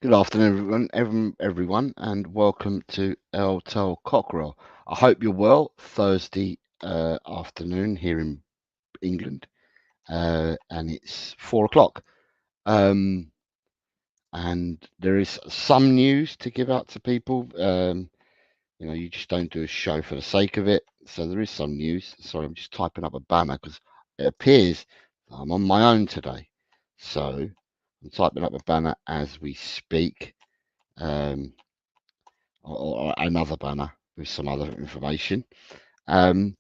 Good afternoon, everyone, and welcome to El Tel Cockerel. I hope you're well. Thursday afternoon here in England, and it's 4 o'clock. Um, and there is some news to give out to people. You just don't do a show for the sake of it. So there is some news. Sorry, I'm just typing up a banner because it appears that I'm on my own today. So I'm typing up a banner as we speak. Um, or another banner with some other information. Um,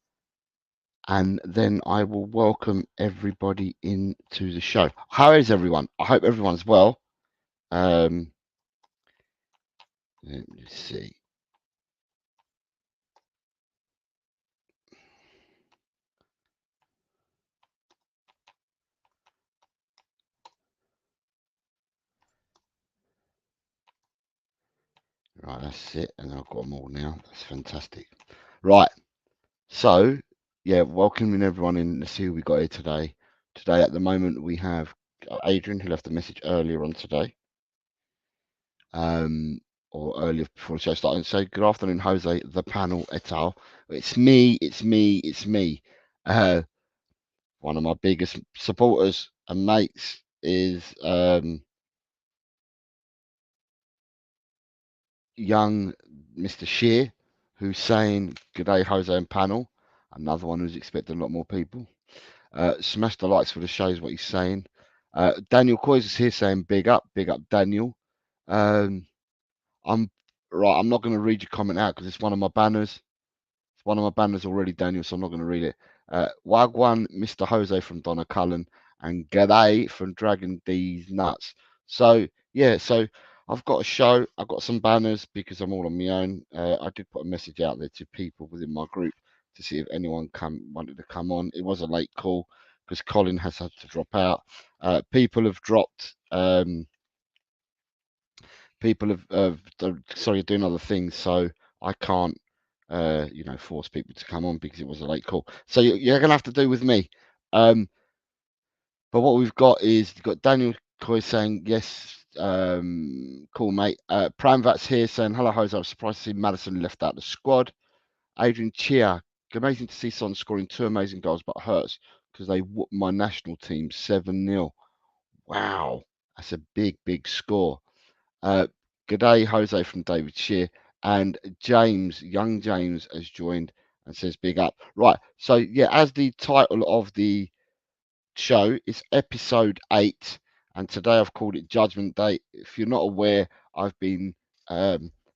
and then I will welcome everybody into the show. How is everyone? I hope everyone's well. Um, let me see. Right, that's it. And I've got them all now. That's fantastic. Right. So, yeah, welcoming everyone in. Let's see who we got here today. Today, at the moment, we have Adrian, who left a message earlier on today. Or earlier before the show started, and say, good afternoon, Jose, the panel, et al. It's me, it's me, it's me. Uh, One of my biggest supporters and mates is young Mr. Shear, who's saying, good day, Jose and panel. Another one who's expecting a lot more people. Smash the likes for the show is what he's saying. Daniel Coys is here saying, big up, Daniel. Um, I'm right. I'm not going to read your comment out because it's one of my banners. It's one of my banners already, Daniel, so I'm not going to read it. Wagwan, Mr. Jose from Donna Cullen, and G'day from Dragon D's Nuts. So, yeah, so I've got a show. I've got some banners because I'm all on my own. I did put a message out there to people within my group to see if anyone wanted to come on. It was a late call because Colin has had to drop out. People have dropped. People have, sorry, doing other things, so I can't force people to come on because it was a late call. So you're gonna have to do with me. Um, but what we've got is you've got Daniel Coy saying yes, cool mate. Pramvat's here saying hello, Jose. I was surprised to see Madison left out the squad. Adrian Chia, amazing to see Son scoring two amazing goals, but hurts because they whooped my national team 7-0. Wow, that's a big score. Uh, Good day, Jose from David Shear. And James, young James, has joined and says big up. Right. So, yeah, as the title of the show is episode 8. And today I've called it Judgment Day. If you're not aware, I've been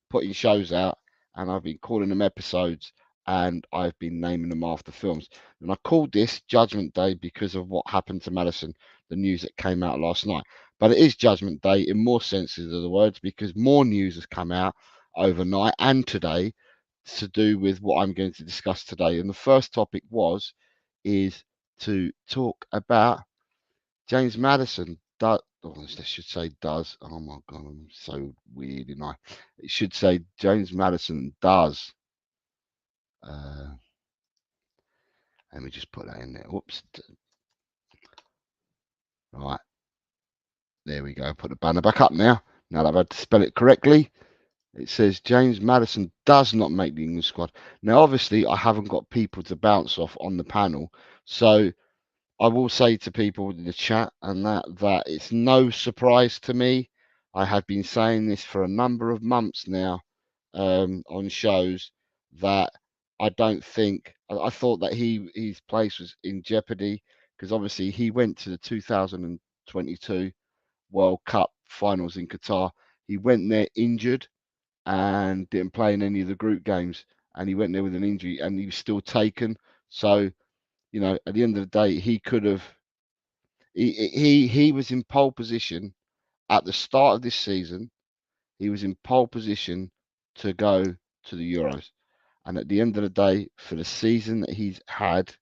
putting shows out and I've been calling them episodes and I've been naming them after films. And I called this Judgment Day because of what happened to Madison, the news that came out last night. But it is Judgment Day in more senses of the words because more news has come out overnight and today to do with what I'm going to discuss today. And the first topic is to talk about James Madison. I should say does. Oh my God, I'm so weird, and I. It should say James Madison does. Uh, Let me just put that in there. Whoops. Right, there we go. Put the banner back up now. Now that I've had to spell it correctly, it says James Madison does not make the England squad. Now, obviously, I haven't got people to bounce off on the panel, so I will say to people in the chat and that it's no surprise to me. I have been saying this for a number of months now on shows that I don't think I thought that his place was in jeopardy because obviously he went to the 2022 World Cup finals in Qatar. He went there injured and didn't play in any of the group games, and he went there with an injury and he was still taken. So at the end of the day, he could have. He was in pole position at the start of this season. He was in pole position to go to the Euros, and at the end of the day, for the season that he's had,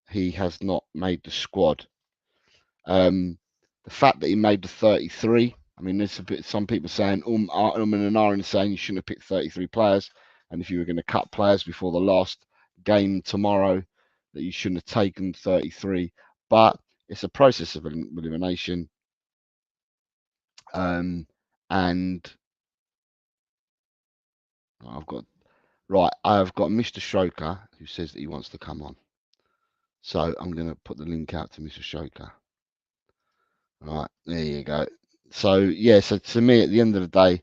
he has not made the squad. The fact that he made the 33. I mean, there's a bit. Some people saying and Aaron saying you shouldn't have picked 33 players, and if you were going to cut players before the last game tomorrow, that you shouldn't have taken 33. But it's a process of elimination. and I've got Mr. Shoker who says that he wants to come on. So I'm going to put the link out to Mr. Shoker. All right, there you go. So yeah, so to me, at the end of the day,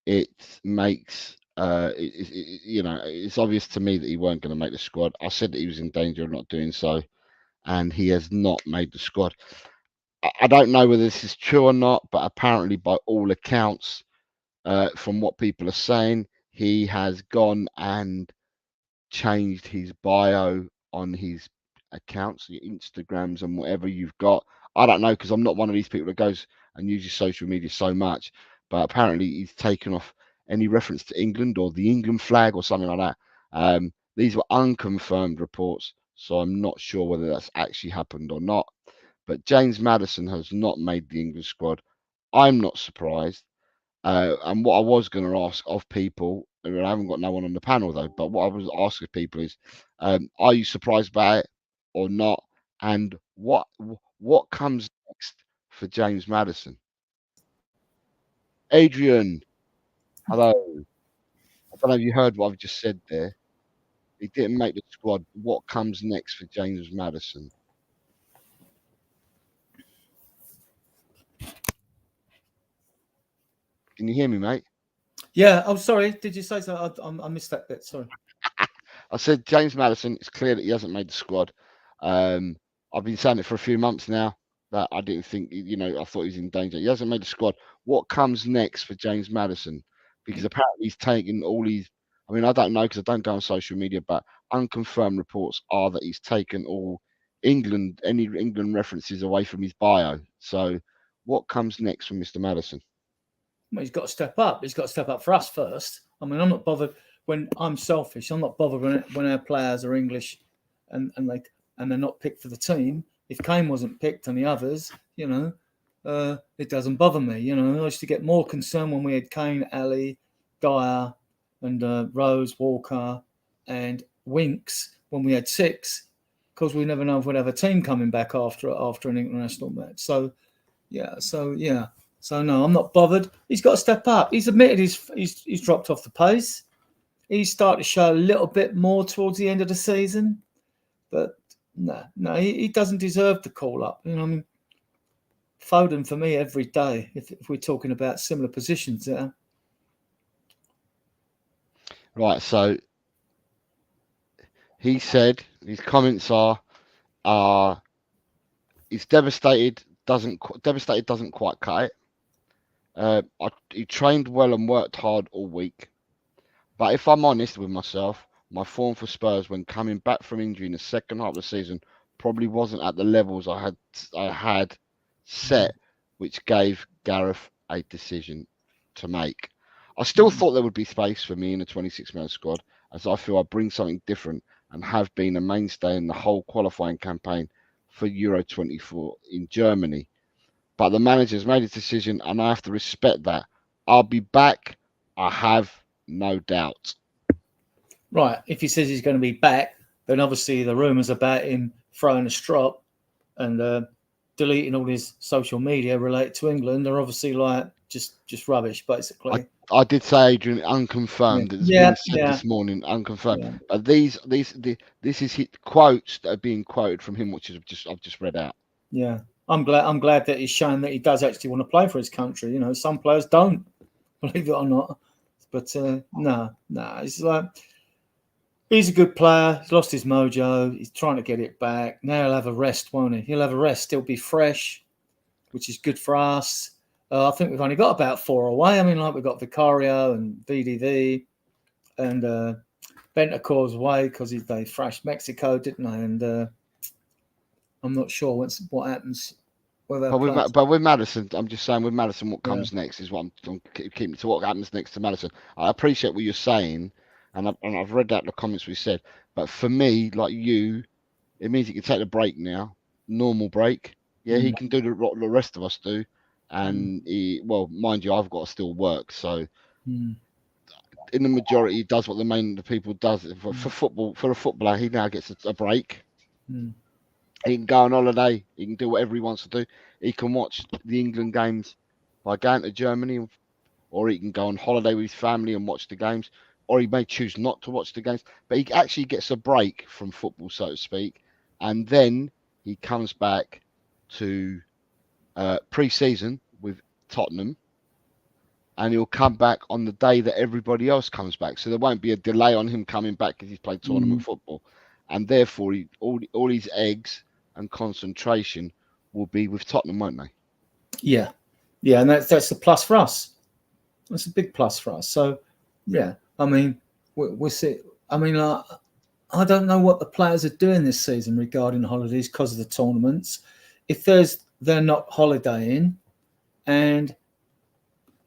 it makes it's obvious to me that he weren't going to make the squad. I said that he was in danger of not doing so, and he has not made the squad. I don't know whether this is true or not, but apparently, by all accounts, from what people are saying, he has gone and changed his bio on his accounts, your Instagrams and whatever you've got. I don't know, because I'm not one of these people that goes and uses social media so much, but apparently he's taken off any reference to England or the England flag or something like that. These were unconfirmed reports, so I'm not sure whether that's actually happened or not. But James Maddison has not made the England squad. I'm not surprised. And what I was going to ask of people, and I haven't got no one on the panel though, but what I was asking people is, are you surprised by it or not? And what comes next for James Maddison? Adrian, hello. I don't know if you heard what I've just said there. He didn't make the squad. What comes next for James Maddison? Can you hear me, mate? Yeah. Oh, sorry. Did you say so? I missed that bit. Sorry. I said James Maddison. It's clear that he hasn't made the squad. I've been saying it for a few months now that I didn't think, I thought he was in danger. He hasn't made the squad. What comes next for James Maddison? Because apparently he's taken all these. I mean, I don't know because I don't go on social media, but unconfirmed reports are that he's taken all any England references away from his bio. So, what comes next for Mr. Maddison? Well, he's got to step up. He's got to step up for us first. I mean, I'm not bothered when I'm selfish. I'm not bothered when our players are English and they're not picked for the team. If Kane wasn't picked and the others, it doesn't bother me. I used to get more concerned when we had Kane, Ali, Dyer, and Rose, Walker, and Winks when we had 6, because we never know if we'd have a team coming back after an international match. So no, I'm not bothered. He's got to step up. He's admitted he's dropped off the pace. He's started to show a little bit more towards the end of the season, but no, he doesn't deserve the call up. I mean, Foden for me every day. If we're talking about similar positions there. Right. So he said his comments are he's devastated. Doesn't quite cut it. He trained well and worked hard all week. But if I'm honest with myself, my form for Spurs when coming back from injury in the second half of the season probably wasn't at the levels I had set, which gave Gareth a decision to make. I still thought there would be space for me in the 26-man squad, as I feel I bring something different and have been a mainstay in the whole qualifying campaign for Euro 24 in Germany. But the manager's made a decision, and I have to respect that. I'll be back. I have no doubt. Right. If he says he's going to be back, then obviously the rumours about him throwing a strop and deleting all his social media related to England are obviously like just rubbish, basically. I did say, Adrian, unconfirmed. It's been said this morning, unconfirmed. Yeah. But this is quotes that are being quoted from him, which I've just read out. Yeah, I'm glad that he's shown that he does actually want to play for his country. Some players don't, believe it or not. But no, it's like he's a good player. He's lost his mojo. He's trying to get it back. Now he'll have a rest, won't he? He'll have a rest. He'll be fresh, which is good for us. I think we've only got about 4 away. I mean, like we've got Vicario and VDV and Bentancur's away because they thrashed Mexico, didn't they? And I'm not sure what happens. But with Maddison, I'm just saying with Maddison, what comes next is what I'm keeping to what happens next to Maddison. I appreciate what you're saying, and I've read out the comments we said. But for me, like you, it means he can take the break now, normal break. Yeah, he can do what the rest of us do, and mind you, I've got to still work. So in the majority, he does what the people does for football. For a footballer, he now gets a break. He can go on holiday. He can do whatever he wants to do. He can watch the England games by going to Germany or he can go on holiday with his family and watch the games, or he may choose not to watch the games. But he actually gets a break from football, so to speak, and then he comes back to pre-season with Tottenham, and he'll come back on the day that everybody else comes back. So there won't be a delay on him coming back because he's played tournament football, and therefore all his eggs and concentration will be with Tottenham, won't they? Yeah, and that's a plus for us. That's a big plus for us. So, yeah, I mean, we'll see. I mean, I don't know what the players are doing this season regarding holidays because of the tournaments. If they're not holidaying, and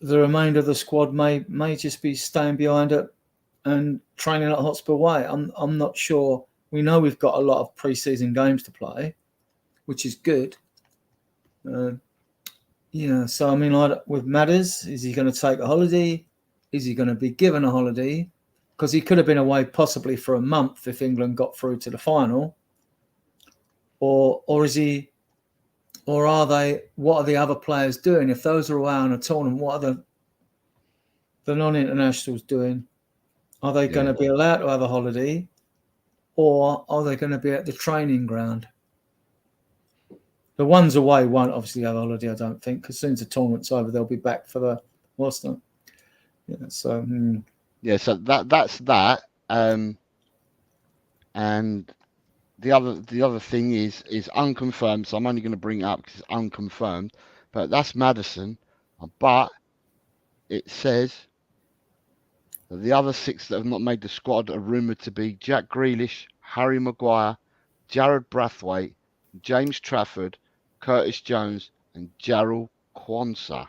the remainder of the squad may just be staying behind it and training at Hotspur Way. I'm not sure. We know we've got a lot of pre-season games to play, which is good. So I mean, with Matters, is he going to take a holiday? Is he going to be given a holiday? Because he could have been away possibly for a month if England got through to the final. Or is he? Or are they? What are the other players doing? If those are away on a tournament, what are the non-internationals doing? Are they going to be allowed to have a holiday, or are they going to be at the training ground? The ones away won't obviously have a holiday, I don't think, because as soon as the tournament's over, they'll be back for the Worcester. Yeah, so so that's that. And the other thing is unconfirmed, so I'm only going to bring it up because it's unconfirmed. But that's Maddison. But it says that the other 6 that have not made the squad are rumoured to be Jack Grealish, Harry Maguire, Jared Brathwaite, James Trafford, Curtis Jones, and Jarrell Quansah.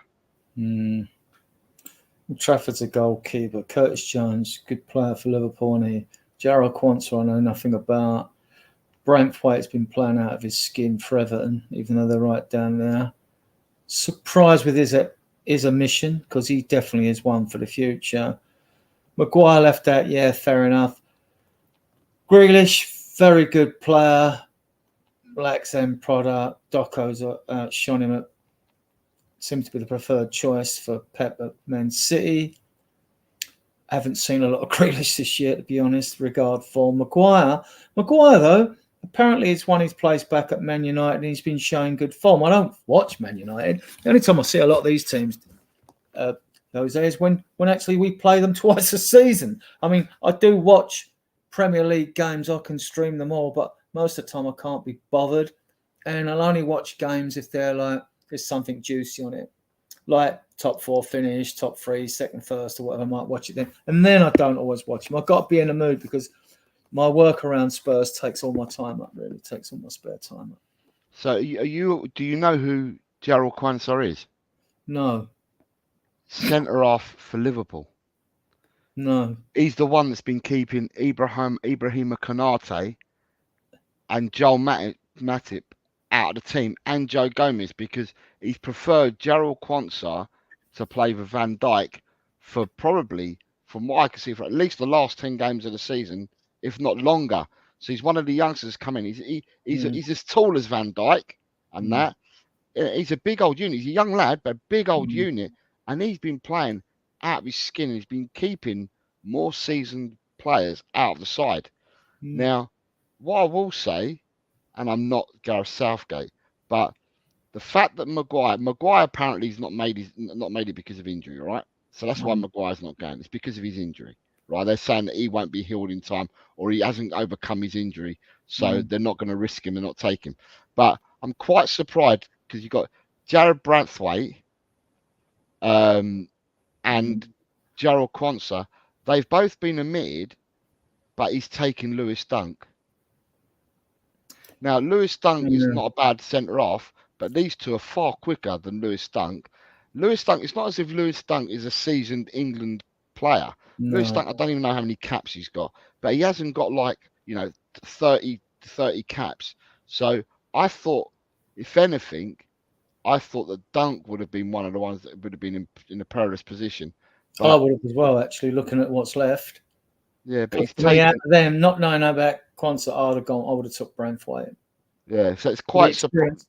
Trafford's a goalkeeper. Curtis Jones, good player for Liverpool. And Jarrell Quansah, I know nothing about. Brathwaite's been playing out of his skin for Everton, even though they're right down there. Surprised with his omission, because he definitely is one for the future. Maguire left out, yeah, fair enough. Grealish, very good player. Black's end product. Doco's shown him seems to be the preferred choice for Pep at Man City. I haven't seen a lot of Grealish this year, to be honest, regard for Maguire. Maguire, though, apparently he's won his place back at Man United and he's been showing good form. I don't watch Man United. The only time I see a lot of these teams those days when actually we play them twice a season. I mean, I do watch Premier League games. I can stream them all, but most of the time I can't be bothered. And I'll only watch games if there's something juicy on it. Like top 4 finish, top 3, second, first, or whatever. I might watch it then. And then I don't always watch them. I've got to be in the mood because my work around Spurs takes all my time up, really. It takes all my spare time up. So do you know who Jarrell Quansah is? No. Centre-half for Liverpool. No. He's the one that's been keeping Ibrahima Konate and Joel Matip out of the team, and Joe Gomez, because he's preferred Jarrell Quansah to play with Van Dijk for probably, from what I can see, for at least the last 10 games of the season, if not longer. So he's one of the youngsters coming. He's as tall as Van Dijk and that. He's a big old unit. He's a young lad, but a big old unit. And he's been playing out of his skin. And he's been keeping more seasoned players out of the side. Now, what I will say, and I'm not Gareth Southgate, but the fact that Maguire apparently is not made it because of injury, right? So that's why Maguire's not going. It's because of his injury, right? They're saying that he won't be healed in time, or he hasn't overcome his injury, so they're not going to risk him and not take him. But I'm quite surprised because you've got Jared Brathwaite and Jarrell Quansah. They've both been omitted, but he's taken Lewis Dunk. Now, Lewis Dunk is not a bad centre-half, but these two are far quicker than Lewis Dunk. Lewis Dunk, it's not as if Lewis Dunk is a seasoned England player. No. Lewis Dunk, I don't even know how many caps he's got, but he hasn't got 30 caps. So I thought, if anything, that Dunk would have been one of the ones that would have been in a perilous position. But I would have as well, actually, looking at what's left. Yeah, but he's taken them, not knowing about Quansah, I would have took Brathwaite. Yeah, so it's quite surprising.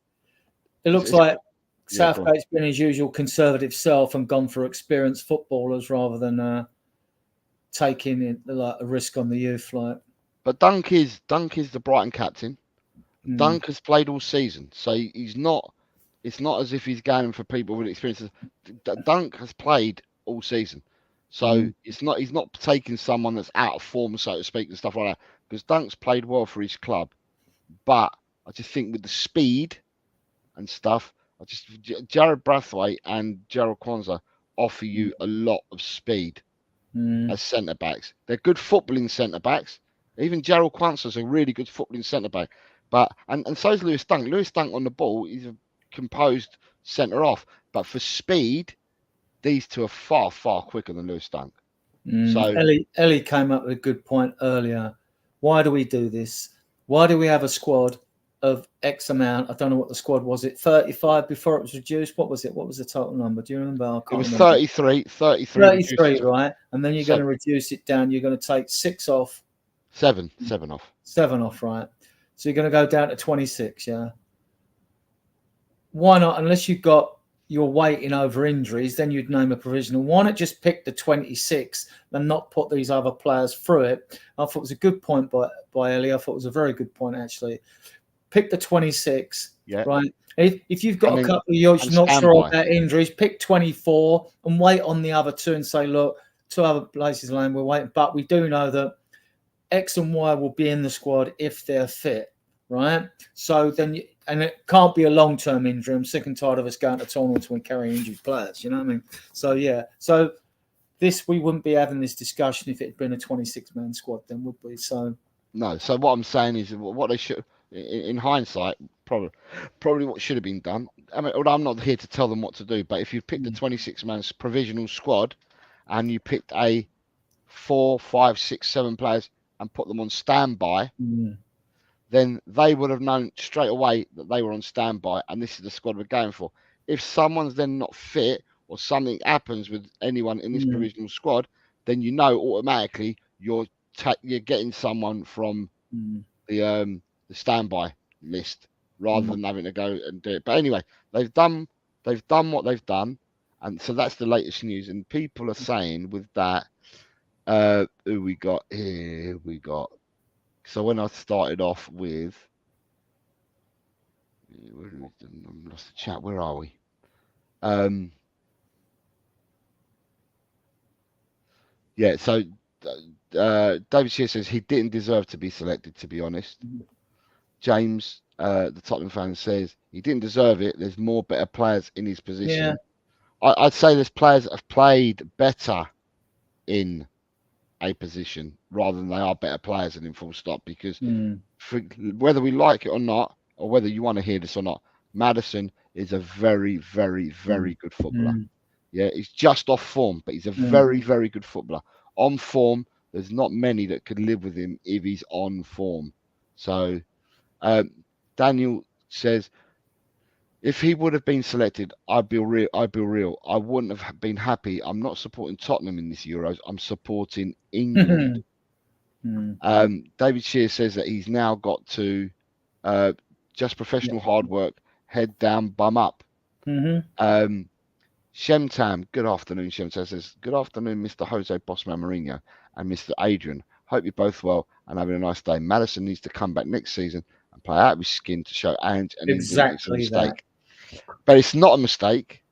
It looks like Southgate's been his usual conservative self and gone for experienced footballers rather than taking it, like a risk on the youth. Like, but Dunk is the Brighton captain. Dunk has played all season, so he's not. It's not as if he's going for people with experience. Dunk has played all season, so he's not taking someone that's out of form, so to speak, and stuff like that. Because Dunk's played well for his club, but I just think with the speed and stuff, Jared Brathwaite and Gerald Kwanzaa offer you a lot of speed as centre backs. They're good footballing centre backs. Even Gerald Kwanzaa is a really good footballing centre back. But and so is Lewis Dunk. Lewis Dunk on the ball, he's a composed centre off. But for speed, these two are far, far quicker than Lewis Dunk. So Ellie came up with a good point earlier. Why do we do this? Why do we have a squad of X amount? I don't know what the squad was. It 35 before it was reduced. What was it? What was the total number? Do you remember? I can't it was remember. 33, right? And then you're going to reduce it down. You're going to take 6 off. 7 off. 7 off, right? So you're going to go down to 26, yeah? Why not? Unless you're waiting over injuries, then you'd name a provisional. Why not just pick the 26 and not put these other players through it? I thought it was a good point by Ellie. I thought it was a very good point, actually. Pick the 26, right? If you've got a couple of years not sure about injuries, pick 24 and wait on the other 2 and say, look, 2 other places lane, we're waiting. But we do know that X and Y will be in the squad if they're fit, right? So then, and it can't be a long-term injury. I'm sick and tired of us going to tournaments when carrying injured players. You know what I mean? So yeah. So we wouldn't be having this discussion if it had been a 26-man squad, then would we? So no. So what I'm saying is, what they should, in hindsight, probably what should have been done. I mean, I'm not here to tell them what to do, but if you picked a 26-man provisional squad, and you picked a 4, 5, 6, 7 players and put them on standby, then they would have known straight away that they were on standby and this is the squad we're going for. If someone's then not fit or something happens with anyone in this provisional squad, then you know automatically you're getting someone from the standby list rather than having to go and do it. But anyway, they've done what they've done, and so that's the latest news. And people are saying with that, who we got here? We got. So when I started off with, I lost the chat. Where are we? Yeah. So David Shear says he didn't deserve to be selected. To be honest, James, the Tottenham fan, says he didn't deserve it. There's more better players in his position. Yeah. I'd say there's players that have played better in a position rather than they are better players than in full stop, because whether we like it or not, or whether you want to hear this or not, Maddison is a very, very, very good footballer. Yeah, he's just off form, but he's a very, very good footballer. On form, there's not many that could live with him if he's on form. So Daniel says, if he would have been selected, I'd be real. I wouldn't have been happy. I'm not supporting Tottenham in this Euros. I'm supporting England. David Shear says that he's now got to just professional hard work, head down, bum up. Shemtam, good afternoon. Shemtam says, good afternoon, Mr. Jose Bossman Mourinho and Mr. Adrian. Hope you're both well and having a nice day. Maddison needs to come back next season and play out of his skin to show Ange and England it's a mistake. But it's not a mistake.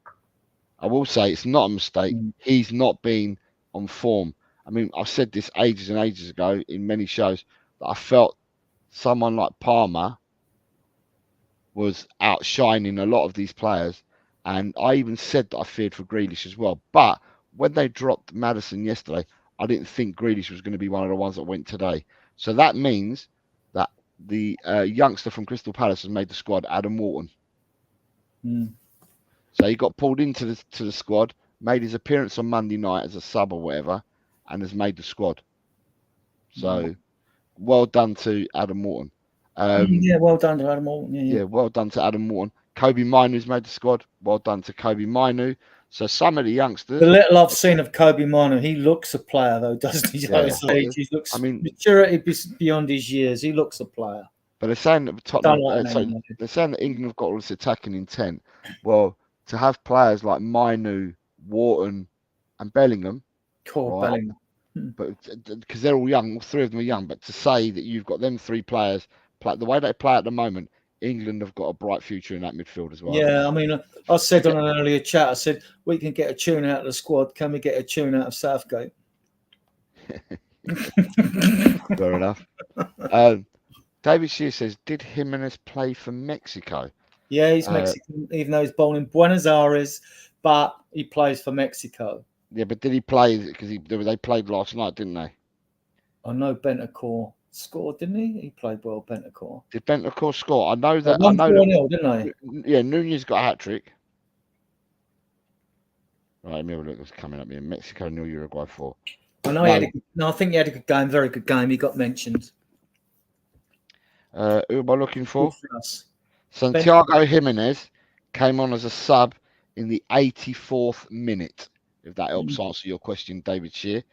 I will say it's not a mistake. He's not been on form. I mean, I've said this ages and ages ago in many shows that I felt someone like Palmer was outshining a lot of these players. And I even said that I feared for Grealish as well. But when they dropped Maddison yesterday, I didn't think Grealish was going to be one of the ones that went today. So that means that the youngster from Crystal Palace has made the squad, Adam Wharton. So he got pulled into the squad, made his appearance on Monday night as a sub or whatever, and has made the squad. So well done to Adam Wharton. Well done to Adam Wharton. Yeah, well done to Adam Wharton. Kobe Mainoo's made the squad. Well done to Kobe Mainoo. So some of the youngsters. The little I've seen of Kobe Mainoo, he looks a player though, doesn't he? Yeah. He looks. Maturity beyond his years. He looks a player. But they're saying that Tottenham, they're saying that England have got all this attacking intent. Well, to have players like Mainu, Wharton, and Bellingham, Cool, right? Bellingham. But because they're all young, all three of them are young. But to say that you've got them three players, the way they play at the moment, England have got a bright future in that midfield as well. Yeah, I mean, I said on an earlier chat, I said we can get a tune out of the squad. Can we get a tune out of Southgate? Fair enough. David Shear says, did Jimenez play for Mexico? Yeah, he's Mexican, even though he's born in Buenos Aires, but he plays for Mexico. Yeah, but did he play? Because they played last night, didn't they? I know Bentancur scored, didn't he? He played well, Bentancur. Did Bentancur score? I know that. They won 4-0, didn't they? Yeah, Nunez got a hat trick. Right, let me have a look. What's coming up here? Mexico 0, Uruguay 4. I know I think he had a good game, very good game. He got mentioned. Who am I looking for? us. Santiago Jimenez came on as a sub in the 84th minute, if that helps answer your question, David Shear.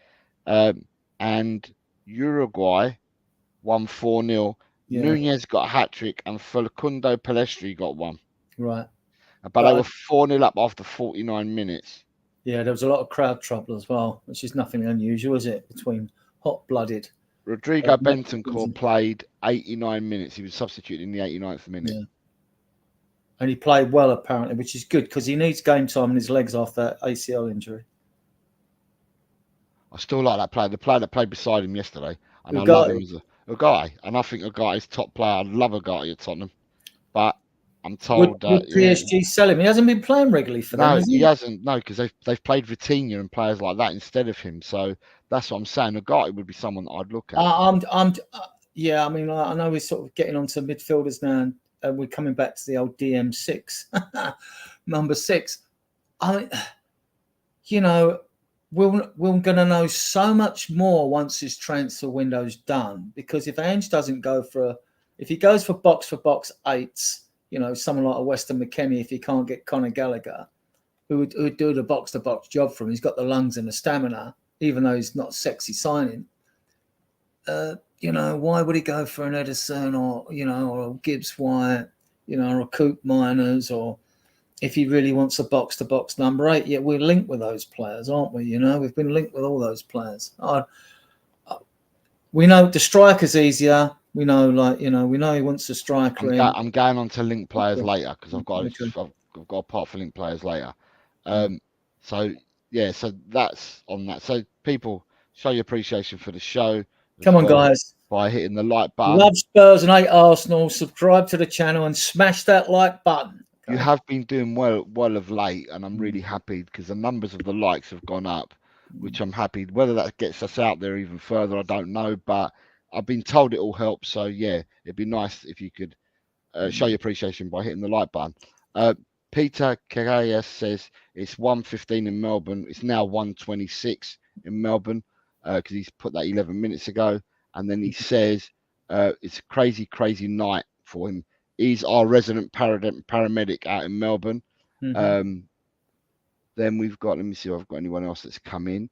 And Uruguay won 4-0. Yeah. Nunez got a hat trick and Facundo Pelestri got one. Right. But they were 4-0 up after 49 minutes. Yeah, there was a lot of crowd trouble as well, which is nothing unusual, is it, between hot-blooded. Rodrigo Bentancur played 89 minutes. He was substituted in the 89th minute. Yeah. And he played well, apparently, which is good because he needs game time in his legs after that ACL injury. I still like that player. The player that played beside him yesterday. And I love him as a guy. And I think a guy is top player. I love a guy at Tottenham. But I'm told that would PSG sell him? He hasn't been playing regularly for them. No, he hasn't. No, because they've played Vitinha and players like that instead of him. So that's what I'm saying. Ugarte would be someone that I'd look at. Yeah. I mean, I know we're sort of getting onto midfielders now, and we're coming back to the old DM6, number 6. I mean, you know, we're going to know so much more once his transfer window's done. Because if Ange doesn't go if he goes for box 8s. You know, someone like a Weston McKennie, if he can't get Conor Gallagher, who would do the box-to-box job for him. He's got the lungs and the stamina, even though he's not a sexy signing. You know, why would he go for an Edison or a Gibbs White, or a Coop Miners, or if he really wants a box-to-box number 8? Yeah, we're linked with those players, aren't we? We've been linked with all those players. We know the striker's easier. We know, we know he wants a striker. I'm going on to link players later because I've got a part for link players later. So that's on that. So people, show your appreciation for the show. Come on, guys! By hitting the like button. Love Spurs and hate Arsenal. Subscribe to the channel and smash that like button. Okay. You have been doing well of late, and I'm really happy because the numbers of the likes have gone up, which I'm happy. Whether that gets us out there even further, I don't know, but I've been told it all helps, so yeah, it'd be nice if you could show your appreciation by hitting the like button. Peter Carreras says it's 1:15 in Melbourne. It's now 1:26 in Melbourne because he's put that 11 minutes ago. And then he says it's a crazy night for him. He's our resident paramedic out in Melbourne. Mm-hmm. Then we've got, let me see if I've got anyone else that's come in.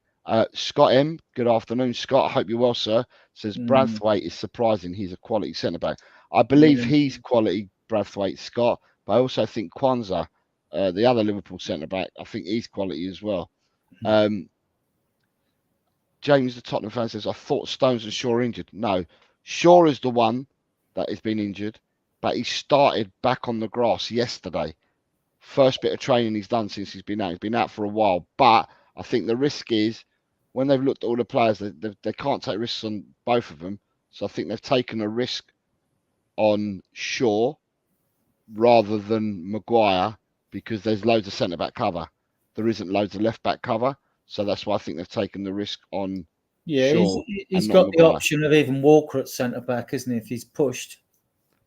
Scott M, good afternoon, Scott. I hope you're well, sir. Says Brathwaite is surprising. He's a quality centre back. I believe he's quality, Brathwaite, Scott. But I also think Kwanzaa, the other Liverpool centre back, I think he's quality as well. James, the Tottenham fan, says I thought Stones and Shaw injured. No, Shaw is the one that has been injured, but he started back on the grass yesterday. First bit of training he's done since he's been out. He's been out for a while, but I think the risk is when they've looked at all the players, they can't take risks on both of them. So I think they've taken a risk on Shaw rather than Maguire because there's loads of centre-back cover. There isn't loads of left-back cover. So that's why I think they've taken the risk on Shaw. He's got the option of even Walker at centre-back, isn't he, if he's pushed.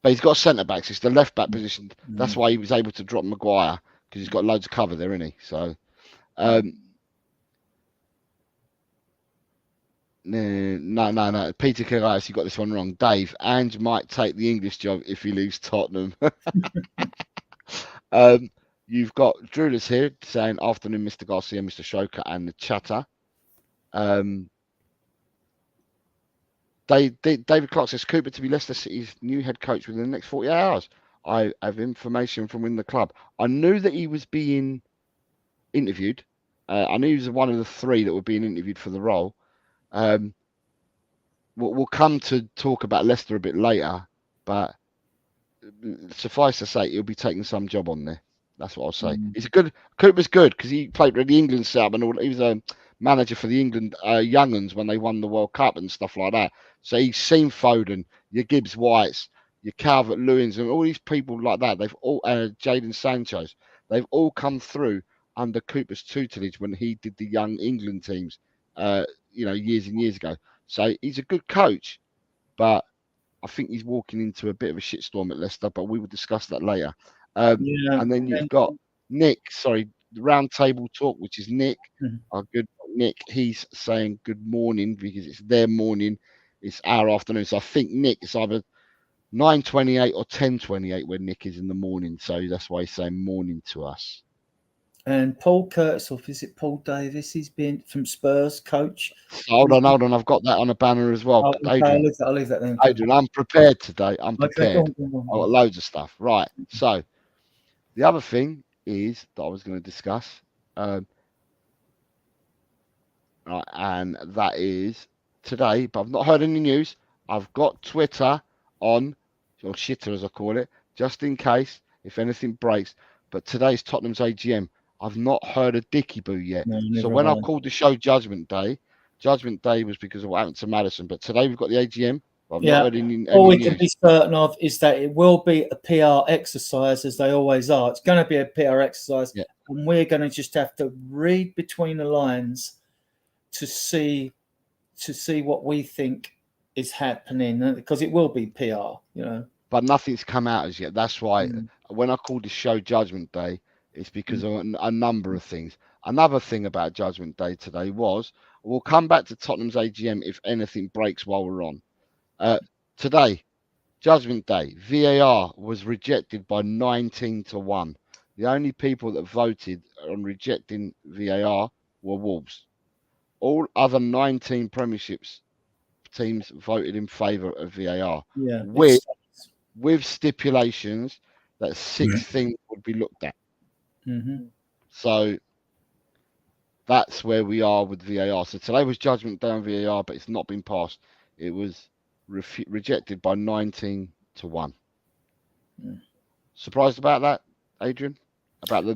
But he's got centre-backs. It's the left-back position. That's why he was able to drop Maguire because he's got loads of cover there, isn't he? So... No. Peter Carreras, you got this one wrong. Dave, Ange might take the English job if he leaves Tottenham. You've got Drewlers here saying, afternoon, Mr. Garcia, Mr. Shoka, and the chatter. David Clark says, Cooper to be Leicester City's new head coach within the next 48 hours. I have information from within the club. I knew that he was being interviewed. I knew he was one of the 3 that were being interviewed for the role. We'll come to talk about Leicester a bit later, but suffice to say, he'll be taking some job on there. That's what I'll say. He's a good. Cooper's good because he played for the England setup and all. He was a manager for the England young uns when they won the World Cup and stuff like that. So he's seen Foden, your Gibbs Whites, your Calvert-Lewins, and all these people like that. They've all Jadon Sancho's. They've all come through under Cooper's tutelage when he did the young England teams, years and years ago. So he's a good coach, but I think he's walking into a bit of a shitstorm at Leicester, but we will discuss that later. And then you've got Nick, the round table talk, which is Nick, our good Nick. He's saying good morning because it's their morning, it's our afternoon. So I think Nick, it's either 9:28 or 10:28 when Nick is in the morning. So that's why he's saying morning to us. And Paul Curtis, or is it Paul Davis? He's been from Spurs, coach. Hold on. I've got that on a banner as well. Adrian, I'll leave that then. Adrian, I'm prepared today. I'm prepared. Okay, go on. I've got loads of stuff. Right. So the other thing is that I was going to discuss, and that is today, but I've not heard any news. I've got Twitter on, or shitter as I call it, just in case if anything breaks. But today's Tottenham's AGM. I've not heard a dicky boo yet. No, so when I called the show Judgement Day was because of what happened to Maddison. But today we've got the AGM. I've not heard any all we news. can be certain of is that it will be a PR exercise, as they always are. It's going to be a PR exercise, and we're going to just have to read between the lines to see what we think is happening, because it will be PR, But nothing's come out as yet. That's why when I called the show Judgement Day, it's because of a number of things. Another thing about Judgement Day today was, we'll come back to Tottenham's AGM if anything breaks while we're on. Today, Judgement Day, VAR was rejected by 19-1. The only people that voted on rejecting VAR were Wolves. All other 19 Premierships teams voted in favour of VAR. With stipulations that 6 things would be looked at. So that's where we are with VAR. So today was Judgement Day on VAR, but it's not been passed. It was rejected by 19-1. Surprised about that, Adrian?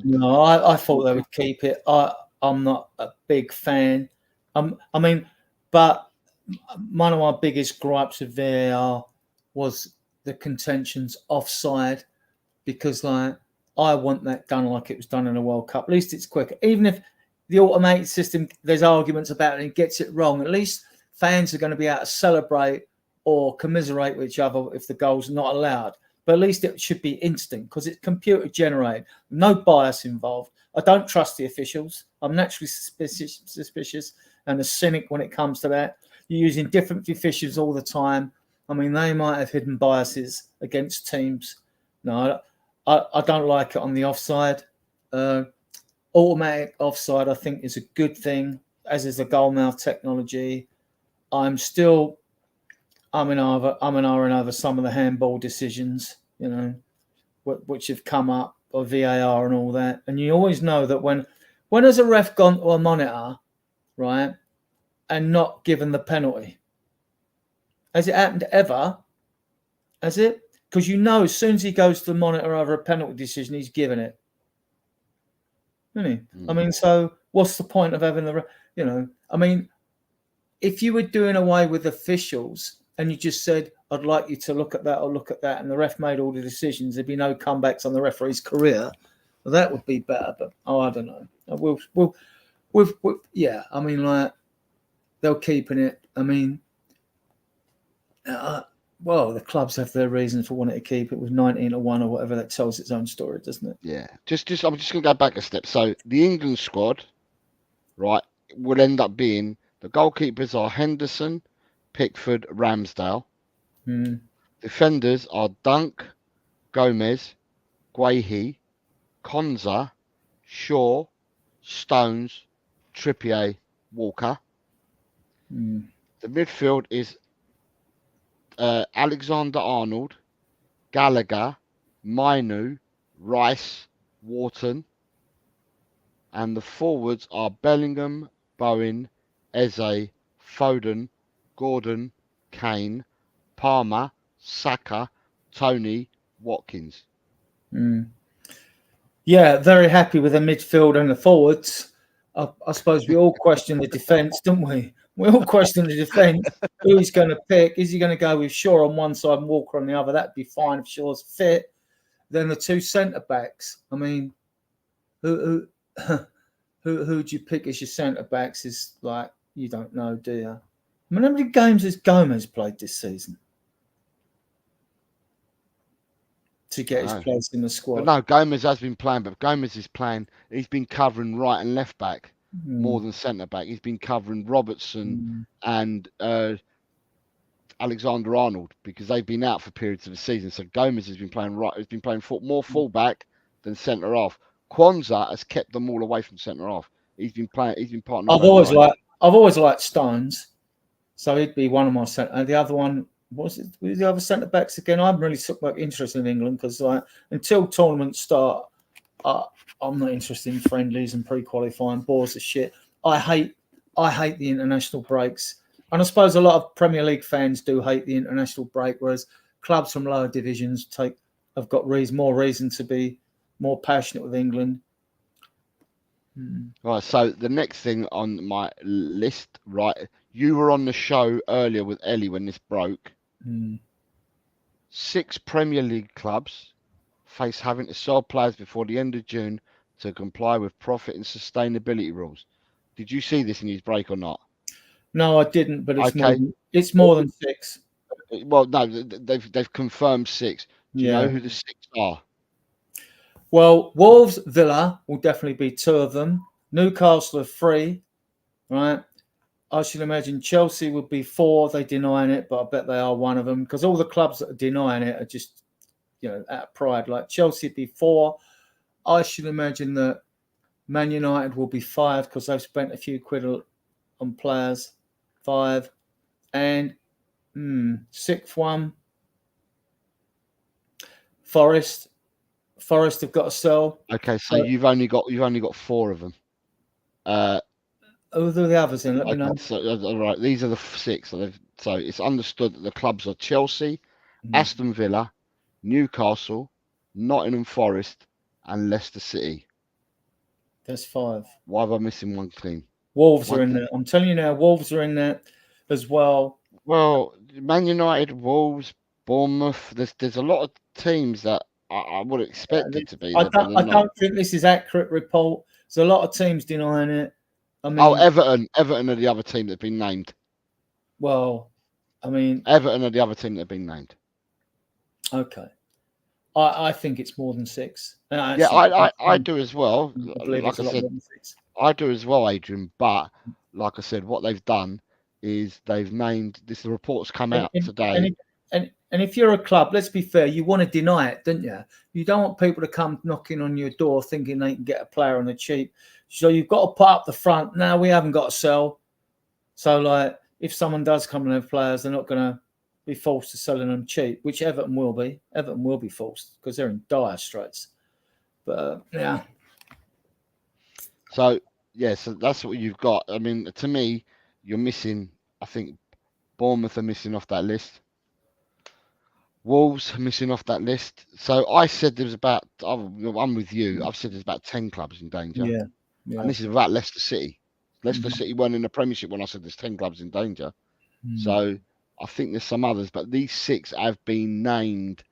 No, I thought they would keep it. I'm not a big fan. But one of my biggest gripes with VAR was the contentions offside, because I want that done like it was done in a World Cup. At least it's quicker. Even if the automated system, there's arguments about it and gets it wrong, at least fans are going to be able to celebrate or commiserate with each other if the goal's not allowed. But at least it should be instant, because it's computer generated, no bias involved. I don't trust the officials. I'm naturally suspicious and a cynic when it comes to that. You're using different officials all the time. They might have hidden biases against teams. No, I don't like it on the offside. Automatic offside, I think, is a good thing, as is the goal mouth technology. I'm in over some of the handball decisions, which have come up, or VAR and all that. And you always know that when has a ref gone to a monitor, right, and not given the penalty? Has it happened ever? Has it? Because as soon as he goes to the monitor over a penalty decision, he's given it. Isn't he? So what's the point of having if you were doing away with officials and you just said, I'd like you to look at that or look at that, and the ref made all the decisions, there'd be no comebacks on the referee's career. Well, that would be better, but I don't know. They're keeping it. The clubs have their reasons for wanting to keep it with 19-1 or whatever. That tells its own story, doesn't it? Yeah. Just I'm just going to go back a step. So the England squad, right, will end up being, the goalkeepers are Henderson, Pickford, Ramsdale. Defenders are Dunk, Gomez, Guehi, Konza, Shaw, Stones, Trippier, Walker. The midfield is Alexander-Arnold, Gallagher, Mainu, Rice, Wharton. And the forwards are Bellingham, Bowen, Eze, Foden, Gordon, Kane, Palmer, Saka, Tony, Watkins. Yeah, very happy with the midfield and the forwards. I suppose we all question the defence, don't we? We all question the defence. Who he's going to pick? Is he going to go with Shaw on one side and Walker on the other? That'd be fine if Shaw's fit. Then the two centre backs. I mean, who do you pick as your centre backs? Is like you don't know, do you? I mean, how many games has Gomez played this season to get his place in the squad? But no, Gomez has been playing, but Gomez is playing. He's been covering right and left back more than centre back. He's been covering Robertson and Alexander-Arnold because they've been out for periods of the season. So Gomez has been playing right. He's been playing more full back than centre half. Kwanzaa has kept them all away from centre half. He's been playing. He's been partnering. I've always liked Stones, so he'd be one of my centre. The other one was the other centre backs again. I'm really interested in England because until tournaments start, I'm not interested in friendlies and pre-qualifying. Bores of shit. I hate the international breaks, and I suppose a lot of Premier League fans do hate the international break, whereas clubs from lower divisions have got more reason to be more passionate with England. Right, so the next thing on my list, right, you were on the show earlier with Ellie when this broke. 6 Premier League clubs face having to sell players before the end of June to comply with profit and sustainability rules. Did you see this news break or not? No, I didn't, but it's more than 6. Well, no, they've confirmed 6. Do you know who the 6 are? Well, Wolves, Villa will definitely be 2 of them. Newcastle are 3, right? I should imagine Chelsea would be 4. They're denying it, but I bet they are one of them because all the clubs that are denying it are just, out of pride. Like Chelsea would be 4. I should imagine that Man United will be 5 because they've spent a few quid on players. 5. And 6th one, Forest have got to sell. Okay, so you've only got 4 of them. Who are the others in? Let me know. So, all right, these are the 6. So it's understood that the clubs are Chelsea, Aston Villa, Newcastle, Nottingham Forest, and Leicester City. That's 5. Why am I missing one clean? Wolves are in there. I'm telling you now, Wolves are in there as well. Well, Man United, Wolves, Bournemouth. There's a lot of teams that I would expect it to be. I don't think this is accurate report. There's a lot of teams denying it. I mean, Everton are the other team that've been named. Well, I mean, Everton are the other team that've been named. Okay, I think it's more than 6. I do as well. Like I said, I do as well, Adrian. But like I said, what they've done is they've named this. The report's come out today. And if you're a club, let's be fair, you want to deny it, don't you? You don't want people to come knocking on your door thinking they can get a player on the cheap. So you've got to put up the front. Now we haven't got to sell. So, like, if someone does come and have players, they're not going to be forced to selling them cheap, which Everton will be. Everton will be forced because they're in dire straits. But, yeah. So that's what you've got. I mean, to me, you're missing, I think, Bournemouth are missing off that list. Wolves are missing off that list. So I said there was I'm with you. I've said there's about 10 clubs in danger. Yeah. And this is about Leicester City. Leicester City weren't in the Premiership when I said there's 10 clubs in danger. So I think there's some others, but these 6 have been named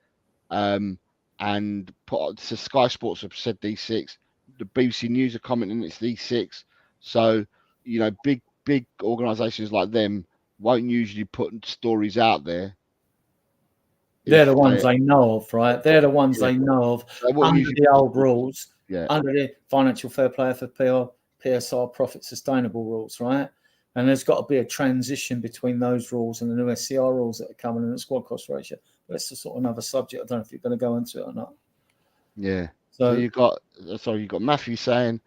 and put. So Sky Sports have said these 6. The BBC News are commenting it's these 6. So, big organisations like them won't usually put stories out there. They're the ones they know of, right? They're the ones they know of under the old rules, under the Financial Fair Play FFP, PSR, Profit Sustainable rules, right? And there's got to be a transition between those rules and the new SCR rules that are coming in the squad cost ratio. But that's a sort of another subject. I don't know if you're going to go into it or not. Yeah. So you've got Matthew saying,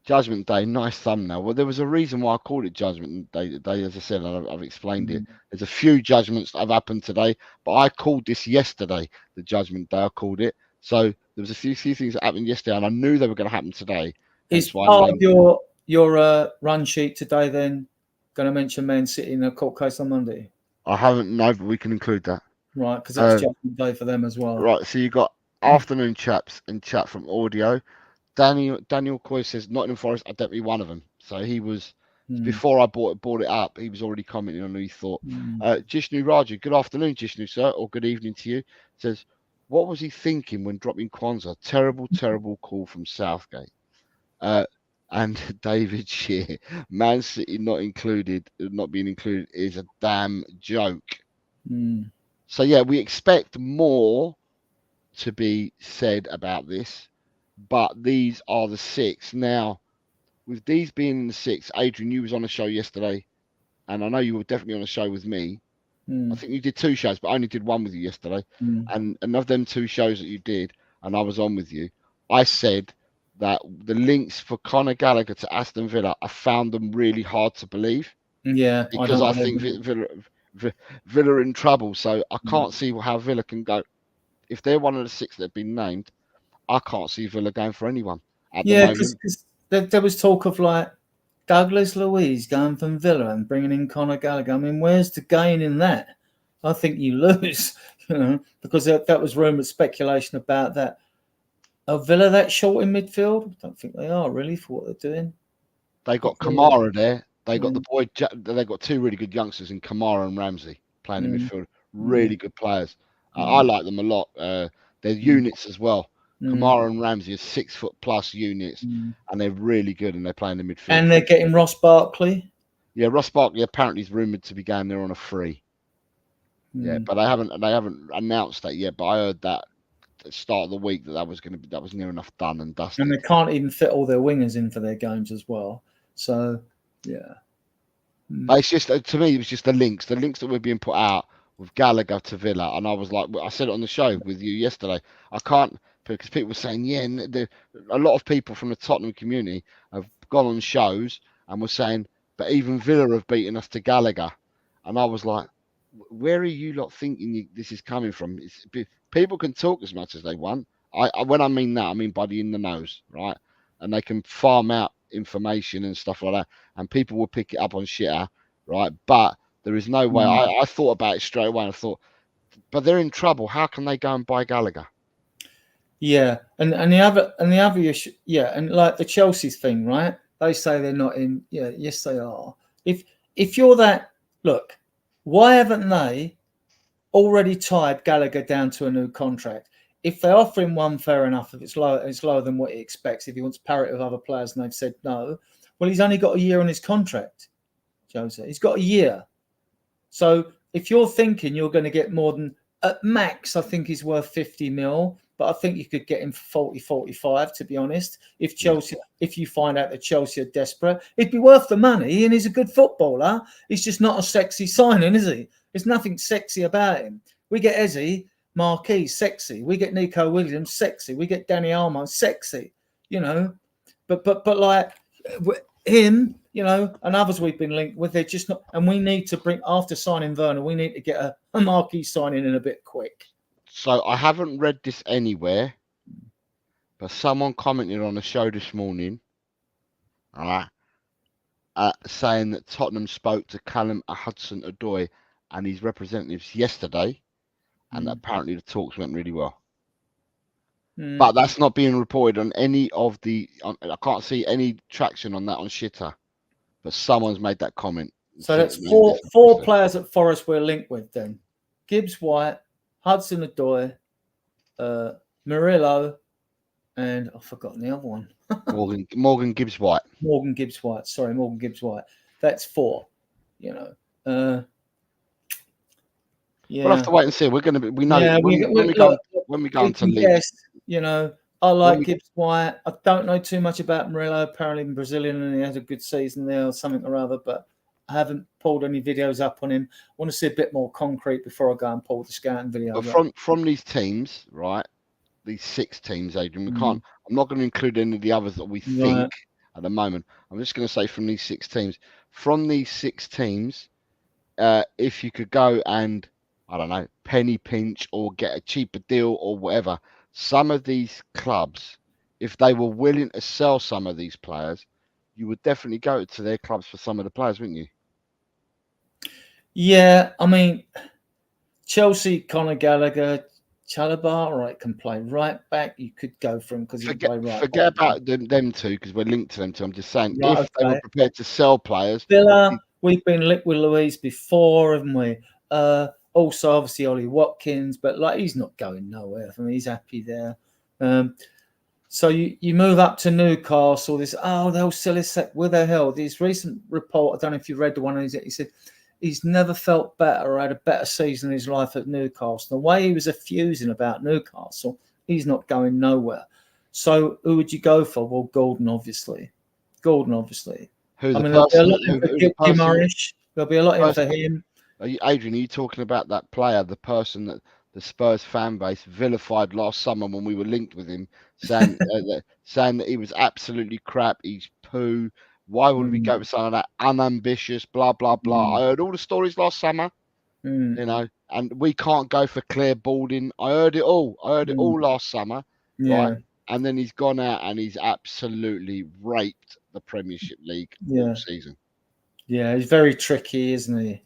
Judgement Day, nice thumbnail. Well, there was a reason why I called it Judgement Day today. As I said, I've explained it. There's a few judgments that have happened today, but I called this yesterday, the Judgement Day. I called it. So there was a few things that happened yesterday, and I knew they were going to happen today. Is Hence why part of your run sheet today then going to mention Man City in a court case on Monday? I haven't. No, but we can include that. Right, because that's judgment day for them as well. Right. So you got afternoon chaps in chat from audio. Daniel Coy says Nottingham Forest are definitely one of them. So he was before I brought it up. He was already commenting on who he thought. Jishnu Raja, good afternoon, Jishnu sir, or good evening to you. Says, what was he thinking when dropping Kwanzaa? Terrible call from Southgate. And David Shear, Man City not being included is a damn joke. So yeah, we expect more to be said about this, but these are the 6. Now, with these being in the 6, Adrian, you was on a show yesterday, and I know you were definitely on a show with me. I think you did 2 shows, but I only did one with you yesterday. And of them 2 shows that you did, and I was on with you, I said that the links for Conor Gallagher to Aston Villa, I found them really hard to believe. Yeah, because I think Villa are in trouble. So I can't see how Villa can go. If they're one of the 6 that have been named, I can't see Villa going for anyone at the moment. Because there was talk of like Douglas Luiz going from Villa and bringing in Conor Gallagher. I mean, where's the gain in that? I think you lose, because that was rumoured speculation about that. Are Villa that short in midfield? I don't think they are really for what they're doing. They got Kamara there. They got the boy. They got 2 really good youngsters in Kamara and Ramsey playing in midfield. Really good players. I like them a lot. They're units as well. Kamara and Ramsey are 6 foot plus units, and they're really good, and they're playing in midfield. And they're getting Ross Barkley. Yeah, Ross Barkley apparently is rumoured to be going there on a free. Yeah, but they haven't announced that yet. But I heard that at the start of the week that was near enough done and dusted. And they can't even fit all their wingers in for their games as well. So yeah. But it's just, to me, it was just the links that were being put out with Gallagher to Villa, and I was like, I said it on the show with you yesterday. I can't, because people were saying, a lot of people from the Tottenham community have gone on shows and were saying, but even Villa have beaten us to Gallagher, and I was like, where are you lot thinking this is coming from? People can talk as much as they want. When I mean that, I mean by the in the nose, right? And they can farm out information and stuff like that, and people will pick it up on shitter, right? But there is no way. I thought about it straight away, and I thought, but they're in trouble. How can they go and buy Gallagher? Yeah, and the other issue, and like the Chelsea's thing, right? They say they're not in. Yeah, yes, they are. If you're that, look, why haven't they already tied Gallagher down to a new contract? If they offer him one, fair enough. If it's lower than what he expects. If he wants parity with other players and they've said no, well, he's only got a year on his contract, Jose. He's got a year. So if you're thinking you're going to get more than, at max, I think he's worth 50 mil, but I think you could get him for 40, 45, to be honest. If you find out that Chelsea are desperate, it'd be worth the money, and he's a good footballer. He's just not a sexy signing, is he? There's nothing sexy about him. We get Eze, Marquis, sexy. We get Nico Williams, sexy. We get Danny Almo, sexy. But like him, and others we've been linked with, they're just not. And we need to bring, after signing Werner, we need to get a Marquis signing in a bit quick. So I haven't read this anywhere, but someone commented on a show this morning, saying that Tottenham spoke to Callum Hudson-Odoi and his representatives yesterday, and apparently the talks went really well. But that's not being reported on any of the. I can't see any traction on that on Shitter, but someone's made that comment. So that's four players at Forest we're linked with then: Gibbs-White, Hudson-Odoi, Murillo, and I've forgotten the other one. Morgan Gibbs-White. Morgan Gibbs-White. That's 4. We'll have to wait and see. We're going to be. We know when we go into league. Yes, I like Gibbs-White. I don't know too much about Murillo. Apparently, Brazilian, and he had a good season there or something or other. But I haven't pulled any videos up on him. I want to see a bit more concrete before I go and pull the scouting video. But from these teams, right? These 6 teams, Adrian. We can't. I'm not going to include any of the others that we think at the moment. I'm just going to say from these 6 teams. From these 6 teams, if you could go and, I don't know, penny pinch or get a cheaper deal or whatever some of these clubs, if they were willing to sell some of these players, you would definitely go to their clubs for some of the players, wouldn't you? Yeah, I mean, Chelsea, Conor Gallagher, Chalobah, right, can play right back. You could go for him because he can play right Forget back. about them two because we're linked to them two. I'm just saying, Right, if they were okay. prepared to sell players, Villa, we've been linked with Louise before, haven't we? Also, obviously, Ollie Watkins, but like he's not going nowhere. I mean, he's happy there. So you move up to Newcastle. They'll sell his set. Where the hell? This recent report, I don't know if you read the one. He said he's never felt better or had a better season in his life at Newcastle. The way he was effusing about Newcastle, he's not going nowhere. So who would you go for? Well, Gordon, obviously. There'll be a lot in for Guimaraes. There'll be a lot in for him. Adrian, are you talking about that player, the person that the Spurs fan base vilified last summer when we were linked with him, saying that he was absolutely crap, he's poo. Why would we go with someone like that? Unambitious, blah, blah, blah. I heard all the stories last summer, you know, and we can't go for Claire Balding. I heard it all. Last summer, right? And then he's gone out and he's absolutely raped the Premiership League all season. Yeah, he's very tricky, isn't he?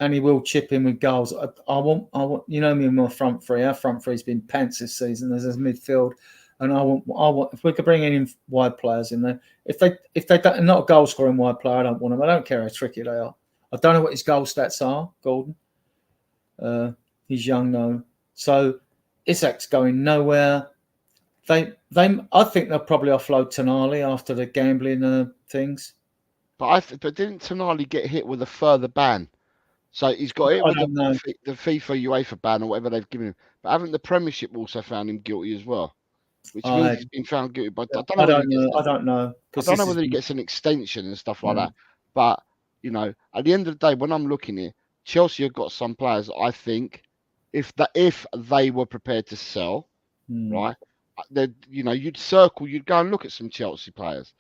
And he will chip in with goals. I want. You know me and my front three. Our front three's been pants this season as a midfield, and I want. If we could bring in wide players in there, if they don't, not a goal scoring wide player, I don't want them. I don't care how tricky they are. I don't know what his goal stats are, Gordon. He's young though, so Isak's going nowhere. I think they'll probably offload Tonali after the gambling things. But didn't Tonali get hit with a further ban? So he's got hit with the FIFA UEFA ban or whatever they've given him. But haven't the Premiership also found him guilty as well? Which means he's been found guilty. But I don't know. I don't know whether he gets an extension and stuff like that. But you know, at the end of the day, when I'm looking here, Chelsea have got some players. I think if they were prepared to sell, right, you'd go and look at some Chelsea players.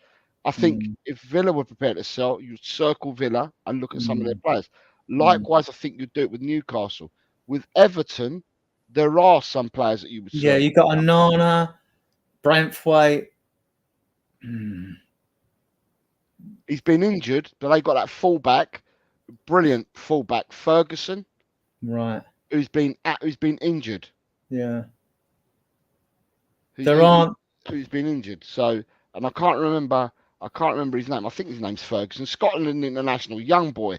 I think if Villa were prepared to sell, you'd circle Villa and look at some of their players. Likewise, I think you'd do it with Newcastle. With Everton, there are some players that you would sell. Yeah, you got a Nana, Branthwaite. He's been injured, but they got that fullback, brilliant fullback, Ferguson, right? Who's been injured. Yeah, who's been injured. So, and I can't remember his name. I think his name's Ferguson. Scotland international, young boy,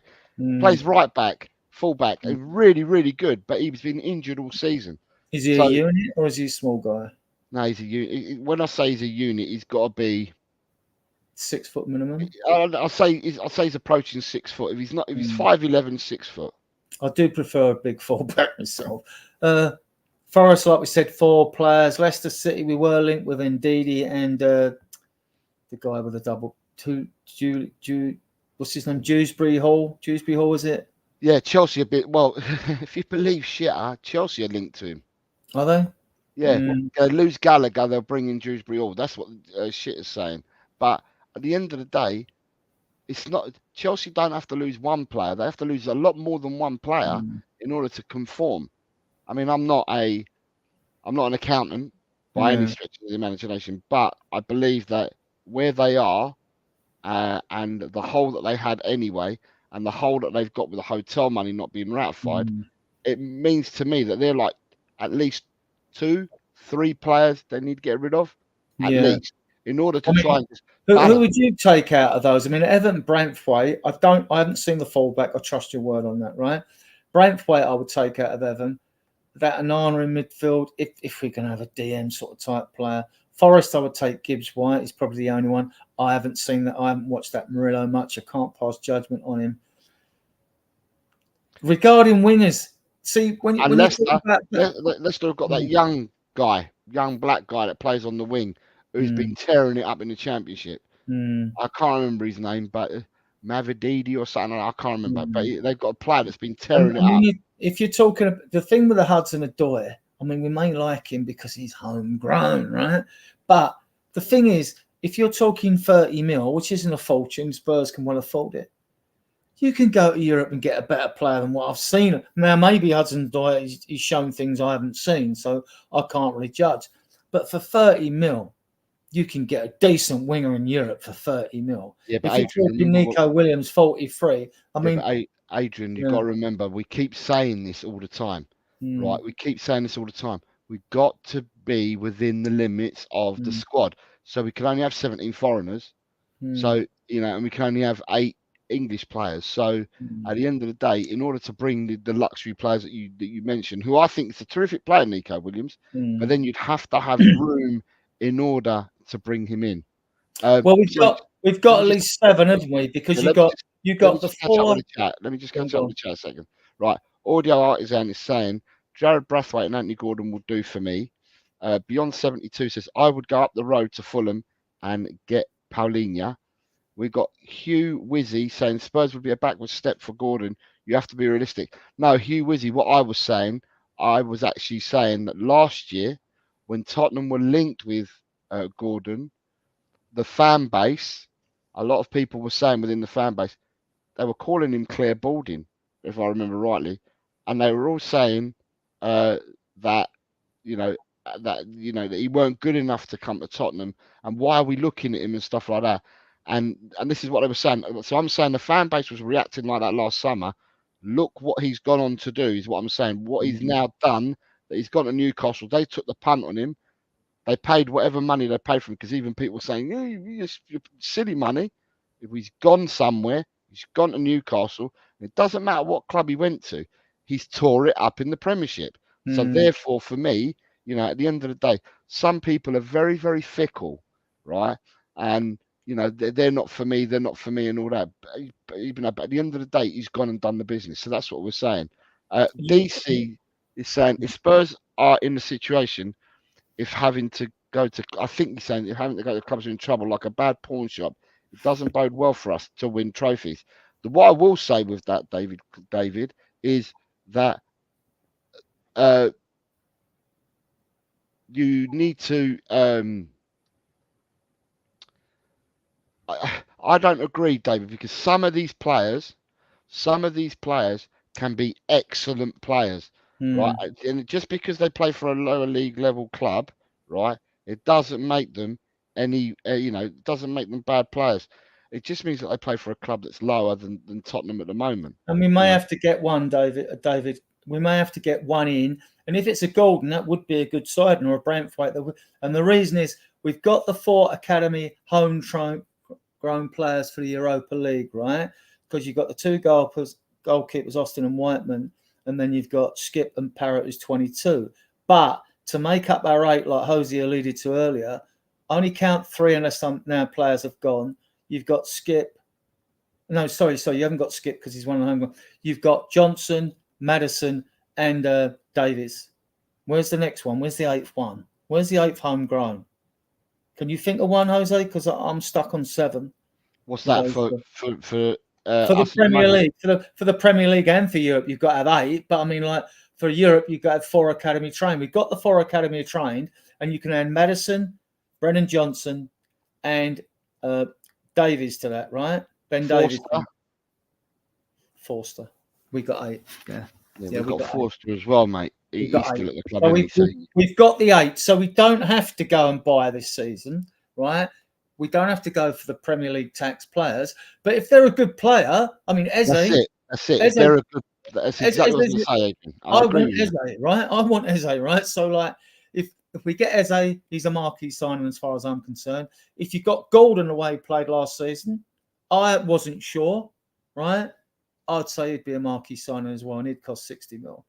plays right back, fullback, really, really good. But he's been injured all season. Is he a unit or is he a small guy? No, he's a unit. When I say he's a unit, he's got to be 6 foot minimum. I'll say he's approaching 6 foot. If he's 5'11", 6 foot. I do prefer a big fullback myself. Forest, like we said, 4 players. Leicester City, we were linked with Ndidi and the guy with the double. What's his name? Dewsbury Hall. Dewsbury Hall, is it? Yeah, Chelsea a bit. Well, if you believe shit, Chelsea are linked to him. Are they? Yeah, they lose Gallagher, they'll bring in Dewsbury Hall. That's what shit is saying. But at the end of the day, it's not. Chelsea don't have to lose one player; they have to lose a lot more than one player in order to conform. I mean, I'm not an accountant by any stretch of the imagination, but I believe that where they are, and the hole that they had anyway, and the hole that they've got with the hotel money not being ratified, it means to me that they're like at least 2-3 players they need to get rid of, at least, in order to try and. Who would you take out of those? I mean, Everton, Branthwaite. I haven't seen the fullback. I trust your word on that, right? Branthwaite, I would take out of Everton. That Anana in midfield, if we can have a DM sort of type player. Forest, I would take Gibbs White. He's probably the only one. I haven't seen that. I haven't watched that Murillo much. I can't pass judgment on him. Regarding wingers, see when Leicester have got that young black guy that plays on the wing who's been tearing it up in the Championship. I can't remember his name, but Mavididi or something. I can't remember. But they've got a player that's been tearing it up. If you're talking the thing with the Hudson-Odoi, I mean, we may like him because he's homegrown, right? But the thing is, if you're talking 30 mil, which isn't a fortune, Spurs can well afford it. You can go to Europe and get a better player than what I've seen. Now, maybe Hudson-Odoi, he's shown things I haven't seen, so I can't really judge. But for 30 mil, you can get a decent winger in Europe for 30 mil. Yeah, but if you're talking Nico Williams, 43, I mean... Adrian, you've got to remember, we keep saying this all the time, right? We keep saying this all the time. We've got to be within the limits of the squad. So we can only have 17 foreigners. So, and we can only have 8 English players. So at the end of the day, in order to bring the luxury players that you mentioned, who I think is a terrific player, Nico Williams, but then you'd have to have room in order to bring him in. Well, we've got at least 7, haven't we? Because you got the 4. Let me just catch up with the chat a second. Right, Audio Artisan is saying Jared Brathwaite and Anthony Gordon will do for me. Beyond 72 says I would go up the road to Fulham and get Paulinho. We got Hugh Wizzy saying Spurs would be a backward step for Gordon. You have to be realistic. No, Hugh Wizzy, what I was saying, I was actually saying that last year, when Tottenham were linked with Gordon, the fan base, a lot of people were saying within the fan base, they were calling him Claire Balding, if I remember rightly, and they were all saying that he weren't good enough to come to Tottenham, and why are we looking at him and stuff like that. And this is what they were saying. So I'm saying the fan base was reacting like that last summer. Look what he's gone on to do, is what I'm saying. What he's now done, that he's gone to Newcastle. They took the punt on him. They paid whatever money they paid for him, because even people were saying, you're silly money. If he's gone somewhere, he's gone to Newcastle. It doesn't matter what club he went to. He's tore it up in the Premiership. So therefore, for me, at the end of the day, some people are very, very fickle, right? And they're not for me, they're not for me, and all that. But at the end of the day, he's gone and done the business. So that's what we're saying. DC is saying if Spurs are in the situation, if having to go to, I think he's saying if having to go to clubs are in trouble, like a bad pawn shop, it doesn't bode well for us to win trophies. What I will say with that, David, is that you need to. I don't agree, David, because some of these players can be excellent players, right? And just because they play for a lower league level club, right, it doesn't make them it doesn't make them bad players. It just means that they play for a club that's lower than Tottenham at the moment. And we may have to get one, David. We may have to get one in. And if it's a Golden, that would be a good side, or a Brentford. And the reason is we've got the 4 academy homegrown players for the Europa League, right? Because you've got the 2 goalkeepers, Austin and Whiteman, and then you've got Skip and Parrott, who's 22. But to make up our 8, like Jose alluded to earlier, only count 3 unless some now players have gone. You've got Skip. No, sorry, you haven't got Skip because he's one of the home. You've got Johnson, Maddison, and Davies. Where's the next one? Where's the 8th one? Where's the 8th homegrown? Can you think of one, Jose? Because I'm stuck on 7. What's that for the Premier League? For the Premier League and for Europe, you've got to have 8. But I mean, like for Europe, you've got to have 4 academy trained. We've got the 4 academy trained, and you can add Maddison, Brennan Johnson, and Davies to that, right? Ben Davies. Forster. We got 8. Yeah, we've got Forster as well, mate. He's still at the club. So we've got the 8, so we don't have to go and buy this season, right? We don't have to go for the Premier League tax players. But if they're a good player, I mean, Eze. That's it. If they're a good, that's exactly what I was going to say, Adrian. I want Eze, right? I want Eze, right? So, like, if we get Eze, he's a marquee signing as far as I'm concerned. If you got Golden the way he played last season, I wasn't sure, right? I'd say he'd be a marquee signing as well, and he'd cost 60 mil.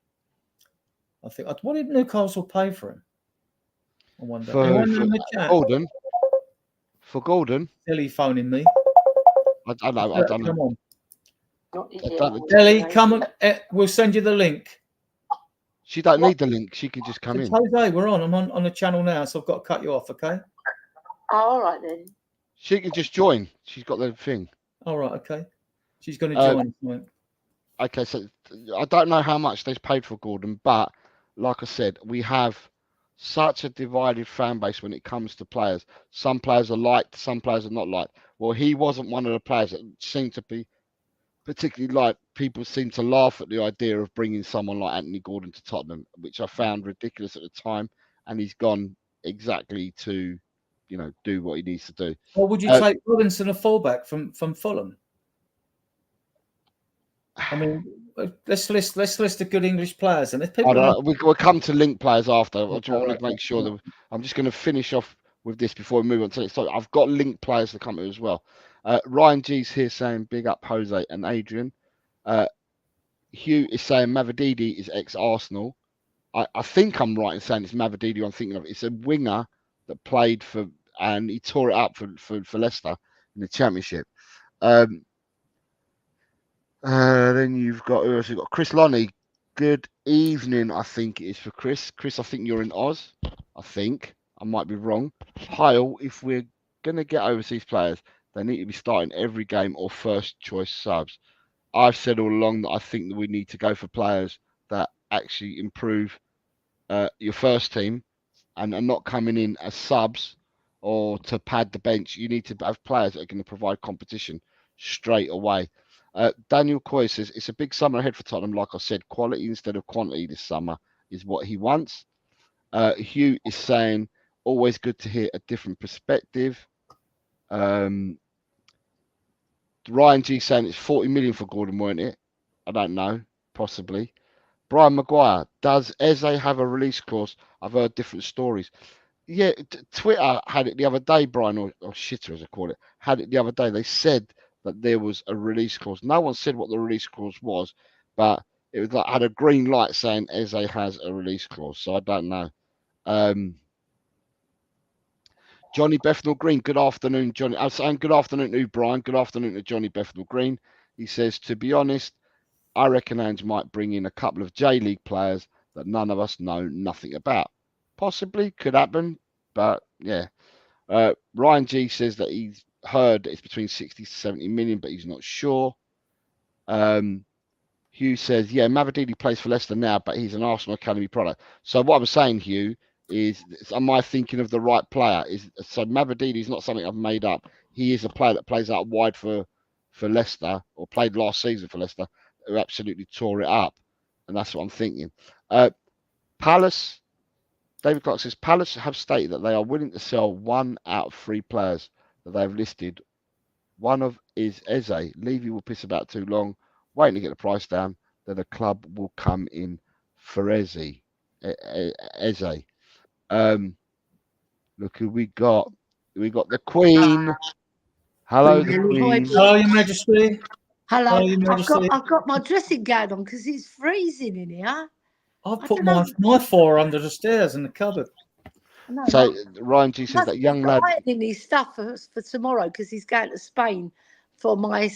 I think. What did Newcastle pay for him? I wonder. For Golden. For Golden. Ellie phoning me. I don't know. Come on. Ellie, come on. We'll send you the link. She don't need the link. She can just come in. Jose, we're on. I'm on the channel now, so I've got to cut you off, okay? Oh, all right then. She can just join. She's got the thing. All right, okay. She's going to join. Okay, so I don't know how much they've paid for Gordon, but like I said, we have such a divided fan base when it comes to players. Some players are liked, some players are not liked. Well, he wasn't one of the players that seemed to be particularly like people seem to laugh at the idea of bringing someone like Anthony Gordon to Tottenham, which I found ridiculous at the time, and he's gone exactly to, do what he needs to do. Or would you take Robinson, a fullback from Fulham? I mean, let's list the good English players, and if people we'll come to link players after. I just want to make sure that I'm just going to finish off with this before we move on to it. So I've got link players to come to as well. Ryan G's here saying big up Jose and Adrian. Hugh is saying Mavididi is ex-Arsenal. I think I'm right in saying it's Mavididi I'm thinking of. It's a winger that played for, and he tore it up for Leicester in the Championship. Then you've got, who else? You've got Chris Lonnie. Good evening, I think it is for Chris. Chris, I think you're in Oz. I think. I might be wrong. Hyle, if we're going to get overseas players, they need to be starting every game or first choice subs. I've said all along that I think that we need to go for players that actually improve your first team and are not coming in as subs or to pad the bench. You need to have players that are going to provide competition straight away. Daniel Coy says it's a big summer ahead for Tottenham. Like I said, quality instead of quantity this summer is what he wants. Hugh is saying always good to hear a different perspective. Ryan G saying it's 40 million for Gordon, weren't it? I don't know, possibly. Brian Maguire, does Eze have a release clause? I've heard different stories. Yeah, Twitter had it the other day, Brian, or Shitter as I call it, had it the other day. They said that there was a release clause. No one said what the release clause was, but it was like had a green light saying Eze has a release clause. So I don't know. Johnny Bethnal Green, good afternoon, Johnny. I'm saying good afternoon to you, Brian. Good afternoon to Johnny Bethnal Green. He says, to be honest, I reckon Ange might bring in a couple of J-League players that none of us know nothing about. Possibly, could happen, but yeah. Ryan G says that he's heard that it's between 60 to 70 million, but he's not sure. Hugh says, yeah, Mavididi plays for Leicester now, but he's an Arsenal Academy product. So what I'm saying, Hugh, is am I thinking of the right player? So Mavididi is not something I've made up. He is a player that plays out wide for Leicester, or played last season for Leicester, who absolutely tore it up. And that's what I'm thinking. Palace, David Clark says, Palace have stated that they are willing to sell 1 out of 3 players that they have listed. One of is Eze. Levy will piss about too long, waiting to get the price down. Then the club will come in for Eze. Look who we got. We got the Queen. Hello, the Queen. Hello, Your Majesty. Hello. Your Majesty. I've got my dressing gown on because it's freezing in here. I've put my 4 under the stairs in the cupboard. No, So Ryan G says that young lad ironing his stuff for tomorrow because he's going to Spain for my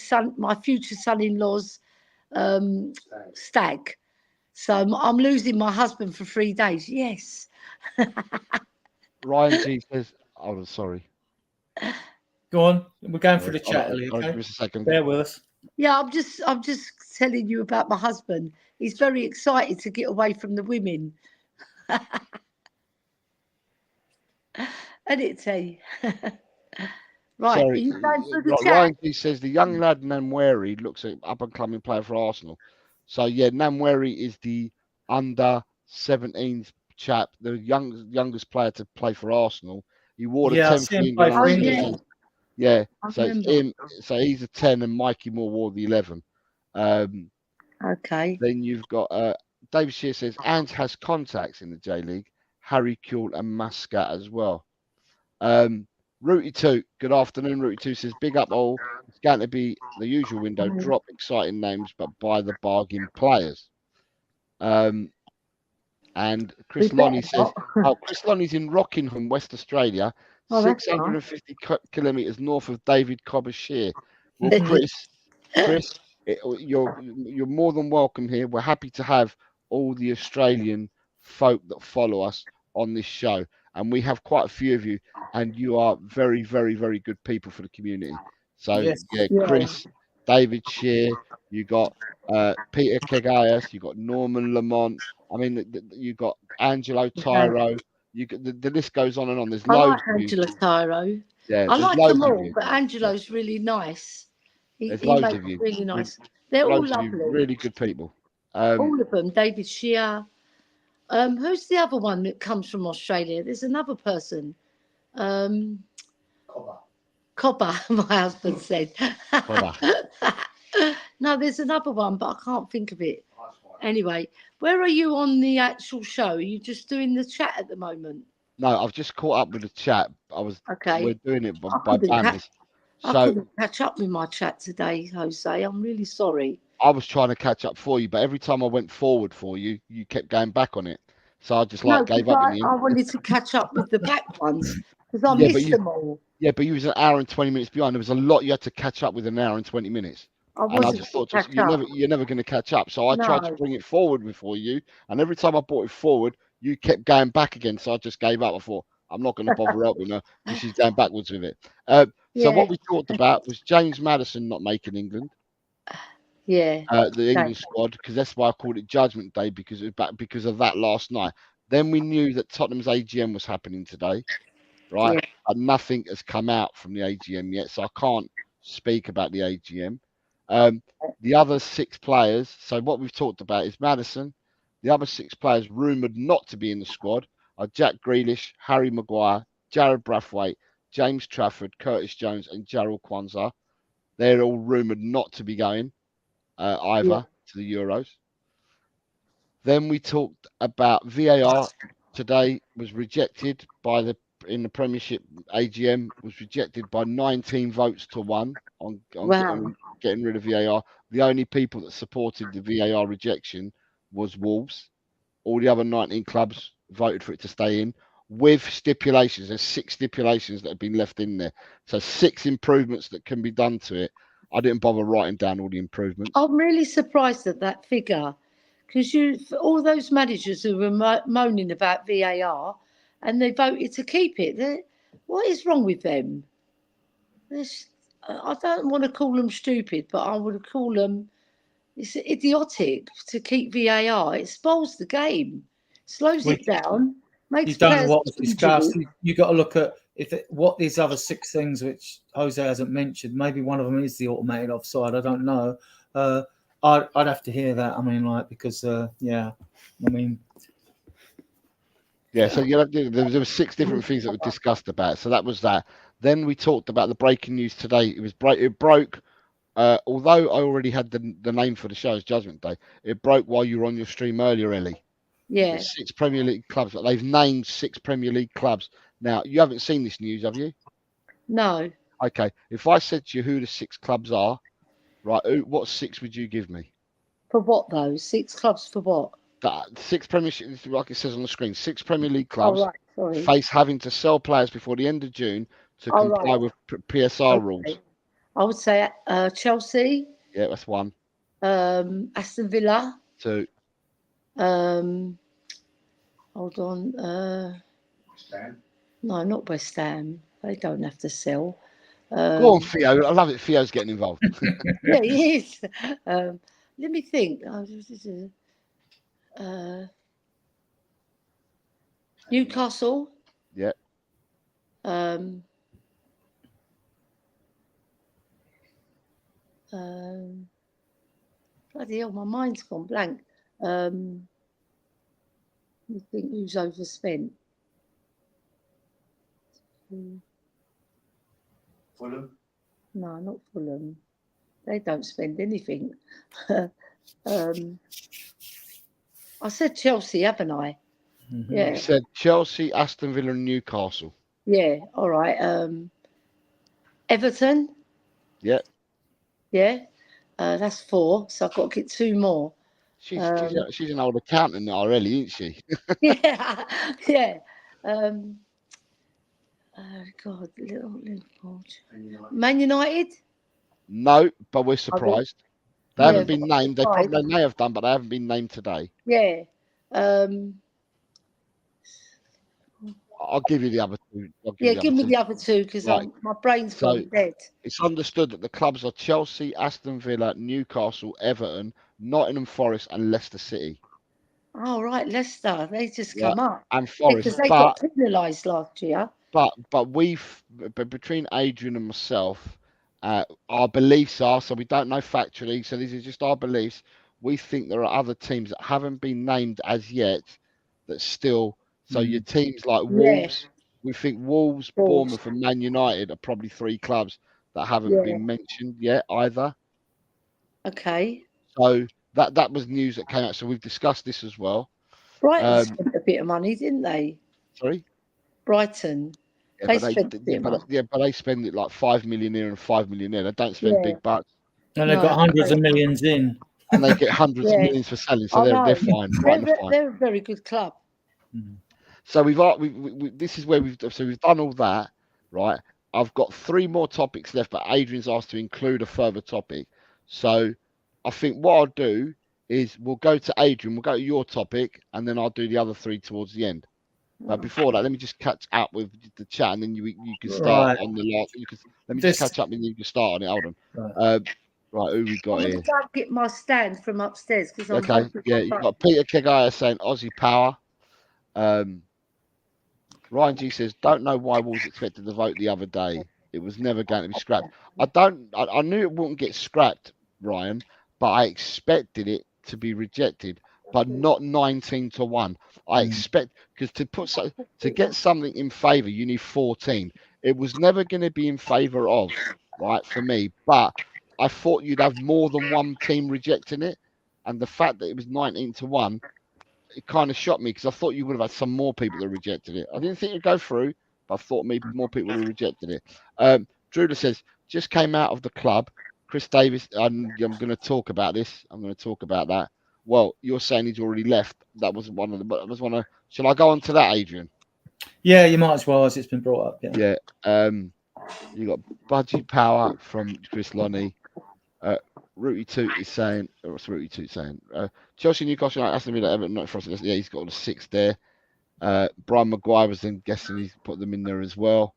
future son-in-law's stag. So I'm losing my husband for 3 days. Yes. Ryan G says, "Oh, sorry." Go on. We're going through the chat, Ellie. Okay? Give us a second. Bear with us. Yeah, I'm just telling you about my husband. He's very excited to get away from the women. And it's right. Sorry, Are you going through the chat? Ryan G says the young lad Namweri looks like up and coming player for Arsenal. So yeah, Namweri is the under 17s chap, the youngest player to play for Arsenal. He wore the 10th last season. Yeah, so it's him. So he's a 10, and Mikey Moore wore the 11. Okay. Then you've got David Shear says Ange has contacts in the J League, Harry Kuehl and Muscat as well. Rooty 2, good afternoon. Rooty 2 says big up all. It's going to be the usual window. Drop exciting names, but buy the bargain players. And Chris Lonnie says, Chris Lonnie's in Rockingham, West Australia, 650 kilometres north of David Cobber's Shear. Well, Chris, you're more than welcome here. We're happy to have all the Australian folk that follow us on this show, and we have quite a few of you, and you are very, very, very good people for the community. So Chris, David Shear, you got Peter Kegayas, you got Norman Lamont. I mean, you got Angelo Tyro. The list goes on and on. There's loads. I like Angelo Tyro. Yeah, I like them all, but Angelo's really nice. He loads makes of you. Really nice. They're all Loads of you, lovely. really good people. All of them. David Shear. Who's the other one that comes from Australia? There's another person. Cobber, my husband said. Cobber. No, there's another one, but I can't think of it. Anyway, where are you on the actual show? Are you just doing the chat at the moment? No, I've just caught up with the chat. Okay. We're doing it by couldn't banners. I So couldn't catch up with my chat today, Jose. I'm really sorry. I was trying to catch up for you, but every time I went forward for you, you kept going back on it. So I just No, gave 'cause up in the I end. wanted to catch up with the back ones because I Yeah, but missed them all. Yeah, but you was an hour and 20 minutes behind. There was a lot you had to catch up with in an hour and 20 minutes. I And I wasn't just going thought, to catch up. you're never going to catch up. So I tried to No. bring it forward before you, and every time I brought it forward, you kept going back again. So I just gave up. I thought I'm not going to bother helping her because she's going backwards with it. So Yeah. what we talked about was James Maddison not making England, Yeah. the England squad, because that's why I called it Judgment Day, because of that last night. Then we knew that Tottenham's AGM was happening today, right? Yeah. But nothing has come out from the AGM yet, so I can't speak about the AGM. The other 6 players, so what we've talked about is Maddison. The other 6 players rumoured not to be in the squad are Jack Grealish, Harry Maguire, Jared Brathwaite, James Trafford, Curtis Jones, and Gerald Kwanzaa. They're all rumoured not to be going either to the Euros. Then we talked about VAR today was rejected in the Premiership AGM, was rejected by 19 votes to 1 on getting rid of VAR. The only people that supported the VAR rejection was Wolves. All the other 19 clubs voted for it to stay in with stipulations. There's 6 stipulations that have been left in there. So 6 improvements that can be done to it. I didn't bother writing down all the improvements. I'm really surprised at that figure because all those managers who were moaning about VAR and they voted to keep it. What is wrong with them? I don't want to call them stupid, but I would call them it's idiotic to keep VAR. It spoils the game, slows it down, makes You don't know players what was discussed. injured. You got to look at what these other 6 things which Jose hasn't mentioned. Maybe one of them is the automated offside. I don't know. I'd have to hear that. I mean, because yeah, I mean. Yeah, so there were 6 different things that were discussed about. So that was that. Then we talked about the breaking news today. It broke. Although I already had the name for the show as Judgment Day, it broke while you were on your stream earlier, Ellie. Yeah. There's 6 Premier League clubs. They've named 6 Premier League clubs. Now, you haven't seen this news, have you? No. Okay. If I said to you who the 6 clubs are, right, what 6 would you give me? For what, though? 6 clubs for what? 6 Premiership, like it says on the screen, 6 Premier League clubs sorry. face having to sell players before the end of June to comply with PSR rules. I would say Chelsea. Yeah, that's 1. Aston Villa. 2. Hold on. West Ham. No, not West Ham. They don't have to sell. Go on, Theo. I love it. Theo's getting involved. Yeah, he is. Let me think. Newcastle. Yeah. Bloody hell, my mind's gone blank. Let me think who's overspent. Fulham? No, not Fulham. They don't spend anything. I said Chelsea, haven't I? Mm-hmm. Yeah. You said Chelsea, Aston Villa, and Newcastle. Yeah. All right. Everton. Yeah. Yeah. That's 4. So I've got to get 2 more. She's an old accountant already, isn't she? Yeah. Yeah. God, Liverpool. Man United. No, but we're surprised. They haven't been named. They surprised. probably may have done, but they haven't been named today. Yeah. I'll give you the other 2. Give me the other 2 because my brain's gone dead. It's understood that the clubs are Chelsea, Aston Villa, Newcastle, Everton, Nottingham Forest, and Leicester City. Oh, right, Leicester. They just come up. And Forest. Because they got penalised last year. But between Adrian and myself, Our beliefs are, so we don't know factually, so these are just our beliefs. We think there are other teams that haven't been named as yet that still. So your teams like Wolves, we think Wolves, Bournemouth, and Man United are probably 3 clubs that haven't been mentioned yet either. Okay. So that was news that came out. So we've discussed this as well. Brighton spent a bit of money, didn't they? Sorry? Brighton. Yeah, They but spent a bit of money. but they spend it like 5 million here and 5 million there. They don't spend big bucks. And they've got hundreds of millions in. And they get hundreds of millions for selling, so they're fine. They're a very good club. So this is where we've done all that, right? I've got 3 more topics left, but Adrian's asked to include a further topic. So I think what I'll do is we'll go to Adrian, we'll go to your topic, and then I'll do the other 3 towards the end. But before that, let me just catch up with the chat, and then you can start on the last. Let me just catch up, and you can start on it. Hold on. Right, who we got here? I'm going to get my stand from upstairs because I'm okay. Yeah, you've got Peter Kegaya saying Aussie power. Ryan G says, don't know why Wolves expected the vote the other day. It was never going to be scrapped. I knew it wouldn't get scrapped, Ryan, but I expected it to be rejected, but not 19-1. I expect, because to get something in favour, you need 14. It was never going to be in favour of, right, for me, but I thought you'd have more than one team rejecting it, and the fact that it was 19-1, it kind of shocked me because I thought you would have had some more people that rejected it. I didn't think it'd go through, but I thought maybe more people would have rejected it. Druda says, just came out of the club. Chris Davis, I'm going to talk about this. I'm going to talk about that. Well, you're saying he's already left. That was one of the. That was one of. Shall I go on to that, Adrian? Yeah, you might as well, as it's been brought up. Yeah. You got Budgie Power from Chris Lonnie. Rooty Toot is saying, what's Rooty Toot saying? Chelsea, Newcastle, Aston Villa, Everton, not for us. Yeah, he's got all the 6 there. Brian Maguire was then guessing he's put them in there as well.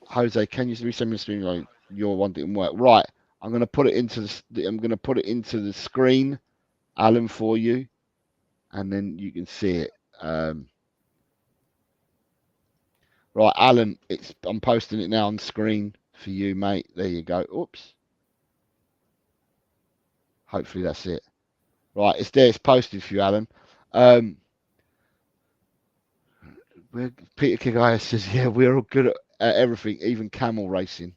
Jose, can you resend me the screen? Like, your one didn't work. Right, I'm going to put it into the screen, Alan, for you, and then you can see it. Right, Alan, I'm posting it now on screen for you, mate. There you go. Oops. Hopefully that's it. Right, it's there. It's posted for you, Alan. Peter Kigaya says, yeah, we're all good at everything, even camel racing.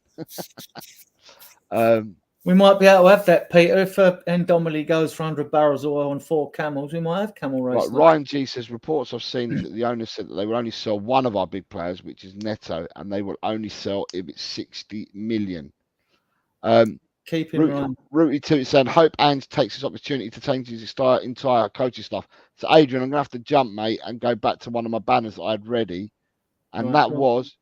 We might be able to have that, Peter. If Ndomili goes for 100 barrels of oil and 4 camels, we might have camel racing. Right, Ryan G says, reports I've seen is that the owner said that they will only sell one of our big players, which is Neto, and they will only sell if it's 60 million. Keep him right. Rooty Toot saying, hope Ange takes this opportunity to change his entire coaching staff. So, Adrian, I'm going to have to jump, mate, and go back to one of my banners that I had ready. And that was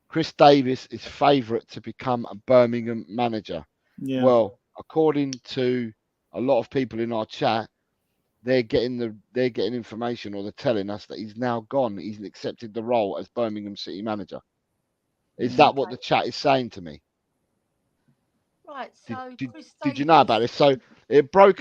Chris Davis is favourite to become a Birmingham manager. Yeah. Well, according to a lot of people in our chat, they're getting information, or they're telling us that he's now gone. He's accepted the role as Birmingham City manager. Is that what the chat is saying to me? Right. So did you know about this? So it broke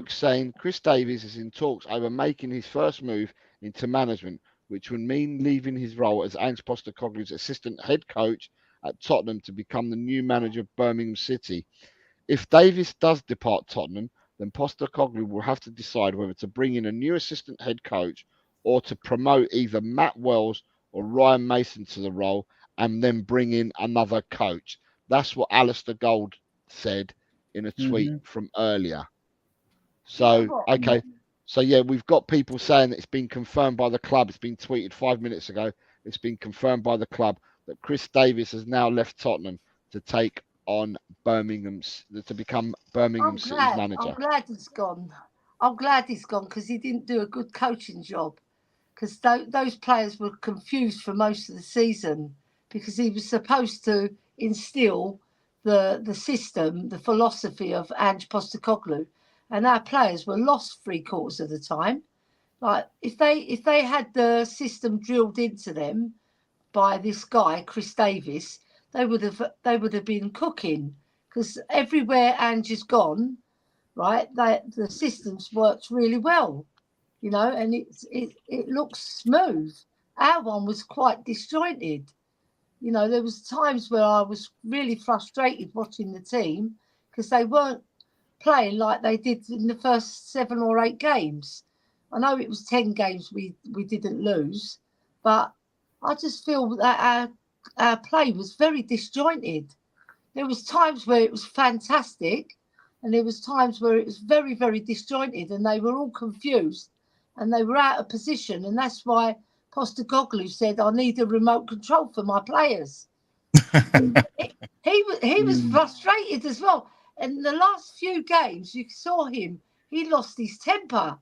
saying Chris Davies is in talks over making his first move into management, which would mean leaving his role as Ange Postecoglou's assistant head coach at Tottenham to become the new manager of Birmingham City. If Davies does depart Tottenham, then Postecoglou will have to decide whether to bring in a new assistant head coach or to promote either Matt Wells or Ryan Mason to the role and then bring in another coach. That's what Alistair Gold said in a tweet from earlier. So, okay. So, yeah, we've got people saying that it's been confirmed by the club. It's been tweeted 5 minutes ago. It's been confirmed by the club that Chris Davies has now left Tottenham to take on to become Birmingham City's manager. I'm glad he's gone. I'm glad he's gone because he didn't do a good coaching job. Because those players were confused for most of the season because he was supposed to instill the system, the philosophy of Ange Postecoglou, and our players were lost 3/4 of the time. Like if they had the system drilled into them by this guy Chris Davies, they would have been cooking because everywhere Ange has gone, right? The systems worked really well, and it looks smooth. our one was quite disjointed. You know, there was times where I was really frustrated watching the team because they weren't playing like they did in the first 7 or 8 games. I know it was 10 games we didn't lose, but I just feel that our play was very disjointed. There was times where it was fantastic, and there was times where it was very, very disjointed, and they were all confused and they were out of position, and that's why Postecoglou said, "I need a remote control for my players." he was frustrated as well. And the last few games, you saw him; he lost his temper,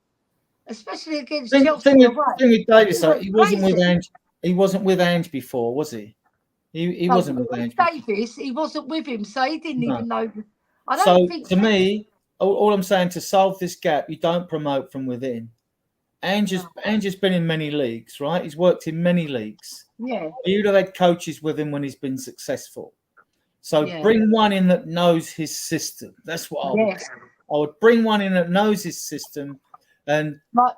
especially against Chelsea. Thing with Davis, though, he wasn't with Ange. He wasn't with Ange before, was he? He wasn't with Ange. Davis, he wasn't with him, so he didn't even know. I don't so think. To me, all I'm saying, to solve this gap, you don't promote from within. Ange has been in many leagues, right? He's worked in many leagues. Yeah. You'd have had coaches with him when he's been successful. So bring one in that knows his system. That's what I would bring one in that knows his system. And like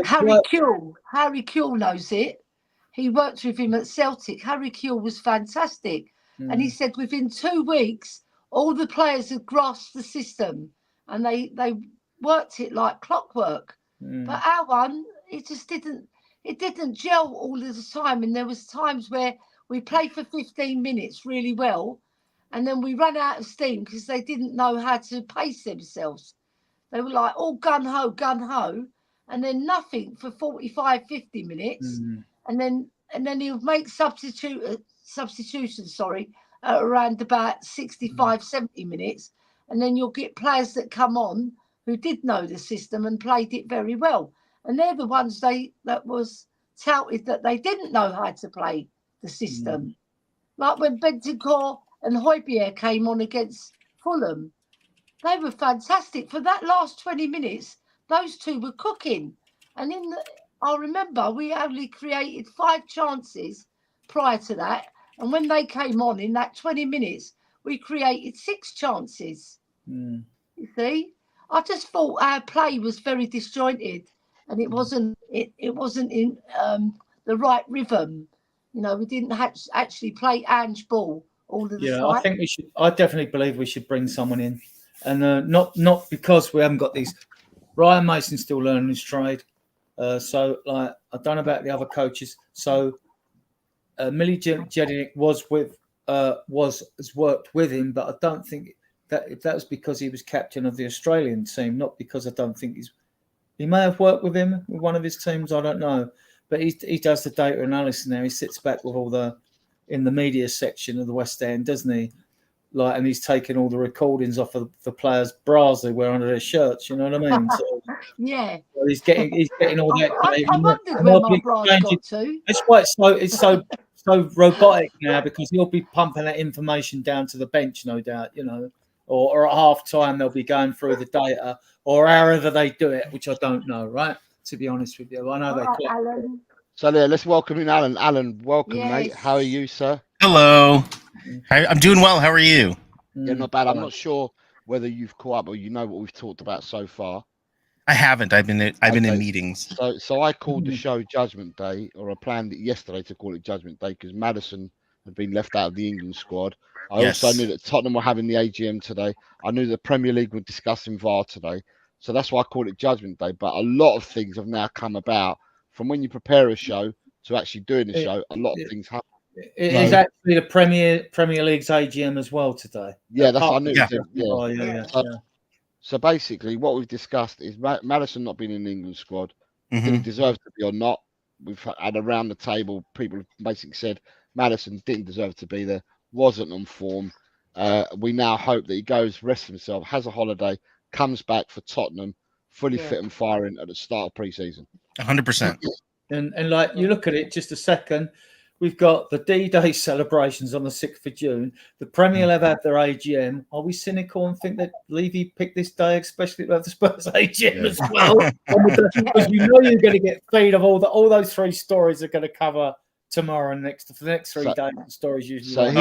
Harry Kewell. Harry Kewell knows it. He worked with him at Celtic. Harry Kewell was fantastic. And he said within 2 weeks, all the players had grasped the system and they worked it like clockwork. But our one, it didn't gel all of the time. And there was times where we played for 15 minutes really well, and then we ran out of steam because they didn't know how to pace themselves. They were like all gun-ho, and then nothing for 45, 50 minutes. And then he would make substitutions, at around about 65, 70 minutes. And then you'll get players that come on who did know the system and played it very well. And they're the ones that was touted that they didn't know how to play the system. Like when Bentancur and Højbjerg came on against Fulham, they were fantastic. For that last 20 minutes, those two were cooking. And I remember we only created 5 chances prior to that. And when they came on in that 20 minutes, we created 6 chances. You see? I just thought our play was very disjointed, and it wasn't in the right rhythm. You know, we didn't actually play Ange ball all of the time. I think we should. I definitely believe we should bring someone in, and not because we haven't got these. Ryan Mason's still learning his trade, so like I don't know about the other coaches. So Millie Jedinek has worked with him, but I don't think that was because he was captain of the Australian team, not because I don't think he may have worked with him with one of his teams. I don't know, but he does the data analysis now. He sits back with all in the media section of the West End, doesn't he? Like, and he's taking all the recordings off of the players' bras they wear under their shirts. You know what I mean? So, so he's getting all that. I wondered where my bras got to. That's why it's so robotic now, because he'll be pumping that information down to the bench, no doubt. You know. Or at half time, they'll be going through the data, or however they do it, which I don't know, right? To be honest with you, I know they play. So let's welcome in Alan. Alan, welcome, mate. How are you, sir? Hello. I'm doing well. How are you? Yeah, not bad. I'm not sure whether you've caught up or you know what we've talked about so far. I haven't. I've been in meetings. So I called the show Judgment Day, or I planned it yesterday to call it Judgment Day because Maddison had been left out of the England squad. I also knew that Tottenham were having the AGM today. I knew the Premier League were discussing VAR today. So that's why I called it Judgment Day. But a lot of things have now come about from when you prepare a show to actually doing the show. A lot of things happen. It is actually the Premier League's AGM as well today. Yeah, that's what I knew. So basically, what we've discussed is Maddison not being in the England squad. Did he deserve to be or not? We've had around the table, people have basically said Maddison didn't deserve to be there, wasn't on form. We now hope that he goes, rests himself, has a holiday, comes back for Tottenham, fully fit and firing at the start of pre-season. 100%. And like, you look at it, just a second, we've got the D-Day celebrations on the 6th of June. The Premier have had their AGM. Are we cynical and think that Levy picked this day, especially to have the Spurs AGM as well? Because you know you're going to get feed of all those 3 stories are going to cover tomorrow and for the next 3 days. The stories usually. So he's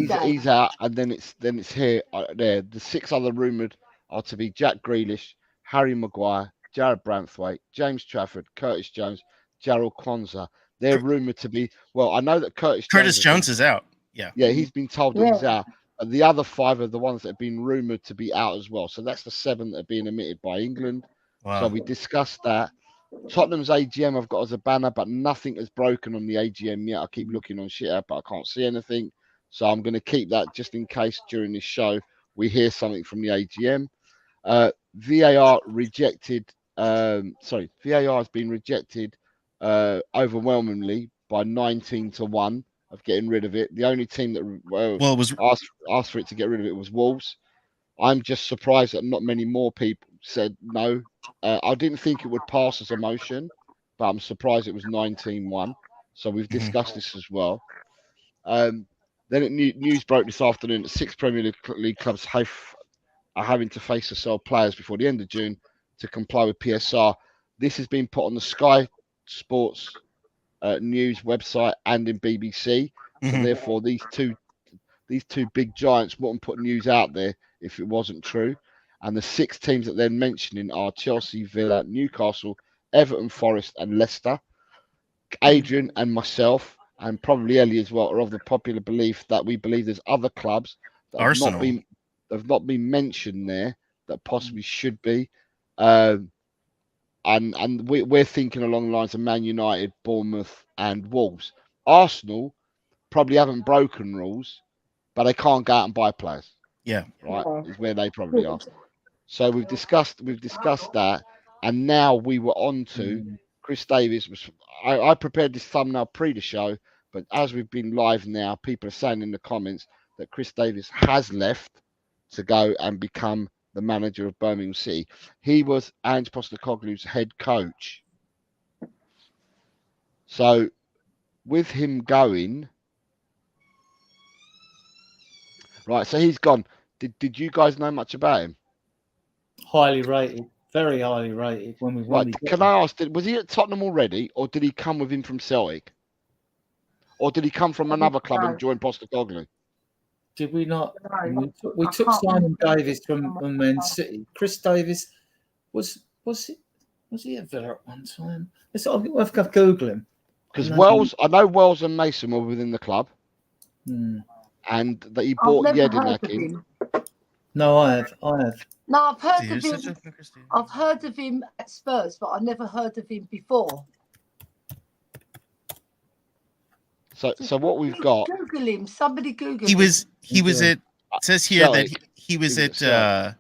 out. He's out, and then it's here. There, the 6 other rumoured are to be Jack Grealish, Harry Maguire, Jared Branthwaite, James Trafford, Curtis Jones, Jarrell Kwanzaa. They're rumoured to be. Well, I know that Curtis Jones is out. Yeah. Yeah, he's been told that he's Yeah. out. And the other 5 are the ones that have been rumoured to be out as well. So that's the 7 that are being omitted by England. Wow. So we discussed that. Tottenham's AGM I've got as a banner, but nothing has broken on the AGM yet. I keep looking on shit app, but I can't see anything. So I'm going to keep that just in case during this show we hear something from the AGM. VAR rejected. VAR has been rejected overwhelmingly by 19-1 of getting rid of it. The only team that Well, it was asked for it to get rid of it was Wolves. I'm just surprised that not many more people said no. I didn't think it would pass as a motion, but I'm surprised it was 19-1. So we've discussed this as well. Then news broke this afternoon that 6 Premier League clubs are having to face or sell players before the end of June to comply with PSR. This has been put on the Sky Sports news website and in BBC. So therefore, these two big giants wouldn't put news out there if it wasn't true. And the 6 teams that they're mentioning are Chelsea, Villa, Newcastle, Everton, Forest, and Leicester. Adrian and myself, and probably Ellie as well, are of the popular belief that we believe there's other clubs that have not been mentioned there that possibly should be. And we're thinking along the lines of Man United, Bournemouth, and Wolves. Arsenal probably haven't broken rules, but they can't go out and buy players. Yeah, right. Is where they probably are. So we've discussed that, and now we were on to Chris Davies. I prepared this thumbnail pre the show, but as we've been live now, people are saying in the comments that Chris Davies has left to go and become the manager of Birmingham City. He was Ange Postecoglou's head coach. So with him going, right, so he's gone. Did you guys know much about him? Highly rated, very highly rated. Can I ask, was he at Tottenham already, or did he come with him from Celtic? Or did he come from another club and join Postecoglou? Did we not? We took Simon Davies from Man City. Chris Davies was he at Villa at one time? I've got to Google him. Because I know Wells and Mason were within the club, and that he bought Jedinak in. No, I have. No, I've heard of him. I've heard of him at Spurs, but I never heard of him before. So what we've got? Google him. Somebody Google him. He was at. It says here Celtic. That he was at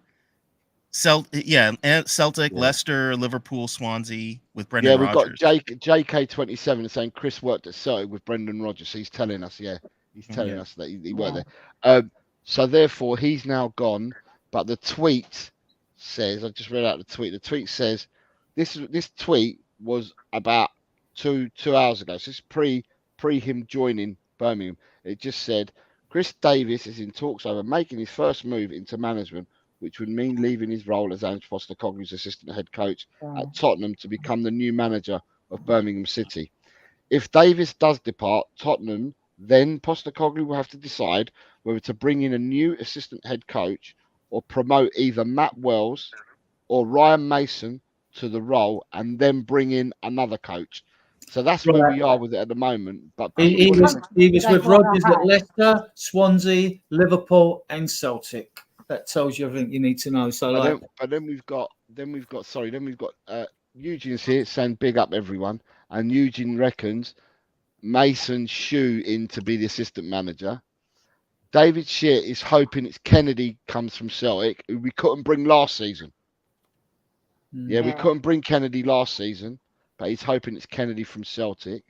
Celtic, Leicester, Liverpool, Swansea with Brendan Rodgers. Yeah, we've got JK27 saying Chris worked at Celtic with Brendan Rodgers. He's telling us, he's telling us that he worked there. So therefore, he's now gone. But the tweet says, I just read out the tweet. The tweet says, this tweet was about two hours ago. So it's pre him joining Birmingham. It just said, Chris Davies is in talks over making his first move into management, which would mean leaving his role as Ange Postecoglou's assistant head coach at Tottenham to become the new manager of Birmingham City. If Davies does depart Tottenham, then Postecoglou will have to decide whether to bring in a new assistant head coach or promote either Matt Wells or Ryan Mason to the role and then bring in another coach. So that's where we are with it at the moment. But he was with Rodgers at Leicester, Swansea, Liverpool, and Celtic. That tells you everything you need to know. So, then we've got Eugene's here saying big up everyone, and Eugene reckons Mason's shoe in to be the assistant manager. David Shear is hoping it's Kennedy comes from Celtic, who we couldn't bring last season. Yeah, we couldn't bring Kennedy last season, but he's hoping it's Kennedy from Celtic.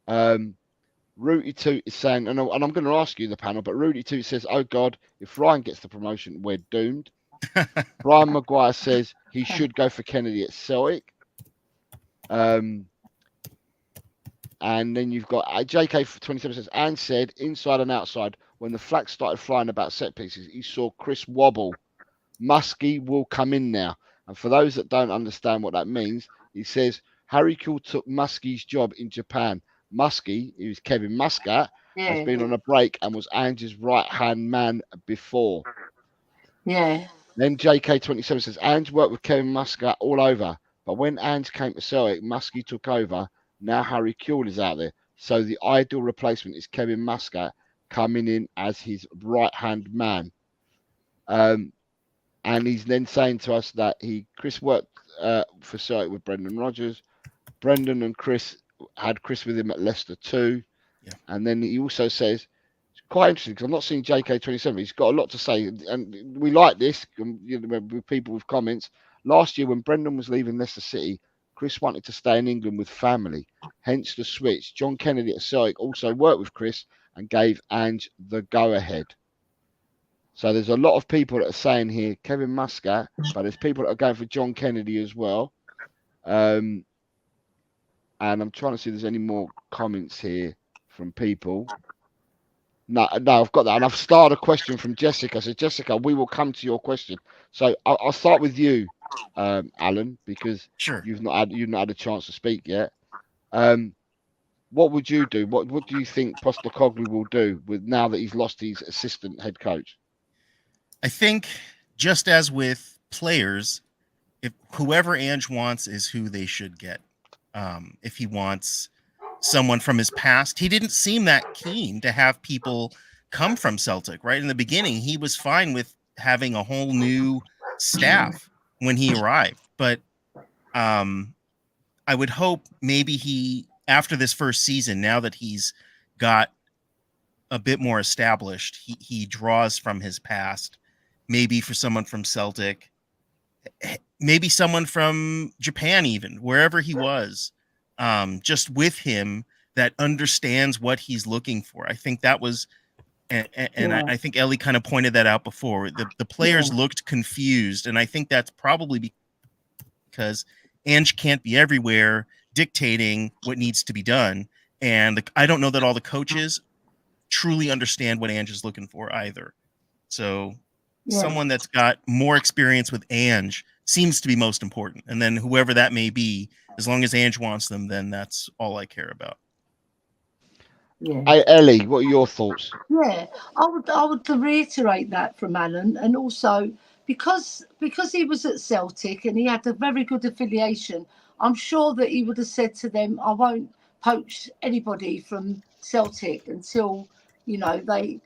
Rooty Toot is saying, and I'm going to ask you the panel, but Rooty Toot says, oh God, if Ryan gets the promotion, we're doomed. Brian Maguire says he should go for Kennedy at Celtic. And then you've got JK27 says, and said inside and outside, when the flags started flying about set pieces, he saw Chris wobble. Muskie will come in now. And for those that don't understand what that means, he says Harry Kuehl took Muskie's job in Japan. Muskie, who's Kevin Muscat, has been on a break and was Ange's right-hand man before. Yeah. Then JK27 says, Ange worked with Kevin Muscat all over. But when Ange came to Celtic, Muskie took over Now Harry Kewell is out there. So the ideal replacement is Kevin Muscat coming in as his right-hand man. And he's then saying to us that Chris worked for Celtic with Brendan Rodgers. Brendan and Chris had Chris with him at Leicester too. Yeah. And then he also says, it's quite interesting because I'm not seeing JK27. He's got a lot to say. And we like this, with people with comments. Last year when Brendan was leaving Leicester City, Chris wanted to stay in England with family. Hence the switch. John Kennedy at Celtic also worked with Chris and gave Ange the go-ahead. So there's a lot of people that are saying here Kevin Muscat, but there's people that are going for John Kennedy as well. And I'm trying to see if there's any more comments here from people. No, I've got that. And I've started a question from Jessica. So Jessica, we will come to your question. So I'll start with you, Alan, because Sure. you've not had a chance to speak yet. What would you do? What do you think Postecoglou will do with now that he's lost his assistant head coach? I think just as with players, if whoever Ange wants is who they should get. If he wants someone from his past, he didn't seem that keen to have people come from Celtic, right? In the beginning, he was fine with having a whole new staff when he arrived. But I would hope maybe after this first season, now that he's got a bit more established, he draws from his past. Maybe for someone from Celtic, maybe someone from Japan, even wherever he was, just with him that understands what he's looking for. I think that was, I think Ellie kind of pointed that out before. The players looked confused, and I think that's probably because Ange can't be everywhere dictating what needs to be done, and I don't know that all the coaches truly understand what Ange is looking for either. So. Yeah. Someone that's got more experience with Ange seems to be most important. And then whoever that may be, as long as Ange wants them, then that's all I care about. Yeah. Hey, Ellie, what are your thoughts? Yeah, I would reiterate that from Alan, and also because he was at Celtic and he had a very good affiliation, I'm sure that he would have said to them, I won't poach anybody from Celtic until, they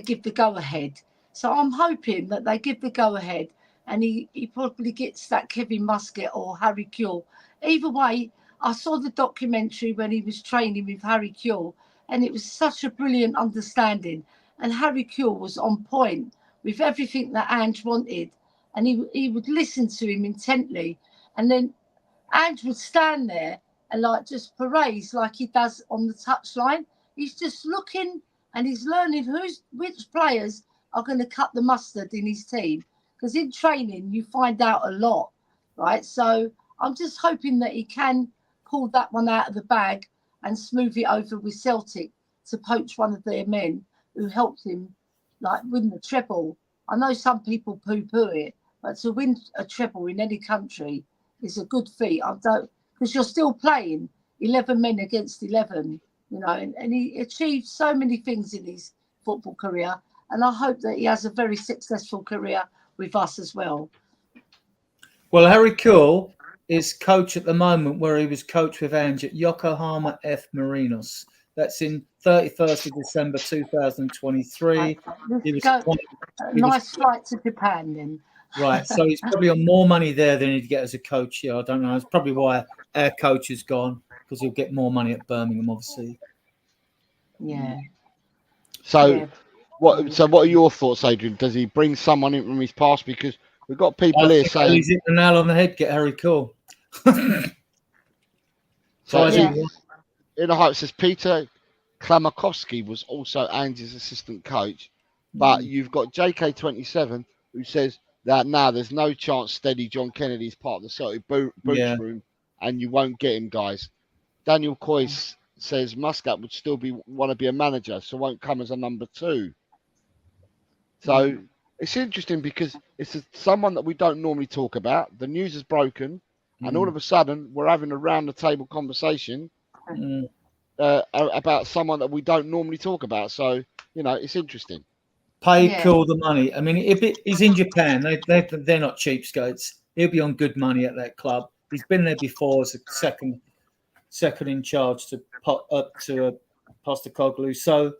give the go-ahead. So I'm hoping that they give the go-ahead and he probably gets that Kevin Muscat or Harry Kewell. Either way, I saw the documentary when he was training with Harry Kewell, and it was such a brilliant understanding. And Harry Kewell was on point with everything that Ange wanted. And he would listen to him intently. And then Ange would stand there and just parade like he does on the touchline. He's just looking and he's learning which players are going to cut the mustard in his team, because in training you find out a lot, right? So I'm just hoping that he can pull that one out of the bag and smooth it over with Celtic to poach one of their men who helped him win the treble. I know some people poo-poo it, but to win a treble in any country is a good feat. Because you're still playing 11 men against 11, and he achieved so many things in his football career. And I hope that he has a very successful career with us as well. Well, Harry Kewell is coach at the moment where he was coach with Ange at Yokohama F. Marinos. That's in 31st of December 2023. Nice flight to Japan then. Right, so he's probably on more money there than he'd get as a coach here. I don't know. It's probably why our coach is gone, because he'll get more money at Birmingham, obviously. Yeah. So what are your thoughts, Adrian? Does he bring someone in from his past? Because we've got people here saying he's hit the nail on the head. Get Harry Kewell. In the hype says Peter Klamakowski was also Ange's assistant coach, but you've got JK27 who says that now there's no chance Steady John Kennedy is part of the Celtic boots room, and you won't get him, guys. Daniel Coyce says Muscat would still want to be a manager, so won't come as a number 2. So it's interesting because it's someone that we don't normally talk about. The news is broken, and all of a sudden we're having a round-the-table conversation about someone that we don't normally talk about. So, it's interesting. Pay Kewell the money. I mean, he's in Japan. They're not cheapskates. He'll be on good money at that club. He's been there before as a second second in charge to Postecoglou. So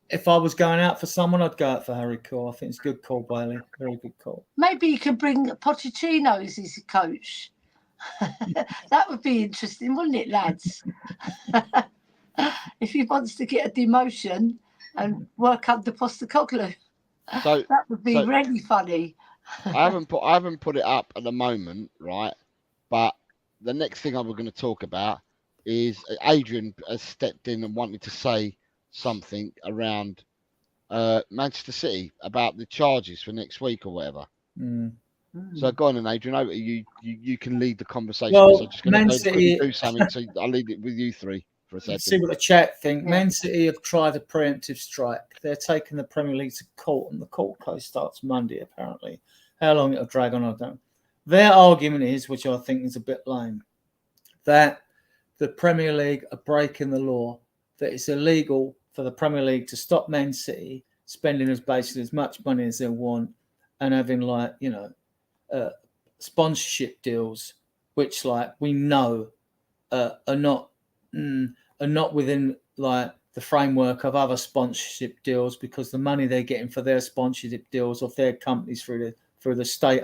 if I was going out for someone, I'd go out for Harry Cole. I think it's a good call, Bailey. Very good call. Maybe you could bring Pochettino as his coach. That would be interesting, wouldn't it, lads? If he wants to get a demotion and work under Postecoglou, So that would be really funny. I haven't put it up at the moment, right? But the next thing I'm going to talk about is Adrian has stepped in and wanted to say something around Manchester City about the charges for next week or whatever. So go on, and Adrian, over you can lead the conversation. Well, I'm just going to do something, so I'll leave it with you three for a second. See what the chat think. Man City have tried a preemptive strike. They're taking the Premier League to court, and the court case starts Monday, apparently. How long it'll drag on, I don't know. Their argument is, which I think is a bit lame, that the Premier League are breaking the law, that it's illegal for the Premier League to stop Man City spending basically as much money as they want and having, like, you know, sponsorship deals, which, like, we know are not within, like, the framework of other sponsorship deals, because the money they're getting for their sponsorship deals of their companies through the state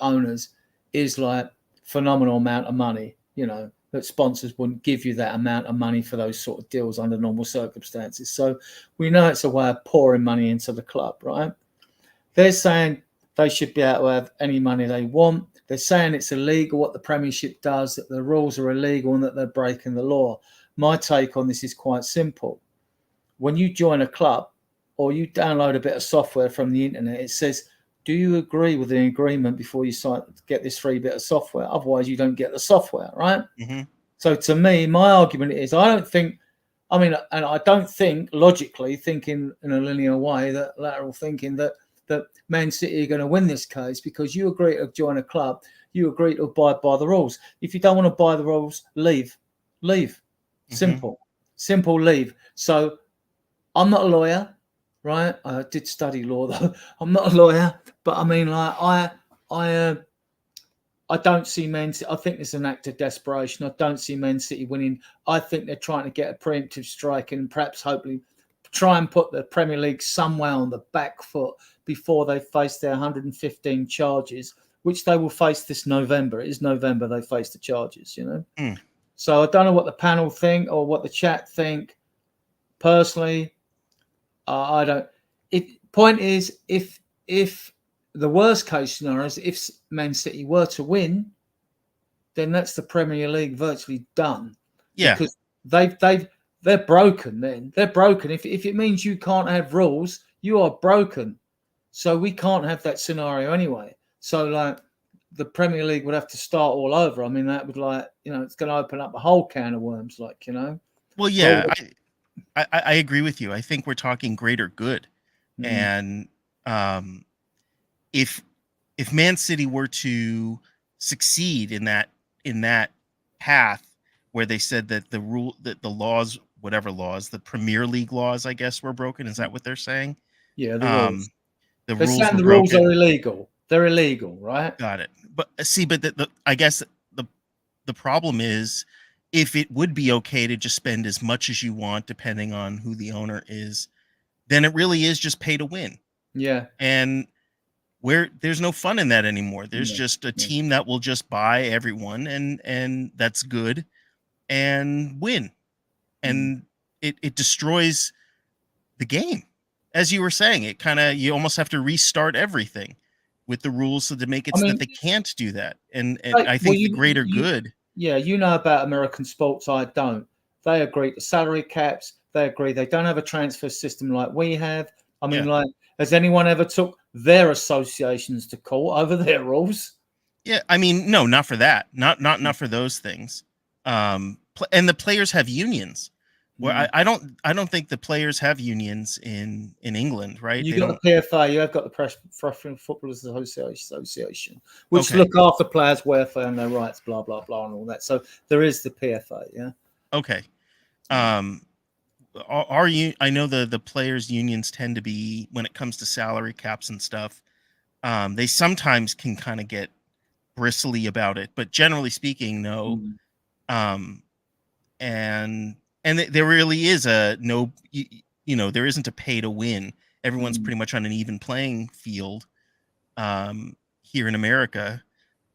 owners is, like, phenomenal amount of money, you know, that sponsors wouldn't give you that amount of money for those sort of deals under normal circumstances. So we know it's a way of pouring money into the club, right? They're saying they should be able to have any money they want. They're saying it's illegal what the Premiership does, that the rules are illegal and that they're breaking the law. My take on this is quite simple. When you join a club or you download a bit of software from the internet, it says, do you agree with the agreement before you get this free bit of software? Otherwise, you don't get the software, right? Mm-hmm. So to me, my argument is, and I don't think logically, thinking in a linear way, that lateral thinking that Man City are going to win this case, because you agree to join a club, you agree to abide by the rules. If you don't want to abide the rules, leave. Simple, leave. So I'm not a lawyer, right? I did study law though. I'm not a lawyer, but I mean, like, I don't see Man City. I think it's an act of desperation. I don't see Man City winning. I think they're trying to get a preemptive strike and perhaps hopefully try and put the Premier League somewhere on the back foot before they face their 115 charges, which they will face this November. It is November they face the charges, you know. So I don't know what the panel think or what the chat think. Personally, I don't. Point is, if the worst case scenario is if Man City were to win, then that's the Premier League virtually done. Yeah, because they're broken. Then they're broken. If it means you can't have rules, you are broken. So we can't have that scenario anyway. So, like, the Premier League would have to start all over. I mean, that would, like, you know, it's going to open up a whole can of worms, like, you know. Well, yeah, I agree with you. I think we're talking greater good, and if Man City were to succeed in that path where they said that the laws, whatever laws, the Premier League laws, I guess, were broken. Is that what they're saying? Yeah, the rules. They're rules saying the rules are illegal. They're illegal, right? Got it. But I guess the problem is, if it would be okay to just spend as much as you want, depending on who the owner is, then it really is just pay to win. Yeah. And there's no fun in that anymore. There's just a team that will just buy everyone, and that's good, and win. And it destroys the game. As you were saying, you almost have to restart everything with the rules so to make it so that they can't do that. And I think the greater good. Yeah, you know about American sports. I don't. They agree to salary caps. They agree. They don't have a transfer system like we have. I mean, like, has anyone ever took their associations to court over their rules? Yeah, I mean, no, not for that. Not for those things. And the players have unions. Well, I don't think the players have unions in England, right? You've got the PFA, you have got the Professional Footballers Association, which look after players' welfare and their rights, blah blah blah, and all that. So there is the PFA, yeah. Okay. I know the players' unions tend to be, when it comes to salary caps and stuff, they sometimes can kind of get bristly about it, but generally speaking, no. and there really is a no, there isn't a pay to win. Everyone's pretty much on an even playing field here in America.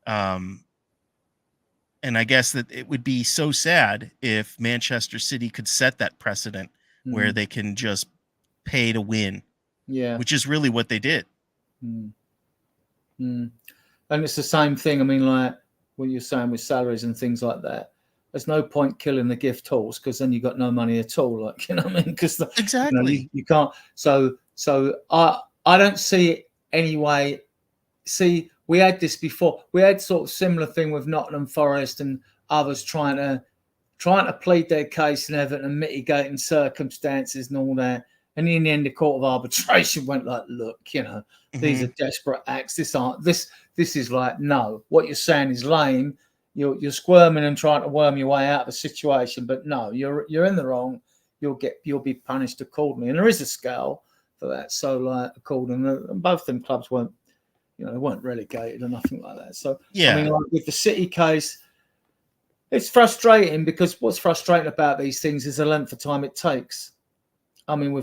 And I guess that it would be so sad if Manchester City could set that precedent where they can just pay to win. Yeah. Which is really what they did. And it's the same thing. I mean, like what you're saying with salaries and things like that. There's no point killing the gift horse because then you've got no money at all. Like, you know what I mean? Because exactly you can't. So I don't see it anyway. See, we had this before. We had sort of similar thing with Nottingham Forest and others trying to plead their case in Everton and mitigating circumstances and all that. And in the end, the Court of Arbitration went like, look, these are desperate acts. This is like, no, what you're saying is lame. You're squirming and trying to worm your way out of a situation, but no, you're in the wrong. You'll be punished accordingly. And there is a scale for that. So like accordingly, both them clubs weren't relegated or nothing like that. So yeah, I mean, like with the City case, it's frustrating because what's frustrating about these things is the length of time it takes. I mean,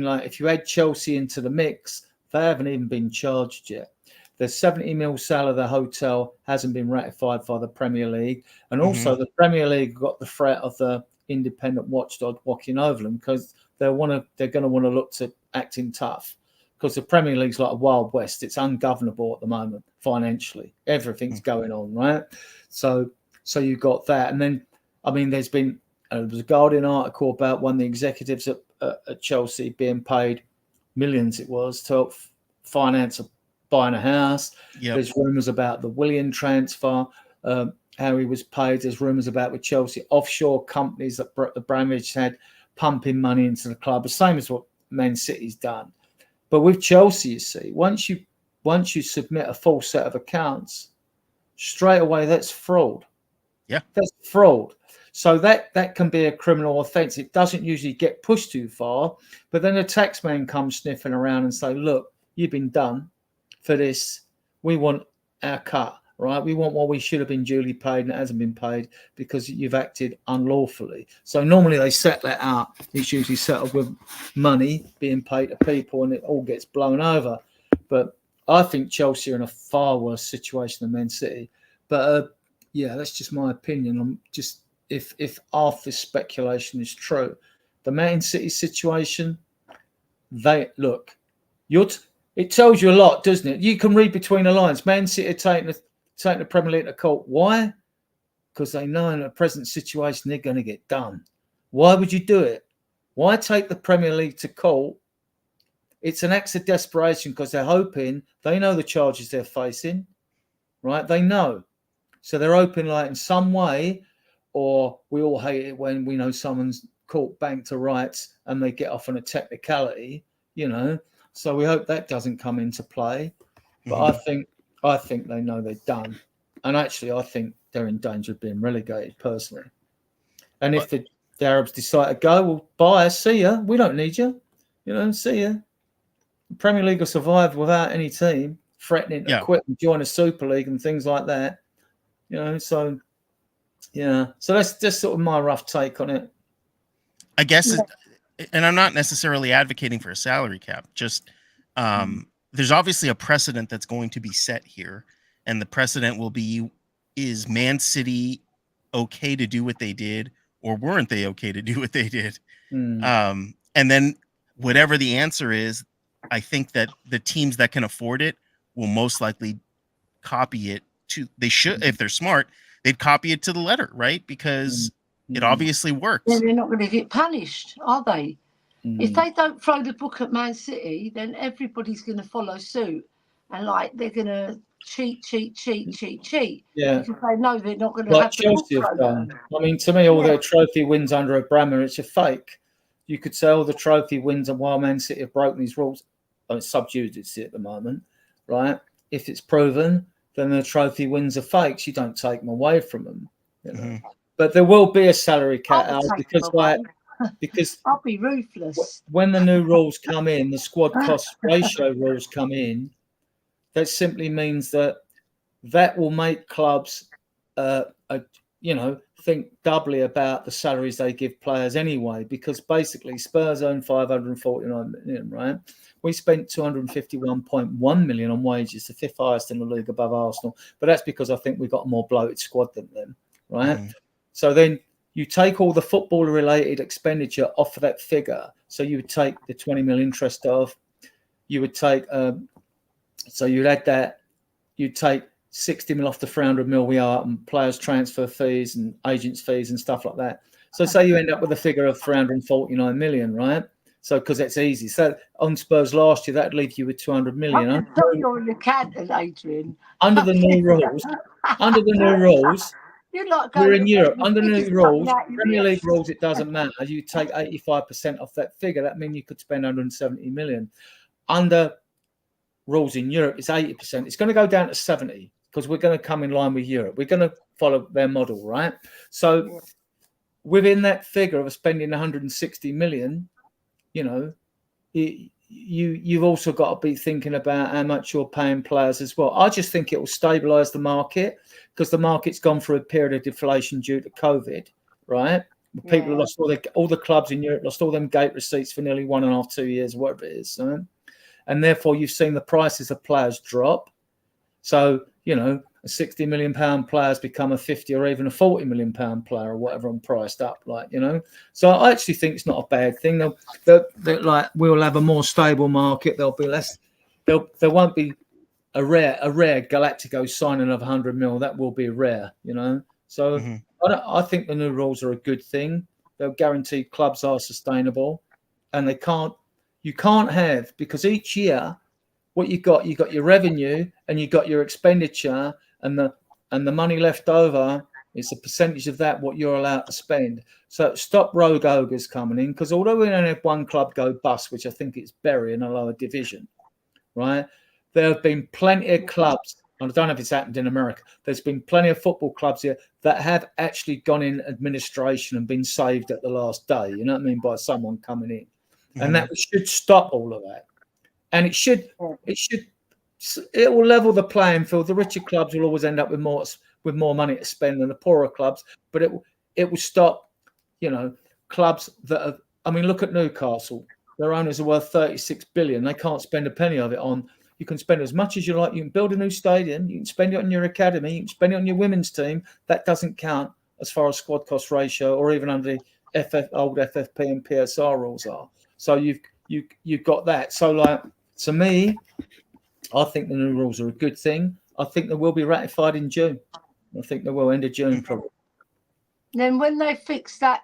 like if you add Chelsea into the mix, they haven't even been charged yet. The 70 mil sale of the hotel hasn't been ratified by the Premier League, and also the Premier League got the threat of the independent watchdog watching over them because they're going to want to look to acting tough. Because the Premier League's like a Wild West. It's ungovernable at the moment financially. Everything's going on, right? So you got that. And then, I mean, there was a Guardian article about one of the executives at Chelsea being paid millions, it was, to help finance buying a house. Yep. There's rumours about the Willian transfer, how he was paid. There's rumours about with Chelsea offshore companies that Abramovich had pumping money into the club, the same as what Man City's done. But with Chelsea, you see, once you submit a full set of accounts, straight away that's fraud. Yeah, that's fraud. So that can be a criminal offence. It doesn't usually get pushed too far, but then a taxman comes sniffing around and say, "Look, you've been done for this. We want our cut, right? We want what we should have been duly paid and it hasn't been paid because you've acted unlawfully." So normally they set that out. It's usually settled with money being paid to people and it all gets blown over. But I think Chelsea are in a far worse situation than Man City. But yeah, that's just my opinion. I'm just if half this speculation is true, the Man City situation, it tells you a lot, doesn't it? You can read between the lines. Man City are taking the Premier League to court. Why? Because they know in the present situation they're going to get done. Why would you do it? Why take the Premier League to court? It's an act of desperation because they're hoping, they know the charges they're facing, right? They know. So they're hoping like in some way, or we all hate it when we know someone's caught bank to rights and they get off on a technicality, So we hope that doesn't come into play. But I think they know they're done. And actually, I think they're in danger of being relegated, personally. And if the Arabs decide to go, well, bye, see ya. We don't need you. See ya. The Premier League will survive without any team threatening to quit and join a Super League and things like that. So, yeah. So that's just sort of my rough take on it. I guess, and I'm not necessarily advocating for a salary cap, just there's obviously a precedent that's going to be set here. And the precedent will be, is Man City okay to do what they did, or weren't they okay to do what they did? And then whatever the answer is, I think that the teams that can afford it will most likely copy it they should, if they're smart, they'd copy it to the letter, right? Because it obviously works. Then they're not going to get punished, are they? If they don't throw the book at Man City, then everybody's going to follow suit. And they're going to cheat. Yeah. Because they know they're not going to have Chelsea have done. I mean, to me, all their trophy wins under Abramovich are fake. You could say all the trophy wins and while Man City have broken these rules, it's sub judice at the moment, right? If it's proven, then the trophy wins are fakes. You don't take them away from them. But there will be a salary cap out because I'll be ruthless. When the new rules come in, the squad cost ratio rules come in, that simply means that will make clubs, think doubly about the salaries they give players anyway, because basically Spurs earn 549 million, right? We spent 251.1 million on wages, the 5th highest in the league above Arsenal. But that's because I think we got a more bloated squad than them, right? Mhm. So then you take all the football-related expenditure off of that figure. So you would take the 20 mil interest off. You would take, so you'd add that. You'd take 60 mil off the 300 mil we are, and players' transfer fees and agents' fees and stuff like that. So say you end up with a figure of 349 million, right? So because it's easy. So on Spurs last year, that'd leave you with 200 million. I thought you're an accountant, Adrian. Under the new rules, You're not we're going in Europe. Under the new figures rules, coming out your Premier League ears. rules, it doesn't matter. You take 85% off that figure. That means you could spend 170 million. Under rules in Europe, it's 80%. It's going to go down to 70 because we're going to come in line with Europe. We're going to follow their model, right? So within that figure of spending 160 million, you know, you've also got to be thinking about how much you're paying players as well. I just think it will stabilise the market because the market's gone through a period of deflation due to COVID, right? People lost all the clubs in Europe lost all them gate receipts for nearly 1.5, 2 years, whatever it is, right? And therefore you've seen the prices of players drop. So, you know, a 60 million pound player has become a 50 or even a 40 million pound player or whatever I'm priced up, like, you know. So I actually think it's not a bad thing. They'll like we'll have a more stable market. There'll be less. There won't be a rare Galactico signing of 100 mil. That will be rare, you know. So I think the new rules are a good thing. They'll guarantee clubs are sustainable, and you can't have, because each year what you got your revenue and you got your expenditure, and the money left over is a percentage of that what you're allowed to spend. So stop rogue ogres coming in, because although we only have one club go bust, which I think it's Bury in a lower division, right? There have been plenty of clubs, and I don't know if it's happened in America. There's been plenty of football clubs here that have actually gone in administration and been saved at the last day. You know what I mean? By someone coming in, and that should stop all of that. And it will level the playing field. The richer clubs will always end up with more money to spend than the poorer clubs, but it will stop, you know, clubs that are. I mean, look at Newcastle. Their owners are worth 36 billion. They can't spend a penny of it on. You can spend as much as you like. You can build a new stadium. You can spend it on your academy. You can spend it on your women's team. That doesn't count as far as squad cost ratio or even under the old FFP and PSR rules are. So you've got that. So like, to me, I think the new rules are a good thing. I think they will be ratified in June. I think they will, end of June probably. Then when they fix that,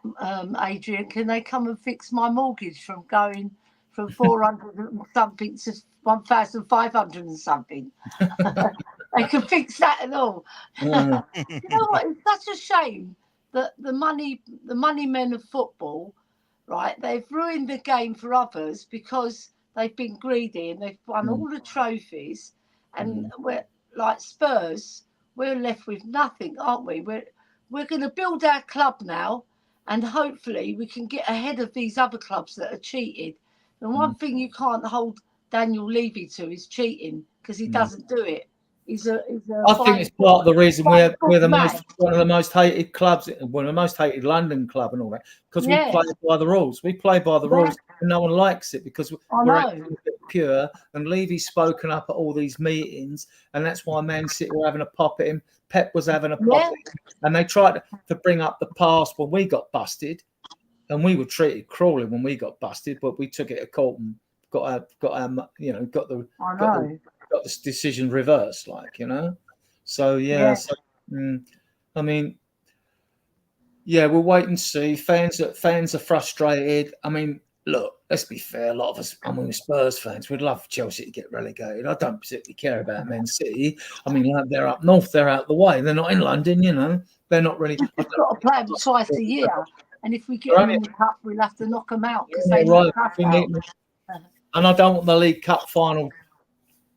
Adrian, can they come and fix my mortgage from going from 400 and something to 1,500 and something? They can fix that and all. You know what? It's such a shame that the money men of football, right? They've ruined the game for others because they've been greedy and they've won all the trophies, and we're like Spurs. We're left with nothing, aren't we? We're going to build our club now, and hopefully we can get ahead of these other clubs that are cheated. And one thing you can't hold Daniel Levy to is cheating, because he doesn't do it. I think it's part of the reason we're one of the most hated clubs, one of the most hated London club and all that, because we play by the rules. We play by the rules, and no one likes it because we're actually a bit pure. And Levy's spoken up at all these meetings, and that's why Man City were having a pop at him. Pep was having a pop at him, and they tried to bring up the past when we got busted, and we were treated cruelly when we got busted, but we took it to court and got this decision reversed, like, you know. So I mean, we'll wait and see. Fans are frustrated. I mean, look, let's be fair. A lot of us, I mean, Spurs fans, we'd love Chelsea to get relegated. I don't particularly care about Man City. I mean, they're up north, they're out the way. They're not in London, you know. They're not really. We've got to play them twice a year, and if we get them in the cup, we'll have to knock them out because they knock us out. And I don't want the League Cup final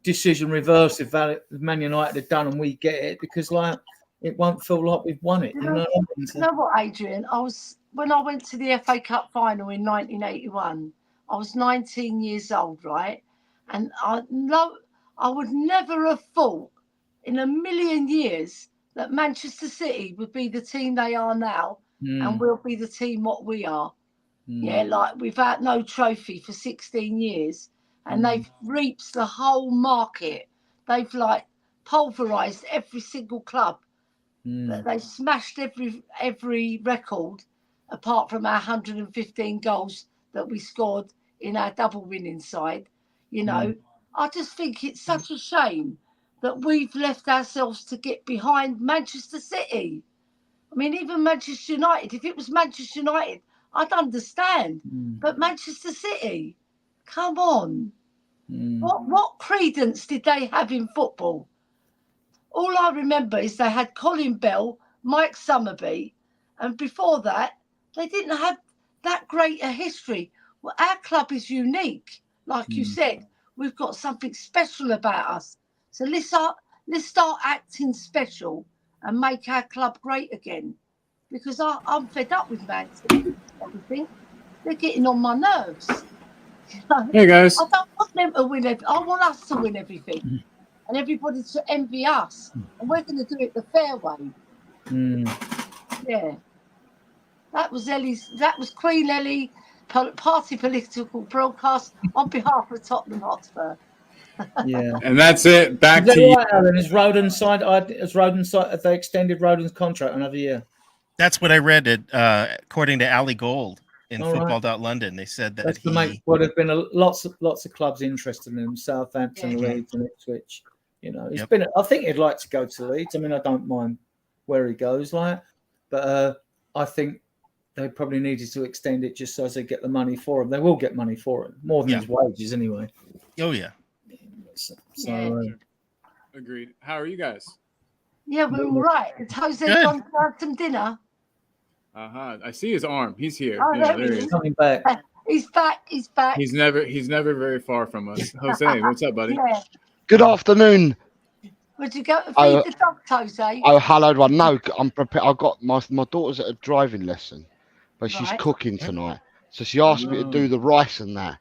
decision reversed if Man United had done and we get it, because like it won't feel like we've won it. You know what, Adrian? When I went to the FA Cup final in 1981, I was 19 years old, right? And I would never have thought in a million years that Manchester City would be the team they are now, and we'll be the team what we are. Yeah, like without no trophy for 16 years, and they've reaped the whole market. They've like pulverized every single club. They've smashed every record apart from our 115 goals that we scored in our double winning side. You know, I just think it's such a shame that we've left ourselves to get behind Manchester City. I mean, even Manchester United, if it was Manchester United, I'd understand. But Manchester City, come on. What credence did they have in football? All I remember is they had Colin Bell, Mike Summerby, and before that, they didn't have that great a history. Well, our club is unique. Like you said, we've got something special about us. So let's start acting special and make our club great again. Because I'm fed up with Man City. Everything. They're getting on my nerves. Hey guys. I don't want them to win I want us to win everything. And everybody to envy us. And we're going to do it the fair way. Yeah. That was Queen Ellie party political broadcast on behalf of Tottenham Hotspur. Yeah. And that's it. Back Is that to you. right, Alan? Have they extended Rodden's contract another year? That's what I read. According to Ali Gold in All right. Football.London, they said that That's he. would have been lots of clubs interested in him. Southampton, Yeah. Leeds, and Ipswich. You know, he's been. I think he'd like to go to Leeds. I mean, I don't mind where he goes, but I think they probably needed to extend it just so as they get the money for him. They will get money for him, more than his wages anyway. Oh yeah. Agreed. How are you guys? Yeah, we're all right. Has Jose gone to have some dinner? I see his arm. He's here. Oh, Yeah, there he is. Coming back. He's back. He's never very far from us. Jose, what's up, buddy? Yeah. Good afternoon. Would you go feed the dog, Jose? Oh, hello, everyone. No, I'm prepared. I've got my daughter's at a driving lesson, but she's Right. cooking tonight. So she asked me to do the rice and that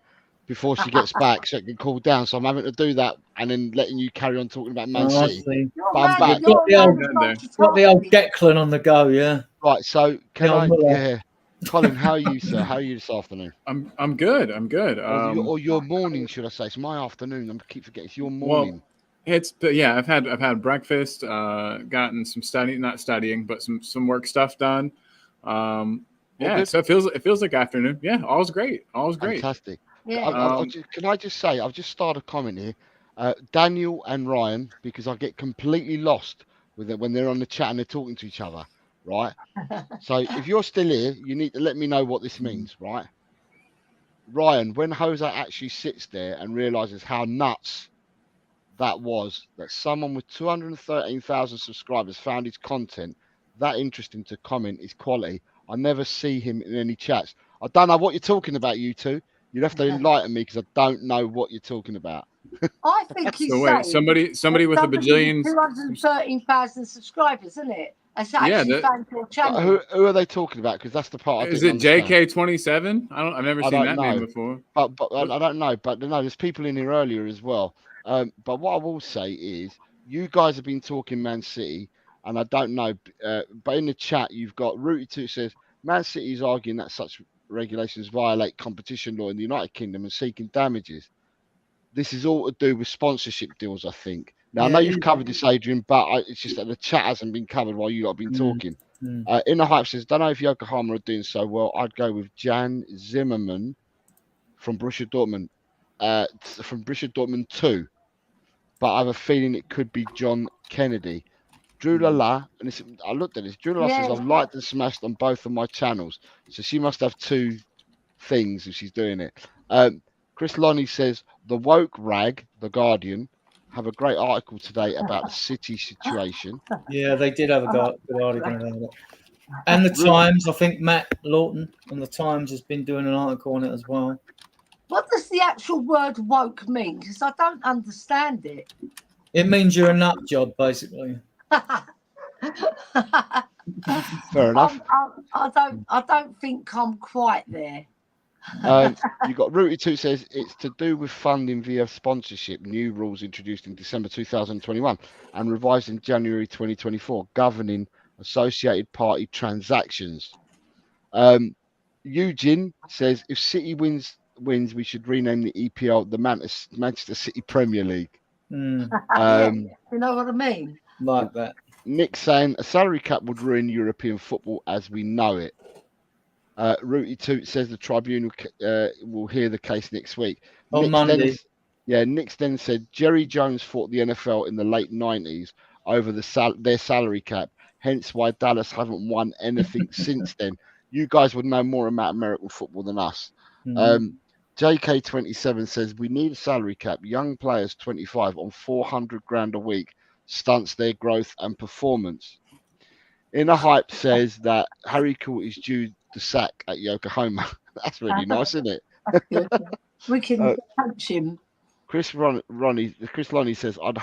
before she gets back so it can cool down. So I'm having to do that and then letting you carry on talking about Man City. But I'm back. Got the old Declan on the go, yeah. Right, so can I? Muller. Yeah. Colin, how are you, sir? How are you this afternoon? I'm good. I'm good. Or your morning, should I say? It's my afternoon. I keep forgetting. It's your morning. Well, I've had breakfast, gotten some not studying, but some work stuff done. So it feels like afternoon. Yeah, all's great. Fantastic. Yeah. Can I just say, I've just started a comment here. Daniel and Ryan, because I get completely lost with it when they're on the chat and they're talking to each other, right? So if you're still here, you need to let me know what this means, right? Ryan, when Jose actually sits there and realizes how nuts that was, that someone with 213,000 subscribers found his content that interesting to comment is quality. I never see him in any chats. I don't know what you're talking about, you two. You'd have to enlighten me because I don't know what you're talking about. I think he's So wait, saying somebody with a bajillion 213,000 subscribers, isn't it? That's actually found your channel. Who are they talking about? Because that's the part I Is didn't it understand. JK27? I've never seen that name before. But I don't know. But no, there's people in here earlier as well. But what I will say is, you guys have been talking Man City, and I don't know. But in the chat, you've got Rooted 2 says Man City is arguing that such regulations violate competition law in the United Kingdom and seeking damages. This is all to do with sponsorship deals, I think. Now, I know you've covered this, Adrian, but it's just that the chat hasn't been covered while you lot have been talking. In the Hype says, don't know if Yokohama are doing so well. I'd go with Jan Zimmerman from Borussia Dortmund. From Borussia Dortmund 2. But I have a feeling it could be John Kennedy. Drew Lala, and I looked at this. Drew Lala says, I've liked and smashed on both of my channels. So she must have two things if she's doing it. Chris Lonnie says, the woke rag, The Guardian, have a great article today about the City situation. Yeah, they did have a good article about it. And the Times, I think Matt Lawton on the Times has been doing an article on it as well. What does the actual word woke mean? Because I don't understand it. It means you're a nut job, basically. Fair enough. I don't think I'm quite there. You got Rooted 2 says it's to do with funding via sponsorship. New rules introduced in December 2021 and revised in January 2024, governing associated party transactions. Eugene says if City wins, we should rename the EPL the Manchester City Premier League. Yeah, you know what I mean? Like that. Nick saying a salary cap would ruin European football as we know it. Rooty Toot says the tribunal will hear the case next week. On Monday. Nick then said Jerry Jones fought the NFL in the late 90s over their salary cap, hence why Dallas haven't won anything since then. You guys would know more about American football than us. JK27 says we need a salary cap. Young players 25 on 400 grand a week stunts their growth and performance. Inner Hype says that Harry Court is due the sack at Yokohama. That's really nice, isn't it? That's good. We can coach him. Chris Lonnie says I'd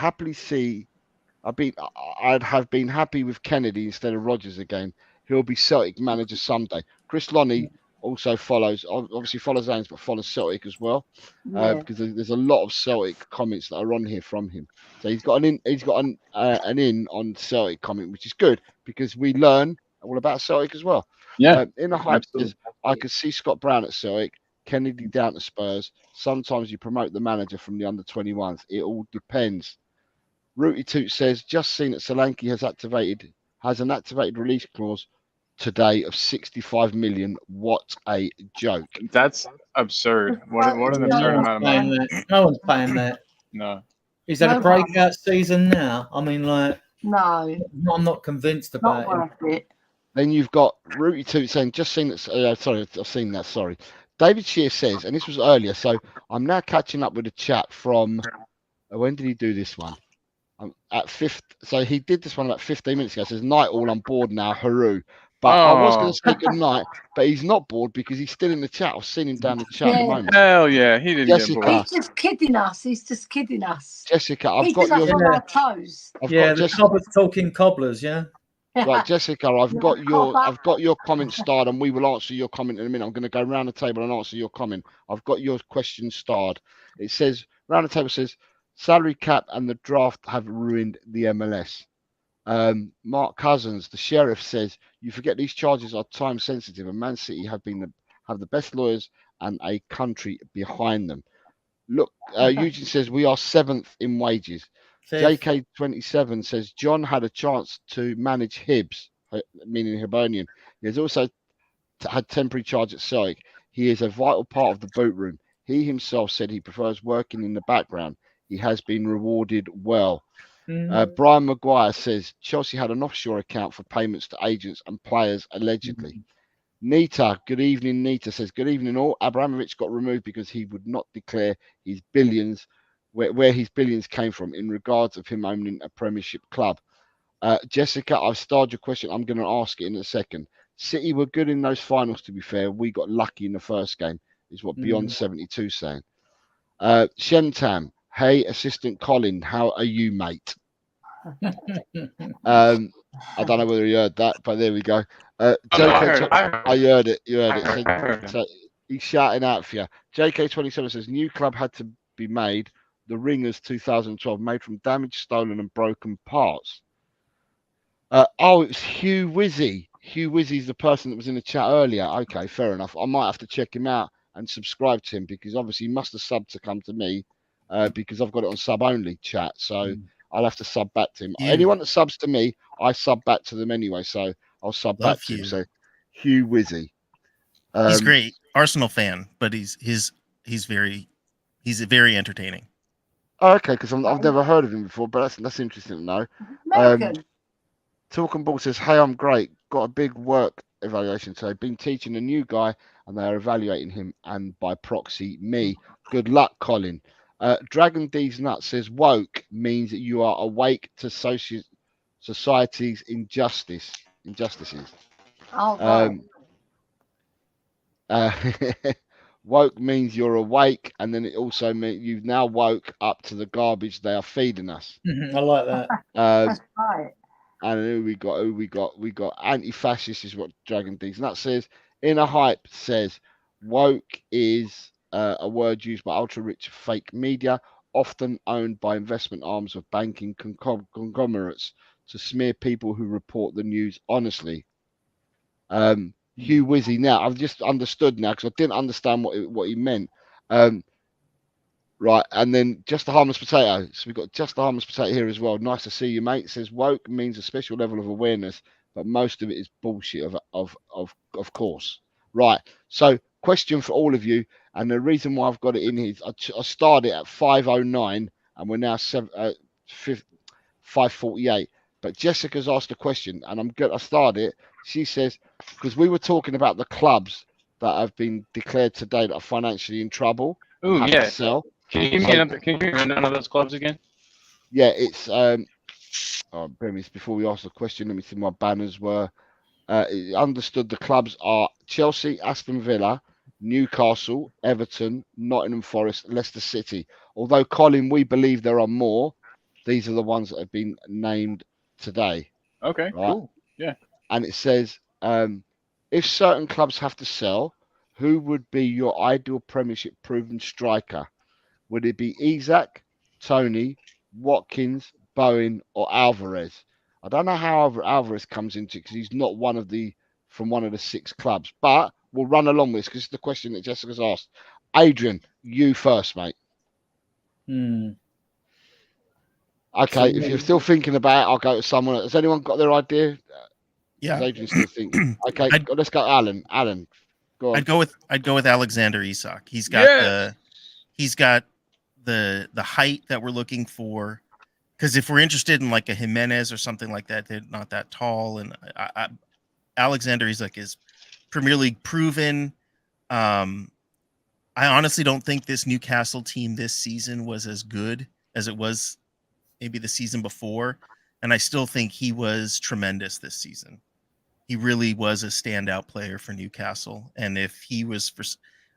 have been happy with Kennedy instead of Rodgers again. He'll be Celtic manager someday. Chris Lonnie also obviously follows Ains, but follows Celtic as well, because there's a lot of Celtic comments that are on here from him. So he's got an in on Celtic comment, which is good because we learn all about Celtic as well. Yeah. In the hype says I could see Scott Brown at Celtic, Kennedy down to Spurs. Sometimes you promote the manager from the under-21s. It all depends. Rooty Toot says just seen that Solanke has an activated release clause today of 65 million. What a joke. That's absurd. What an absurd amount of money. No one's paying that. No. Is that a breakout season now? I mean, like, no, I'm not convinced about it. Then you've got Rooty Toot saying just seen that. Sorry, I've seen that. Sorry. David Shear says, and this was earlier, so I'm now catching up with a chat from when did he do this one? At fifth, so he did this one about 15 minutes ago. Says night all, I'm bored now, hurroo. But I was going to say good night, but he's not bored because he's still in the chat. I've seen him down the chat at the moment. Hell yeah, he didn't get bored. He's just kidding us. Jessica, I've got your on our toes. The cobblers talking cobblers, yeah. Right, Jessica, I've got your comment starred, and we will answer your comment in a minute. I'm going to go round the table and answer your comment. I've got your question starred. It says round the table says salary cap and the draft have ruined the MLS. Mark Cousins, the sheriff, says you forget these charges are time sensitive, and Man City have the best lawyers and a country behind them. Look, Eugene says we are 7th in wages. JK27 says John had a chance to manage Hibs, meaning Hibernian. He has also had temporary charge at Celtic. He is a vital part of the boot room. He himself said he prefers working in the background. He has been rewarded well. Brian Maguire says Chelsea had an offshore account for payments to agents and players allegedly. Nita, good evening. Nita says, good evening all. Abramovich got removed because he would not declare his billions, where his billions came from in regards of him owning a Premiership club. Jessica, I've started your question. I'm going to ask it in a second. City were good in those finals, to be fair. We got lucky in the first game, is what Beyond 72 saying. Shentam, hey, Assistant Colin, how are you, mate? I don't know whether you heard that, but there we go. I heard it. You heard it. So he's shouting out for you. JK27 says new club had to be made. The Ringers 2012 made from damaged, stolen, and broken parts. It's Hugh Wizzy. Hugh Wizzy's the person that was in the chat earlier. Okay, fair enough. I might have to check him out and subscribe to him because obviously he must have subbed to come to me because I've got it on sub only chat. So I'll have to sub back to him. Anyone that subs to me, I sub back to them anyway. So I'll sub back to him. So Hugh Wizzy. He's great. Arsenal fan, but he's very entertaining. Oh, okay, because I've never heard of him before, but that's interesting to know. Talking Ball says, hey, I'm great. Got a big work evaluation today. Been teaching a new guy and they are evaluating him and by proxy me. Good luck, Colin. Dragon D's Nuts says woke means that you are awake to society's injustices. Woke means you're awake, and then it also means you've now woke up to the garbage they are feeding us. I like that. That's right. And who we got? We got anti-fascist is what Dragon D's Nuts says. Inner Hype says woke is a word used by ultra-rich fake media, often owned by investment arms of banking conglomerates to smear people who report the news honestly. Hugh Wizzy, now I've just understood now because I didn't understand what he meant. Right, and then Just a Harmless Potato. So we've got Just a Harmless Potato here as well. Nice to see you, mate. It says woke means a special level of awareness, but most of it is bullshit, of course. Right, so question for all of you, and the reason why I've got it in here is I started at 5:09, and we're now 5:48. But Jessica's asked a question, and I'm good. I started it. She says, because we were talking about the clubs that have been declared today that are financially in trouble. Oh, have yeah. to sell. Can you give me a rundown of those clubs again? Yeah, it's before we ask the question, let me see my banners were. Understood the clubs are Chelsea, Aston Villa, Newcastle, Everton, Nottingham Forest, Leicester City. Although, Colin, we believe there are more. These are the ones that have been named today. Okay, right? cool. Yeah. And it says, if certain clubs have to sell, who would be your ideal Premiership proven striker? Would it be Isak, Tony, Watkins, Bowen, or Alvarez? I don't know how Alvarez comes into it because he's not from one of the 6 clubs. But we'll run along with this because it's the question that Jessica's asked. Adrian, you first, mate. Okay, if you're still thinking about it, I'll go to someone. Has anyone got their idea? Yeah. Adrian's still thinking. Okay, let's go, Alan. Alan, go on. I'd go with Alexander Isak. He's got the height that we're looking for. Because if we're interested in like a Jimenez or something like that, they're not that tall. And Alexander Isak is Premier League proven. I honestly don't think this Newcastle team this season was as good as it was maybe the season before. And I still think he was tremendous this season. He really was a standout player for Newcastle. And if he was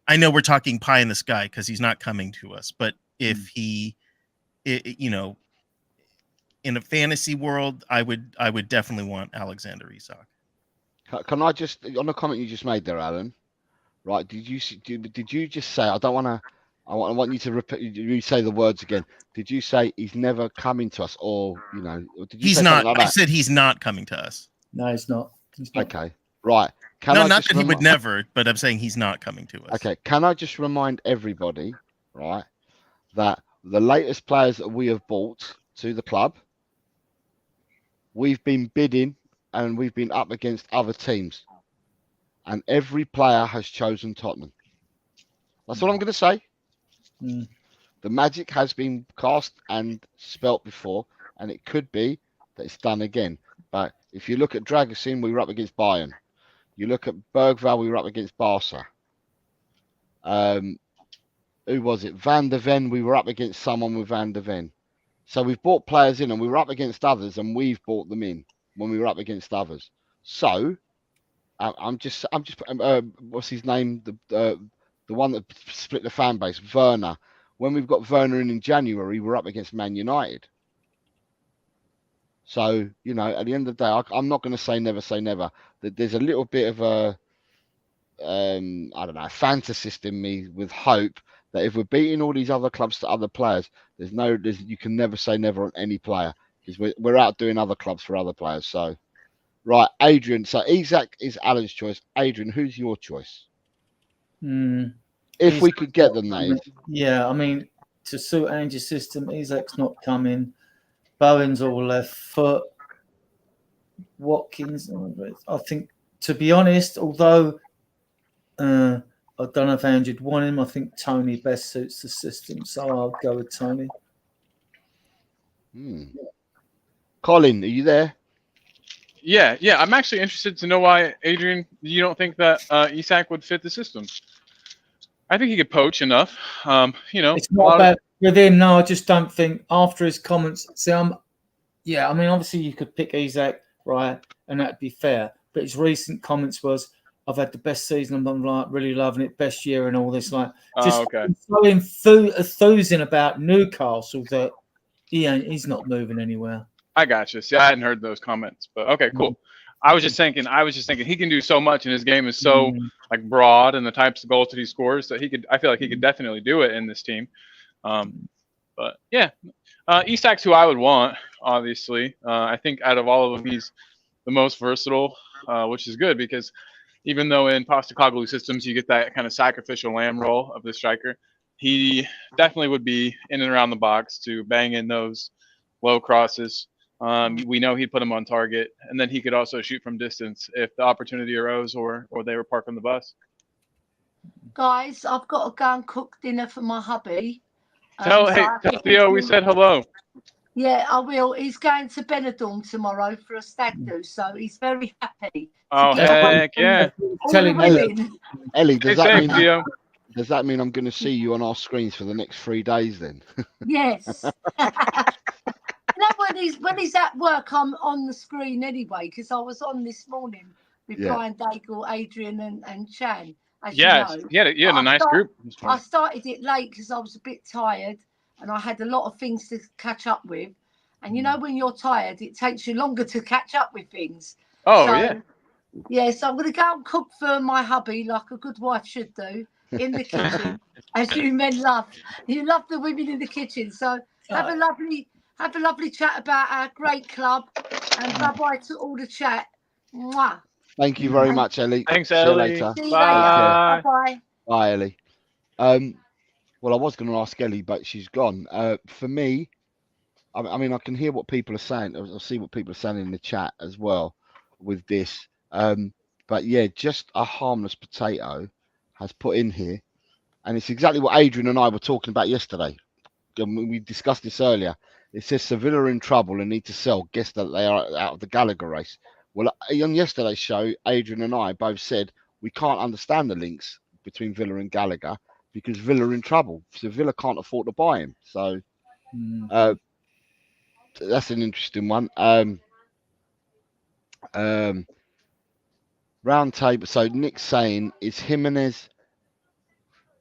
I know we're talking pie in the sky because he's not coming to us, but if he, in a fantasy world, I would definitely want Alexander Isak. Can I just, on the comment you just made there, Alan, right? Did you just say, I want you to repeat, you say the words again. Did you say he's never coming to us, or did you He's say not. Like I said he's not coming to us. No, he's not. Okay, right. Not that he would never, but I'm saying he's not coming to us. Okay, can I just remind everybody, right, that the latest players that we have bought to the club, we've been bidding and we've been up against other teams, and every player has chosen Tottenham. That's what I'm going to say. The magic has been cast and spelt before, and it could be that it's done again. But if you look at Dragusin, we were up against Bayern. You look at Bergvall, we were up against Barca. Who was it? Van der Ven, we were up against someone with Van der Ven. So we've bought players in and we were up against others, and we've bought them in when we were up against others. So I'm just what's his name? The one that split the fan base, Werner. When we've got Werner in January, we're up against Man United. So, at the end of the day, I'm not going to say never. That there's a little bit of a, I don't know, fantasist in me with hope that if we're beating all these other clubs to other players, you can never say never on any player because we're outdoing other clubs for other players. So, right, Adrian. So Isak is Alan's choice. Adrian, who's your choice? If we could get them, that is. Yeah, I mean, to suit Angie's system, Isak's not coming. Bowen's all left foot. Watkins, I think, to be honest, although I don't know if Andrew'd want him, I think Tony best suits the system, so I'll go with Tony. Colin, are you there? Yeah. I'm actually interested to know why, Adrian, you don't think that Isak would fit the system. I think he could poach enough. It's not about with him. No, I just don't think after his comments. See, obviously you could pick Isak, right, and that'd be fair. But his recent comments was, "I've had the best season. I'm like really loving it, best year, and all this." Like, just so enthusing about Newcastle that he's not moving anywhere. I got you. See, I hadn't heard those comments, but okay, cool. I was just thinking he can do so much, and his game is so like broad, and the types of goals that he scores that I feel like he could definitely do it in this team. But yeah, Isak's who I would want, obviously. I think out of all of them, he's the most versatile, which is good because even though in Postecoglou systems you get that kind of sacrificial lamb role of the striker, he definitely would be in and around the box to bang in those low crosses. We know he'd put him on target, and then he could also shoot from distance if the opportunity arose or they were parked on the bus. Guys, I've got to go and cook dinner for my hubby. Tell Theo we said hello. Yeah, I will. He's going to Benidorm tomorrow for a stag do, so he's very happy. Oh, heck yeah. Ellie, does that mean I'm going to see you on our screens for the next 3 days then? Yes. When he's at work, I'm on the screen anyway, because I was on this morning with Brian Daigle, Adrian and Chan. Yes, you had a nice group. I started it late because I was a bit tired and I had a lot of things to catch up with. And you know, when you're tired, it takes you longer to catch up with things. Oh, so, yeah, so I'm going to go and cook for my hubby like a good wife should do in the kitchen, as you men love. You love the women in the kitchen. So have a lovely chat about our great club, and bye-bye to all the chat. Mwah. Thank you very much, Ellie. Thanks, Ellie. See you later. See you later. Bye-bye. Bye, Ellie. Well, I was going to ask Ellie, but she's gone. For me, I mean, I can hear what people are saying. I'll see what people are saying in the chat as well with this. But yeah, just a harmless potato has put in here, and it's exactly what Adrian and I were talking about yesterday. We discussed this earlier. It says Sevilla are in trouble and need to sell. Guess that they are out of the Gallagher race. Well, on yesterday's show, Adrian and I both said we can't understand the links between Villa and Gallagher because Villa are in trouble. So Villa can't afford to buy him. So that's an interesting one. Round table. So Nick's saying is Jimenez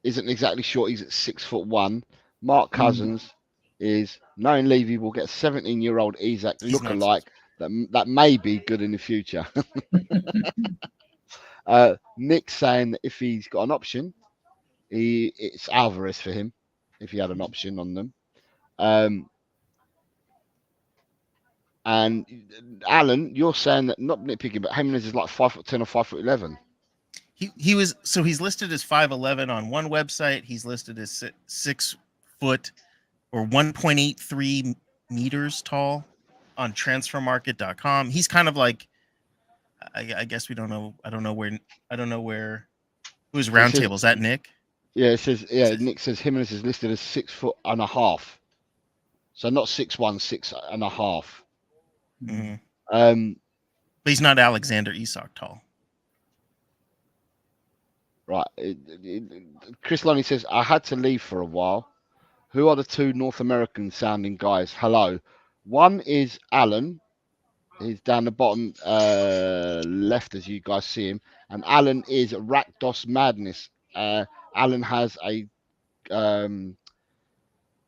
isn't exactly sure he's at 6'1". Mark Cousins is knowing Levy will get a 17-year-old Isak lookalike that may be good in the future. Nick's saying that if he's got an option, it's Alvarez for him if he had an option on them. And Alan, you're saying that not nitpicking, but Jimenez is like 5'10" or 5'11". He's listed as 5'11" on one website. He's listed as 6 foot or 1.83 meters tall on transfermarket.com. He's kind of like, I guess we don't know. I don't know where who's roundtable. Is that Nick? Yeah, it says, Nick says Jimenez is listed as 6'1.5". So not 6'1", 6.5". Mm-hmm. But he's not Alexander Isak tall. Right. Chris Loney says, I had to leave for a while. Who are the two North American sounding guys? Hello. One is Alan. He's down the bottom left as you guys see him. And Alan is Rakdos Madness. Alan has a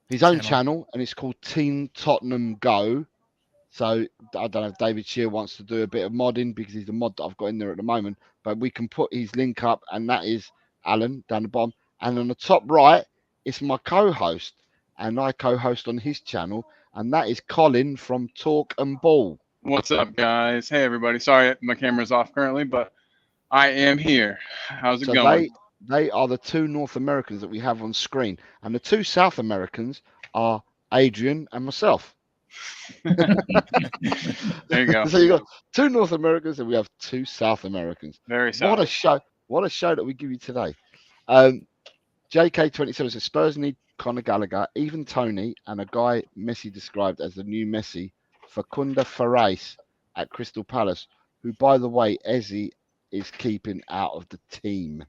his own channel and it's called Team Tottenham Go. So I don't know if David Shear wants to do a bit of modding because he's the mod that I've got in there at the moment. But we can put his link up, and that is Alan down the bottom. And on the top right, it's my co-host, and I co-host on his channel, and that is Colin from Talk and Ball. What's up, guys? Hey, everybody. Sorry, my camera's off currently, but I am here. How's it going? They are the two North Americans that we have on screen, and the two South Americans are Adrian and myself. There you go. So you got two North Americans and we have two South Americans. Very South. What a show that we give you today. JK27 says Spurs need Conor Gallagher, even Tony, and a guy Messi described as the new Messi, Facunda Farais at Crystal Palace, who, by the way, Eze is keeping out of the team.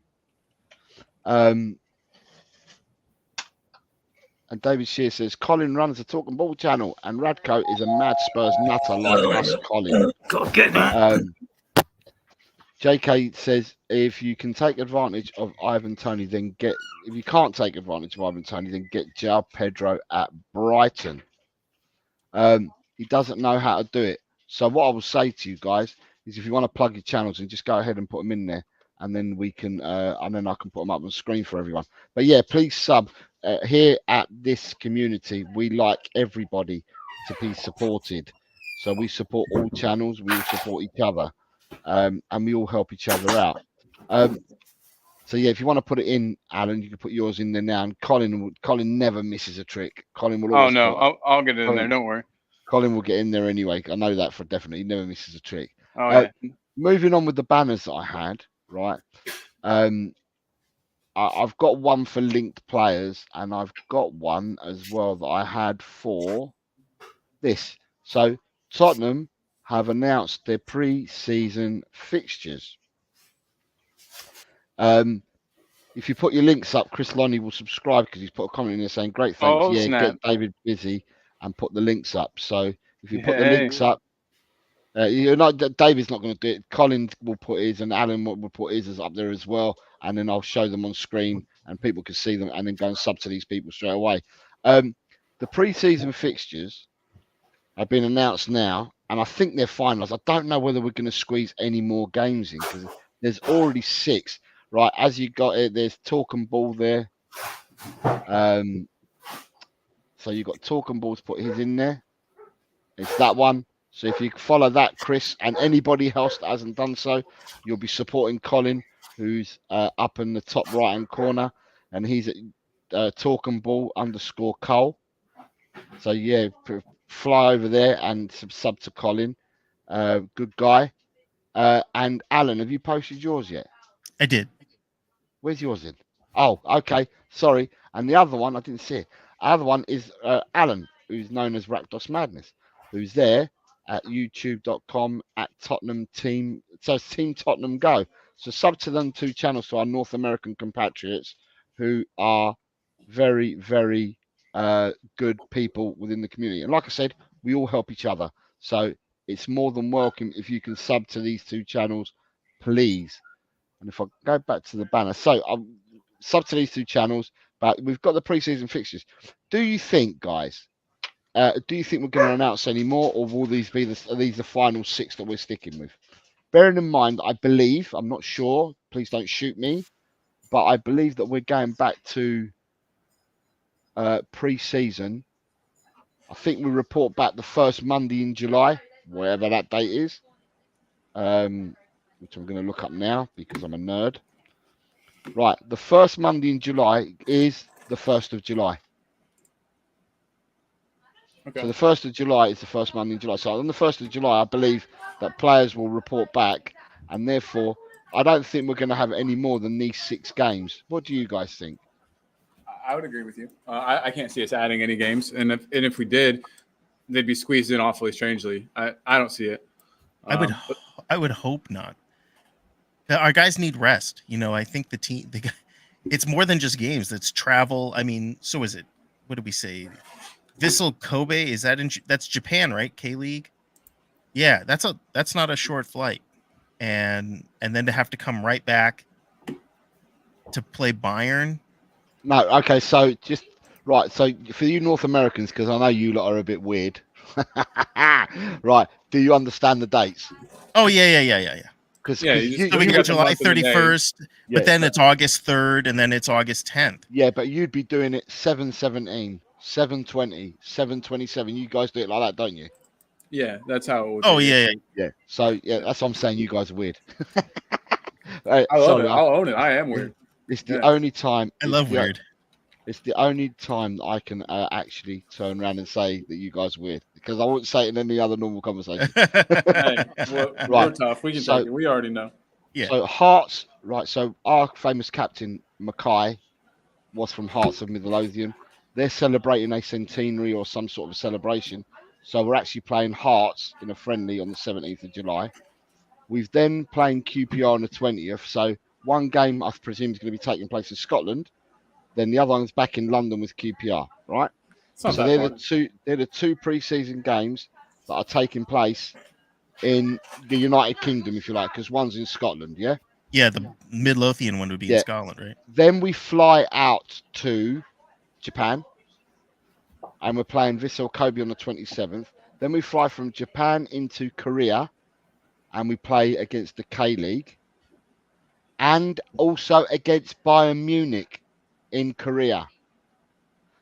And David Shear says, Colin runs the Talk and Ball channel, and Radko is a mad Spurs nutter like us, Colin. Gotta get that. JK says, if you can take advantage of Ivan Toney, then get. If you can't take advantage of Ivan Toney, then get João Pedro at Brighton. He doesn't know how to do it. So what I will say to you guys is if you want to plug your channels and just go ahead and put them in there, and then we can, and then I can put them up on screen for everyone. But yeah, please sub. Here at this community, we like everybody to be supported. So we support all channels, we all support each other, and we all help each other out. So yeah, if you want to put it in, Alan, you can put yours in there now. And Colin never misses a trick. Colin will always. Oh no, I'll get it in there. Don't worry. Colin will get in there anyway. I know that for definite. He never misses a trick. Oh yeah. Moving on with the banners that I had, right? I've got one for linked players, and I've got one as well that I had for this. So Tottenham have announced their pre-season fixtures. If you put your links up, Chris Lonnie will subscribe because he's put a comment in there saying, "Great, thanks." Oh, yeah, snap. Get David busy and put the links up. So if you put the links up, you're not. David's not going to do it. Colin will put his, and Alan will put his up there as well, and then I'll show them on screen, and people can see them, and then go and sub to these people straight away. The pre-season fixtures have been announced now, and I think they're finalised. I don't know whether we're going to squeeze any more games in because there's already 6. Right, as you got it, there's Talk and Ball there. So you've got Talk and Ball to put his in there. It's that one. So if you follow that, Chris, and anybody else that hasn't done so, you'll be supporting Colin, who's up in the top right-hand corner, and he's at Talk and Ball _Cole. So yeah, fly over there and sub to Colin. Good guy. And Alan, have you posted yours yet? I did. Where's yours in? Oh, okay. Sorry. And the other one, I didn't see it. The other one is Alan, who's known as Rakdos Madness, who's there at youtube.com at Tottenham Team. So it's Team Tottenham Go. So sub to them 2 channels to our North American compatriots who are very, very good people within the community. And like I said, we all help each other. So it's more than welcome if you can sub to these 2 channels, please. And if I go back to the banner, so I'm sub to these 2 channels, but we've got the pre-season fixtures. Do you think, guys, do you think we're going to announce any more, or will these be the final 6 that we're sticking with? Bearing in mind, I believe, I'm not sure, please don't shoot me, but I believe that we're going back to pre-season. I think we report back the first Monday in July, wherever that date is. Which I'm going to look up now because I'm a nerd. Right, the first Monday in July is the 1st of July. Okay. So the 1st of July is the first Monday in July. So on the 1st of July, I believe that players will report back, and therefore, I don't think we're going to have any more than these 6 games. What do you guys think? I would agree with you. I can't see us adding any games, and if we did, they'd be squeezed in awfully strangely. I don't see it. I would hope not. Our guys need rest. I think the team. It's more than just games. It's travel. I mean, so is it? What did we say? Vissel Kobe, is that that's Japan, right? K-League. Yeah, that's not a short flight, and then to have to come right back to play Bayern. No, okay. So just right. So for you North Americans, because I know you lot are a bit weird. Right? Do you understand the dates? Oh yeah. Because we get July 31st, but then it's August 3rd, and then it's August 10th. Yeah, but you'd be doing it 7/17, 7/20, 7/27. You guys do it like that, don't you? Yeah, that's how it would be. Yeah. So yeah, that's what I'm saying. You guys are weird. I'll own it. I am weird. It's the only time. I love weird. It's the only time that I can actually turn around and say that you guys are weird, because I wouldn't say it in any other normal conversation. Hey, we're tough. We can take it. We already know. Yeah. So Hearts, right? So our famous captain Mackay was from Hearts of Midlothian. They're celebrating a centenary or some sort of a celebration. So we're actually playing Hearts in a friendly on the 17th of July. We've then playing QPR on the 20th. So one game I presume is going to be taking place in Scotland. Then the other one's back in London with QPR, right? So they're the 2 pre-season games that are taking place in the United Kingdom, if you like, because one's in Scotland, yeah? Yeah, the Midlothian one would be in Scotland, right? Then we fly out to Japan, and we're playing Vissel Kobe on the 27th. Then we fly from Japan into Korea and we play against the K-League, and also against Bayern Munich in Korea.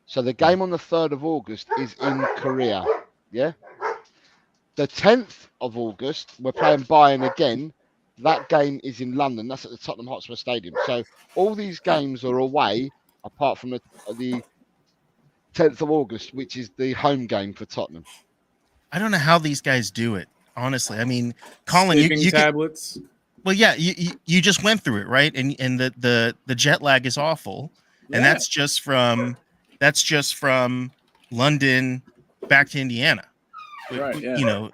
So the game on the 3rd of August is in Korea. Yeah. The 10th of August, we're playing Bayern again. That game is in London. That's at the Tottenham Hotspur Stadium. So all these games are away, apart from the 10th of August, which is the home game for Tottenham. I don't know how these guys do it, honestly. I mean, Colin, you tablets. Well, yeah, you just went through it, right? And the jet lag is awful, and that's just from London back to Indiana. Right. Yeah. You know,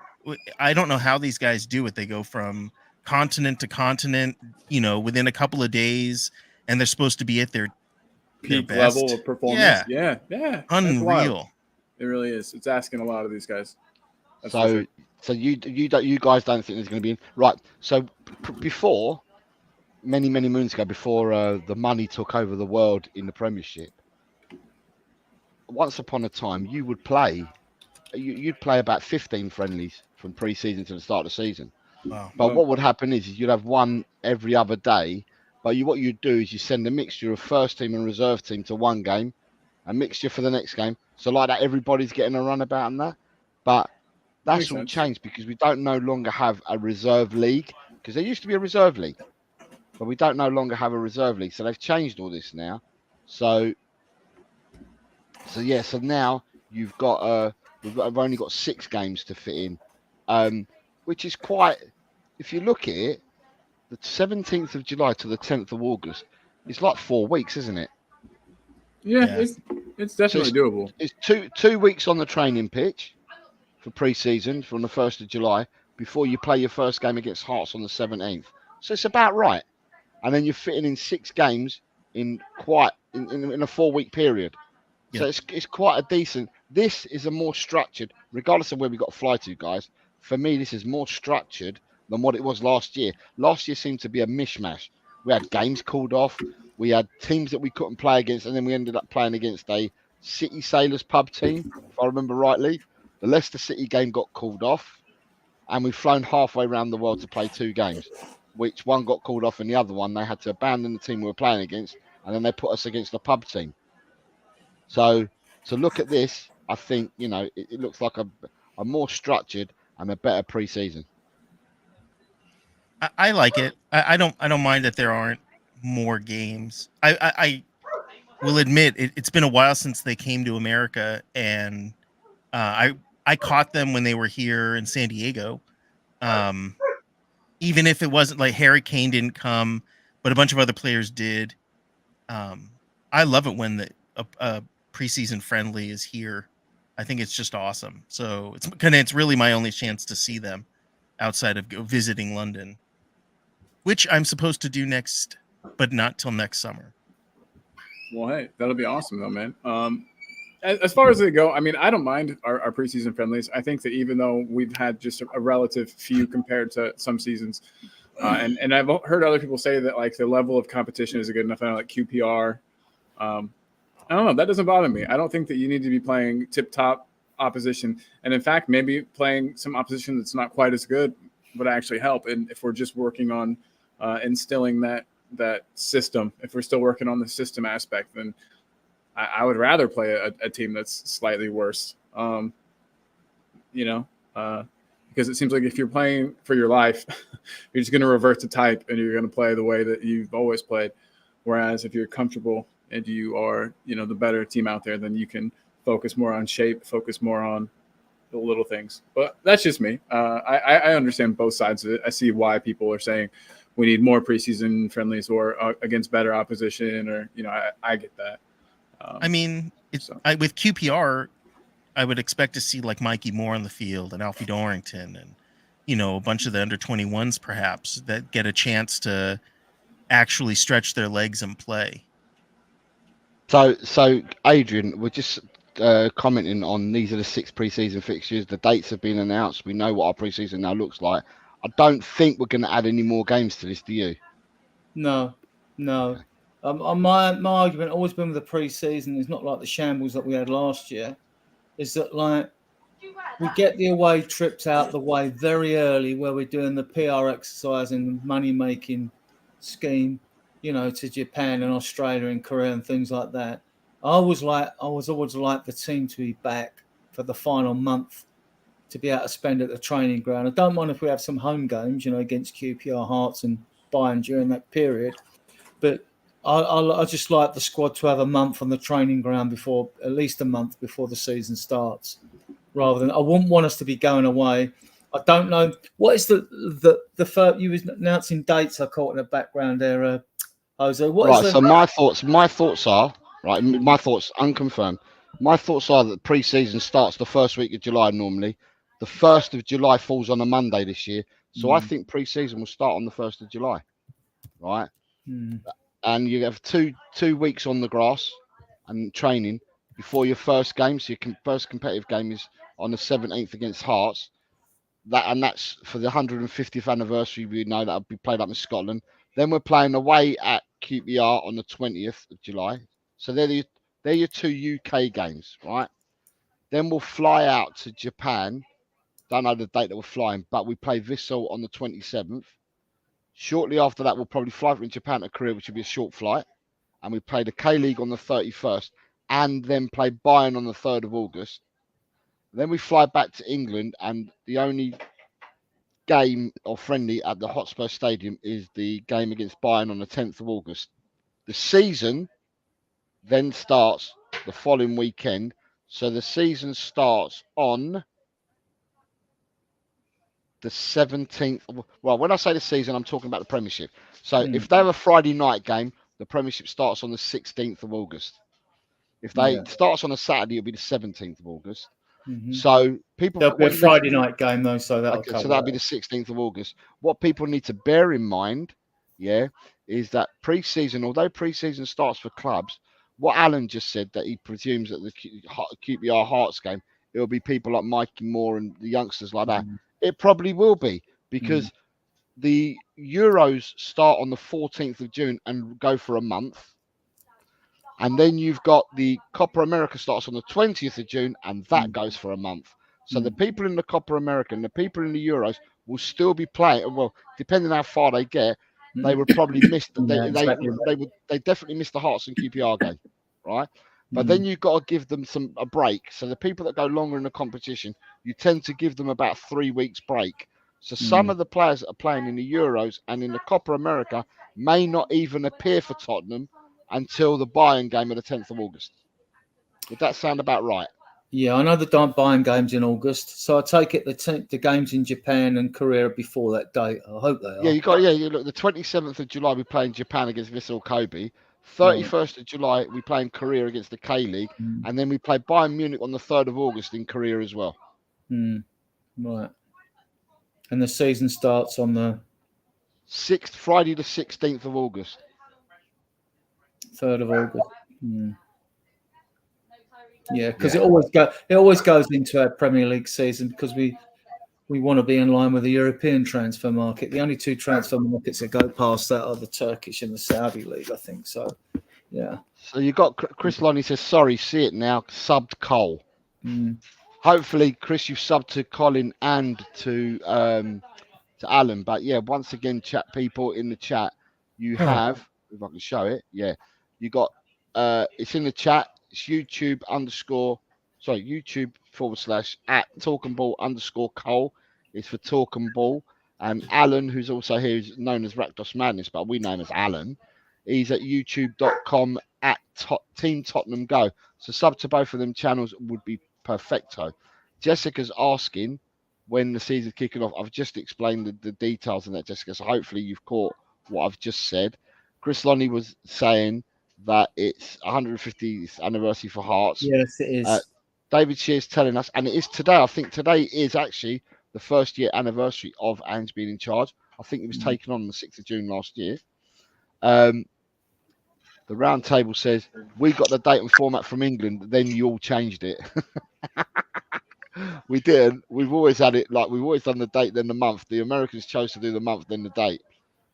I don't know how these guys do it. They go from continent to continent, within a couple of days, and they're supposed to be at their peak best level of performance. Yeah. Unreal. It really is. It's asking a lot of these guys. So you guys don't think there's going to be right? So before many moons ago, before the money took over the world in the Premiership, once upon a time you would play. You'd play about 15 friendlies from pre-season to the start of the season. Wow. But what would happen is you'd have one every other day. But what you'd do is you send a mixture of first team and reserve team to one game, a mixture for the next game. So like that, everybody's getting a run about and that. But that's all changed because we don't no longer have a reserve league, because there used to be a reserve league, but we don't no longer have a reserve league. So they've changed all this now. So now you've got I've only got 6 games to fit in, which is quite. If you look at it, the 17th of July to the 10th of August, it's like 4 weeks, isn't it? Yeah. It's definitely doable. It's two weeks on the training pitch for pre-season from the 1st of July before you play your first game against Hearts on the 17th. So it's about right. And then you're fitting in 6 games in a 4-week period. So it's quite a decent. This is a more structured, regardless of where we got to fly to, guys. For me, this is more structured than what it was last year. Last year seemed to be a mishmash. We had games called off. We had teams that we couldn't play against, and then we ended up playing against a City Sailors pub team, if I remember rightly. The Leicester City game got called off, and we've flown halfway around the world to play 2 games, which one got called off and the other one, they had to abandon the team we were playing against, and then they put us against a pub team. So to look at this, I think, it looks like a more structured and a better pre-season. I like it. I don't mind that there aren't more games. I will admit it's been a while since they came to America, and I caught them when they were here in San Diego. Even if it wasn't like Harry Kane didn't come, but a bunch of other players did. I love it when a preseason friendly is here. I think it's just awesome. So it's really my only chance to see them outside of visiting London, which I'm supposed to do next, but not till next summer. Well, hey, that'll be awesome though, man. As far as they go, I mean, I don't mind our preseason friendlies. I think that even though we've had just a relative few compared to some seasons, and I've heard other people say that like the level of competition is good enough. I know like QPR. I don't know. That doesn't bother me. I don't think that you need to be playing tip-top opposition. And in fact, maybe playing some opposition that's not quite as good would actually help. And if we're just working on instilling that system, if we're still working on the system aspect, then I would rather play a team that's slightly worse. Because it seems like if you're playing for your life, you're just going to revert to type and you're going to play the way that you've always played. Whereas if you're comfortable and you are, the better team out there, then you can focus more on shape, focus more on the little things. But that's just me. I understand both sides of it. I see why people are saying we need more preseason friendlies or against better opposition, or I get that. With QPR, I would expect to see like Mikey Moore on the field and Alfie Dorrington and a bunch of the under 21s perhaps that get a chance to actually stretch their legs and play. So Adrian, we're just commenting on these are the 6 preseason fixtures. The dates have been announced. We know what our preseason now looks like. I don't think we're going to add any more games to this. Do you? No. My argument always been with the preseason is not like the shambles that we had last year. Is that like we get the away trips out the way very early, where we're doing the PR exercise and money making scheme, to Japan and Australia and Korea and things like that. I was always like the team to be back for the final month, to be able to spend at the training ground. I don't mind if we have some home games, against QPR, Hearts and Bayern during that period, but I just like the squad to have a month on the training ground before, at least a month before the season starts, rather than, I wouldn't want us to be going away. I don't know what is the first, you was announcing dates. I caught in the background there, Jose. So my thoughts are right. My thoughts unconfirmed. My thoughts are that pre-season starts the first week of July normally. The 1st of July falls on a Monday this year, so I think pre-season will start on the 1st of July, right? And you have two weeks on the grass and training before your first game. So your first competitive game is on the 17th against Hearts. That's for the 150th anniversary. We know that'll be played up in Scotland. Then we're playing away at QPR on the 20th of July. So they're your 2 UK games, right? Then we'll fly out to Japan. Don't know the date that we're flying, but we play Vissel on the 27th. Shortly after that, we'll probably fly from Japan to Korea, which will be a short flight. And we play the K-League on the 31st and then play Bayern on the 3rd of August. Then we fly back to England, and the only game or friendly at the Hotspur Stadium is the game against Bayern on the 10th of August. The season then starts the following weekend. So the season starts on the 17th. Well, when I say the season, I'm talking about the Premiership. So if they have a Friday night game, the Premiership starts on the 16th of August. If they starts on a Saturday, it'll be the 17th of August. So people, there'll be a Friday night game though, so that'll be the 16th of August. What people need to bear in mind, is that pre-season, although pre-season starts for clubs, what Alan just said, that he presumes that the QPR Hearts game, it'll be people like Mikey Moore and the youngsters like that. It probably will be, because the Euros start on the 14th of June and go for a month. And then you've got the Copa America starts on the 20th of June, and that goes for a month. So the people in the Copa America and the people in the Euros will still be playing. Well, depending on how far they get, they would probably miss. They definitely miss the Hearts and QPR game, right? But then you've got to give them a break. So the people that go longer in the competition, you tend to give them about 3 weeks break. So some of the players that are playing in the Euros and in the Copa America may not even appear for Tottenham until the Bayern game of the 10th of August. Would that sound about right? Yeah, I know the Bayern game's in August, so I take it the games in Japan and Korea before that date. I hope they are. You look, the 27th of July we play in Japan against Vissel Kobe. 31st of July we play in Korea against the K-League, and then we play Bayern Munich on the 3rd of August in Korea as well. Right. And the season starts on the Friday the 16th of August. 3rd of August. Yeah, because it always goes into our Premier League season, because we want to be in line with the European transfer market. The only 2 transfer markets that go past that are the Turkish and the Saudi league, I think. So, yeah. So you got Chris Lonnie says, sorry, see it now, subbed Cole. Hopefully, Chris, you've subbed to Colin and to Alan. But yeah, once again, chat people in the chat, you have, if I can show it, you got it's in the chat. It's YouTube / at Talk and Ball _ Cole. It's for Talk and Ball. And Alan, who's also here, is known as Rakdos Madness, but we know him as Alan. He's at youtube.com at Team Tottenham Go. So sub to both of them channels would be perfecto. Jessica's asking when the season's kicking off. I've just explained the details of that, Jessica. So hopefully you've caught what I've just said. Chris Lonnie was saying that it's 150th anniversary for Hearts. Yes, it is. David Shear's telling us, and it is today. I think today is actually the 1st year anniversary of Ange being in charge. I think it was taken on the 6th of June last year. The round table says, we got the date and format from England, then you all changed it. We didn't. We've always had it, like, we've always done the date, then the month. The Americans chose to do the month, then the date.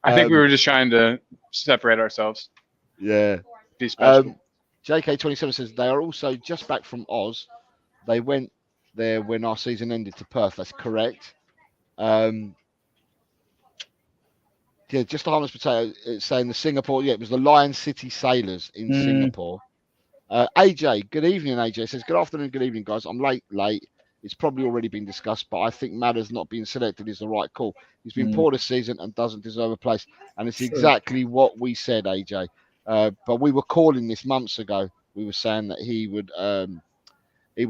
I think we were just trying to separate ourselves. Yeah. Be special. JK27 says they are also just back from Oz. They went there when our season ended to Perth. That's correct. Yeah, just a harmless potato. It's saying the Singapore. Yeah, it was the Lion City Sailors in Singapore. AJ, good evening. AJ says, good afternoon, good evening, guys. I'm late. It's probably already been discussed, but I think Madder's not being selected is the right call. He's been poor this season and doesn't deserve a place. And it's exactly what we said, AJ. But we were calling this months ago. We were saying that he would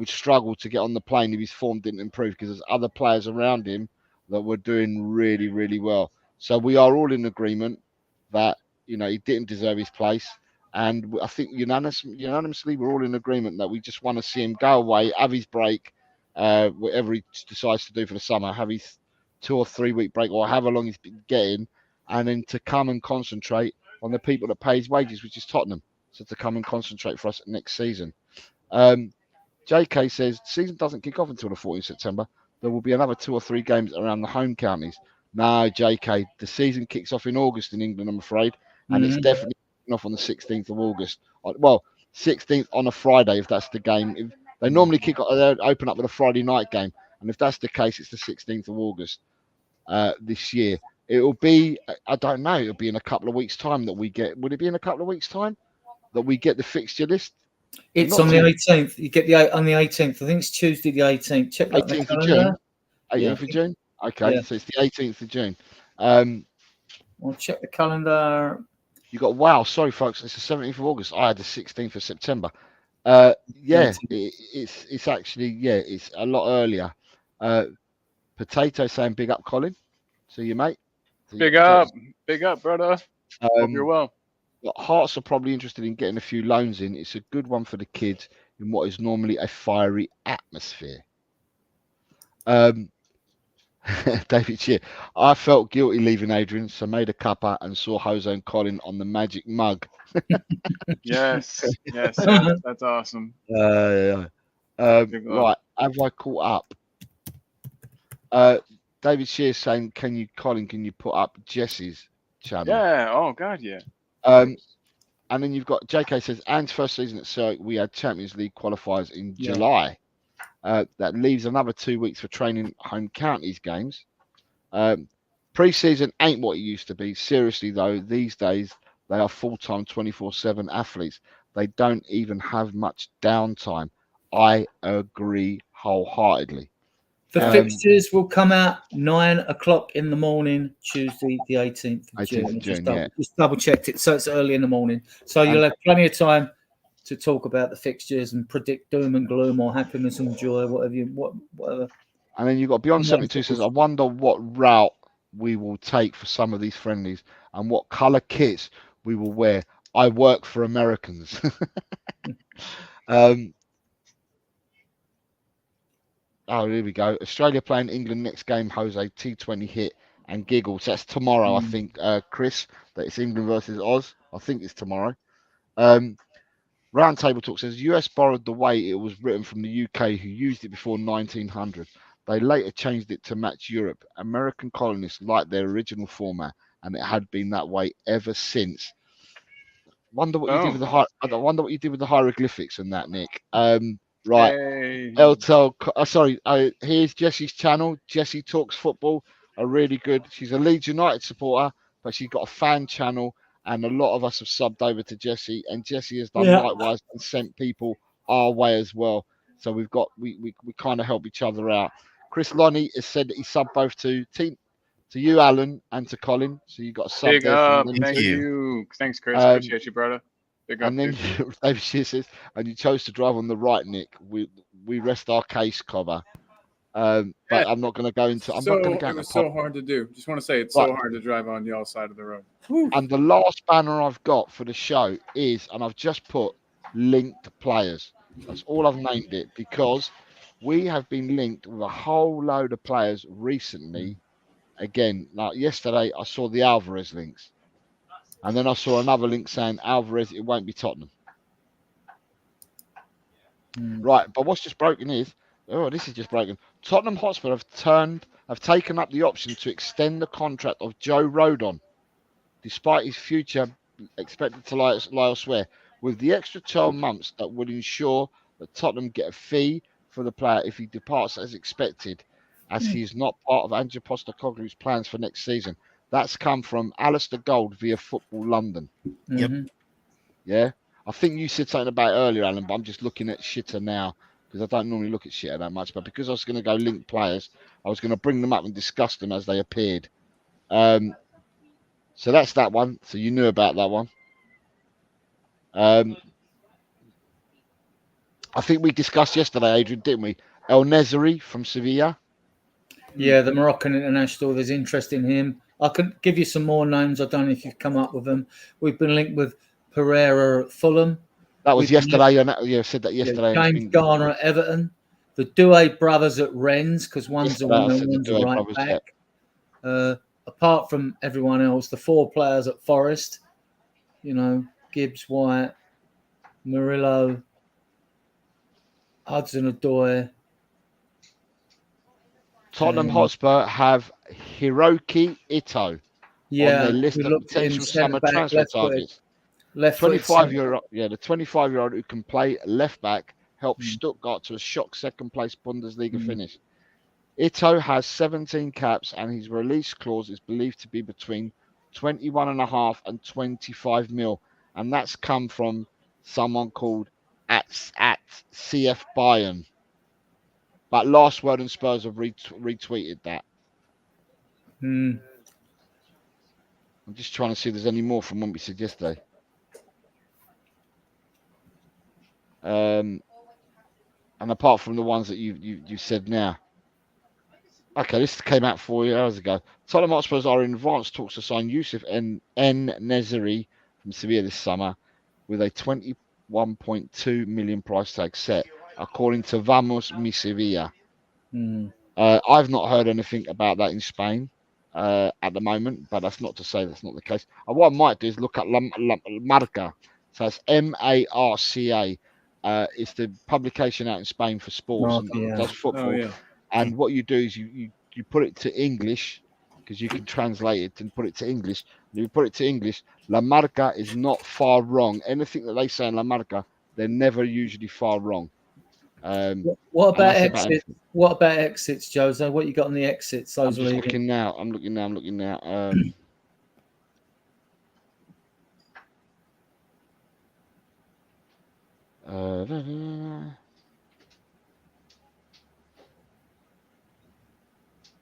struggle to get on the plane if his form didn't improve because there's other players around him that were doing really, really well. So we are all in agreement that, he didn't deserve his place. And I think unanimously, we're all in agreement that we just want to see him go away, have his break, whatever he decides to do for the summer, have his 2 or 3 week break or however long he's been getting, and then to come and concentrate on the people that pay his wages, which is Tottenham. So to come and concentrate for us next season. JK says, season doesn't kick off until the 14th September. There will be another 2 or 3 games around the home counties. No, JK, the season kicks off in August in England, I'm afraid. And it's definitely kicking off on the 16th of August. Well, 16th on a Friday, if that's the game. If they normally they open up with a Friday night game. And if that's the case, it's the 16th of August this year. It will be, I don't know, it'll be in a couple of weeks' time that we get. Would it be in a couple of weeks' time that we get the fixture list? It's on the 18th. You get on the 18th. I think it's Tuesday the 18th. Check that 18th the of calendar. June. 18th of June? Okay, so it's the 18th of June. I'll check the calendar. You got, wow, sorry, folks, it's the 17th of August. I had the 16th of September. It's actually, it's a lot earlier. Potato saying big up, Colin. See you, mate. Big up, brother. Hope you're well. Hearts are probably interested in getting a few loans in. It's a good one for the kids in what is normally a fiery atmosphere. David Cheer. I felt guilty leaving Adrian, so made a cuppa and saw Jose and Colin on the magic mug. Yes, that's awesome. Right, have I caught up? David Shear saying, Colin, can you put up Jesse's channel? Yeah, oh god, yeah. And then you've got JK says, Anne's first season at Celtic, we had Champions League qualifiers in July. That leaves another 2 weeks for training home counties games. Pre-season ain't what it used to be. Seriously, though, these days they are full-time 24/7 athletes. They don't even have much downtime. I agree wholeheartedly. The fixtures will come out 9 o'clock in the morning, Tuesday, the 18th of June. Just double checked it, so it's early in the morning. So you'll have plenty of time to talk about the fixtures and predict doom and gloom or happiness and joy, whatever. And then you've got Beyond 72 says, I wonder what route we will take for some of these friendlies and what colour kits we will wear. I work for Americans. Oh, here we go. Australia playing England next game, Jose, T20 hit and giggles. That's tomorrow, I think, Chris, that it's England versus Oz. I think it's tomorrow. Round Table Talk says, US borrowed the way it was written from the UK, who used it before 1900. They later changed it to match Europe. American colonists liked their original format, and it had been that way ever since. Wonder what you did with the I wonder what you did with the hieroglyphics and that, Nick. Right. Hey. Here's Jessie's channel. Jessie Talks Football. Are really good. She's a Leeds United supporter, but she's got a fan channel, and a lot of us have subbed over to Jessie, and Jessie has done likewise and sent people our way as well. So we kind of help each other out. Chris Lonnie has said that he subbed both to you, Alan, and to Colin. So you got a sub. Big up. Thank you. Thanks, Chris. Appreciate you, brother. And then David says, and you chose to drive on the right, Nick. We rest our case, cover. But I'm not going to go into. I'm not going to go. It was so hard to do. Just want to say it's so hard to drive on y'all's side of the road. And the last banner I've got for the show is, and I've just put linked players. That's all I've named it, because we have been linked with a whole load of players recently. Again, like yesterday, I saw the Alvarez links. And then I saw another link saying Alvarez, it won't be Tottenham. Right, but what's just broken is, this is just broken. Tottenham Hotspur have taken up the option to extend the contract of Joe Rodon, despite his future expected to lie elsewhere, with the extra 12 months that would ensure that Tottenham get a fee for the player if he departs as expected, as he is not part of Ange Postecoglou's plans for next season. That's come from Alistair Gold via Football London. Yep. Yeah, I think you said something about it earlier, Alan, but I'm just looking at Shitter now because I don't normally look at Shitter that much. But because I was going to go link players, I was going to bring them up and discuss them as they appeared. So that's that one. So you knew about that one. I think we discussed yesterday, Adrian, didn't we? El Nezri from Sevilla. Yeah, the Moroccan international. There's interest in him. I can give you some more names. I don't know if you've come up with them. We've been linked with Pereira at Fulham. That was yesterday. You said that yesterday. Yeah, James Garner at Everton. The Doué brothers at Rennes, because one's a winger, one's a right back. Apart from everyone else, the 4 players at Forest, Gibbs, White, Murillo, Hudson-Odoi. Tottenham Hotspur have Hiroki Ito on their list of potential summer transfer targets. 25-year-old, the 25-year-old who can play left back helped Stuttgart to a shock second-place Bundesliga finish. Ito has 17 caps, and his release clause is believed to be between 21.5 and 25 mil, and that's come from someone called at CF Bayern. But Last Word and Spurs have retweeted that. I'm just trying to see if there's any more from what we said yesterday. And apart from the ones that you said now. Okay, this came out 4 hours ago. Tottenham Hotspurs are in advanced talks to sign Yusuf N. Nezri from Sevilla this summer with a 21.2 million price tag set, according to Vamos Mi Sevilla. I've not heard anything about that in Spain at the moment, but that's not to say that's not the case. What I might do is look at La Marca. So it's Marca. It's the publication out in Spain for sports and does football. And what you do is you put it to English, because you can translate it and put it to English. If you put it to English, La Marca is not far wrong. Anything that they say in La Marca, they're never usually far wrong. What about exits? What about exits, Jose? What you got on the exits? I'm looking now. I'm looking now.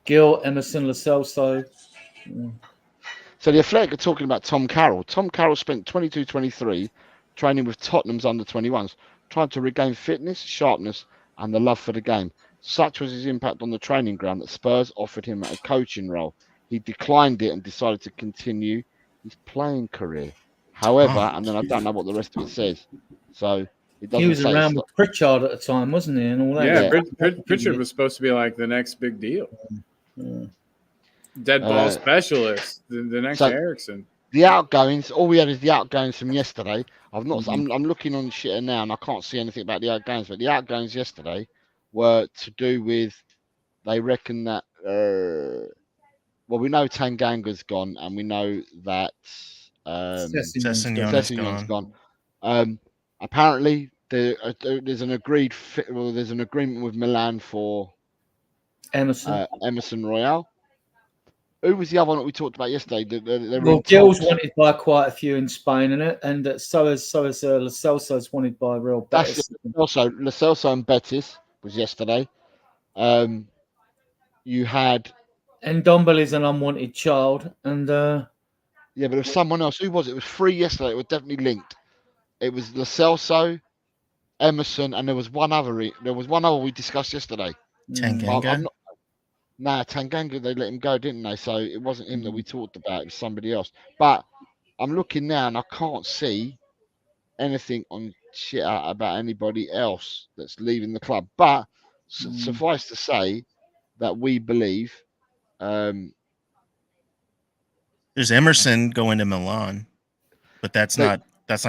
Gil, Emerson, Lo Celso. So the Athletic are talking about Tom Carroll. Tom Carroll spent 22-23 training with Tottenham's under-21s, trying to regain fitness, sharpness, and the love for the game. Such was his impact on the training ground that Spurs offered him a coaching role. He declined it and decided to continue his playing career. However, and then I don't know what the rest of it says. So it doesn't. He was around with Pritchard at the time, wasn't he? And all that. Yeah, Pritchard was supposed to be like the next big deal. Dead ball specialist, the next Ericsson. The outgoings, all we had is the outgoings from yesterday. I'm looking on shit now and I can't see anything about the outgoings, but the outgoings yesterday were to do with, they reckon that we know Tanganga's gone and we know that Sessegnon's gone. Apparently there's an agreement with Milan for Emerson Royale. Who was the other one that we talked about yesterday? Gil's wanted by quite a few in Spain, and so is Lo Celso's wanted by Real Betis. Also, Lo Celso and Betis was yesterday. You had Ndombele's an unwanted child, and but there was someone else. Who was it? It was 3 yesterday. It was definitely linked. It was Lo Celso, Emerson, and there was one other. There was one other we discussed yesterday. Tanganga. Tanganga, they let him go, didn't they? So it wasn't him that we talked about. It was somebody else. But I'm looking now and I can't see anything on shit about anybody else that's leaving the club. But suffice to say that we believe there's Emerson going to Milan, but that's not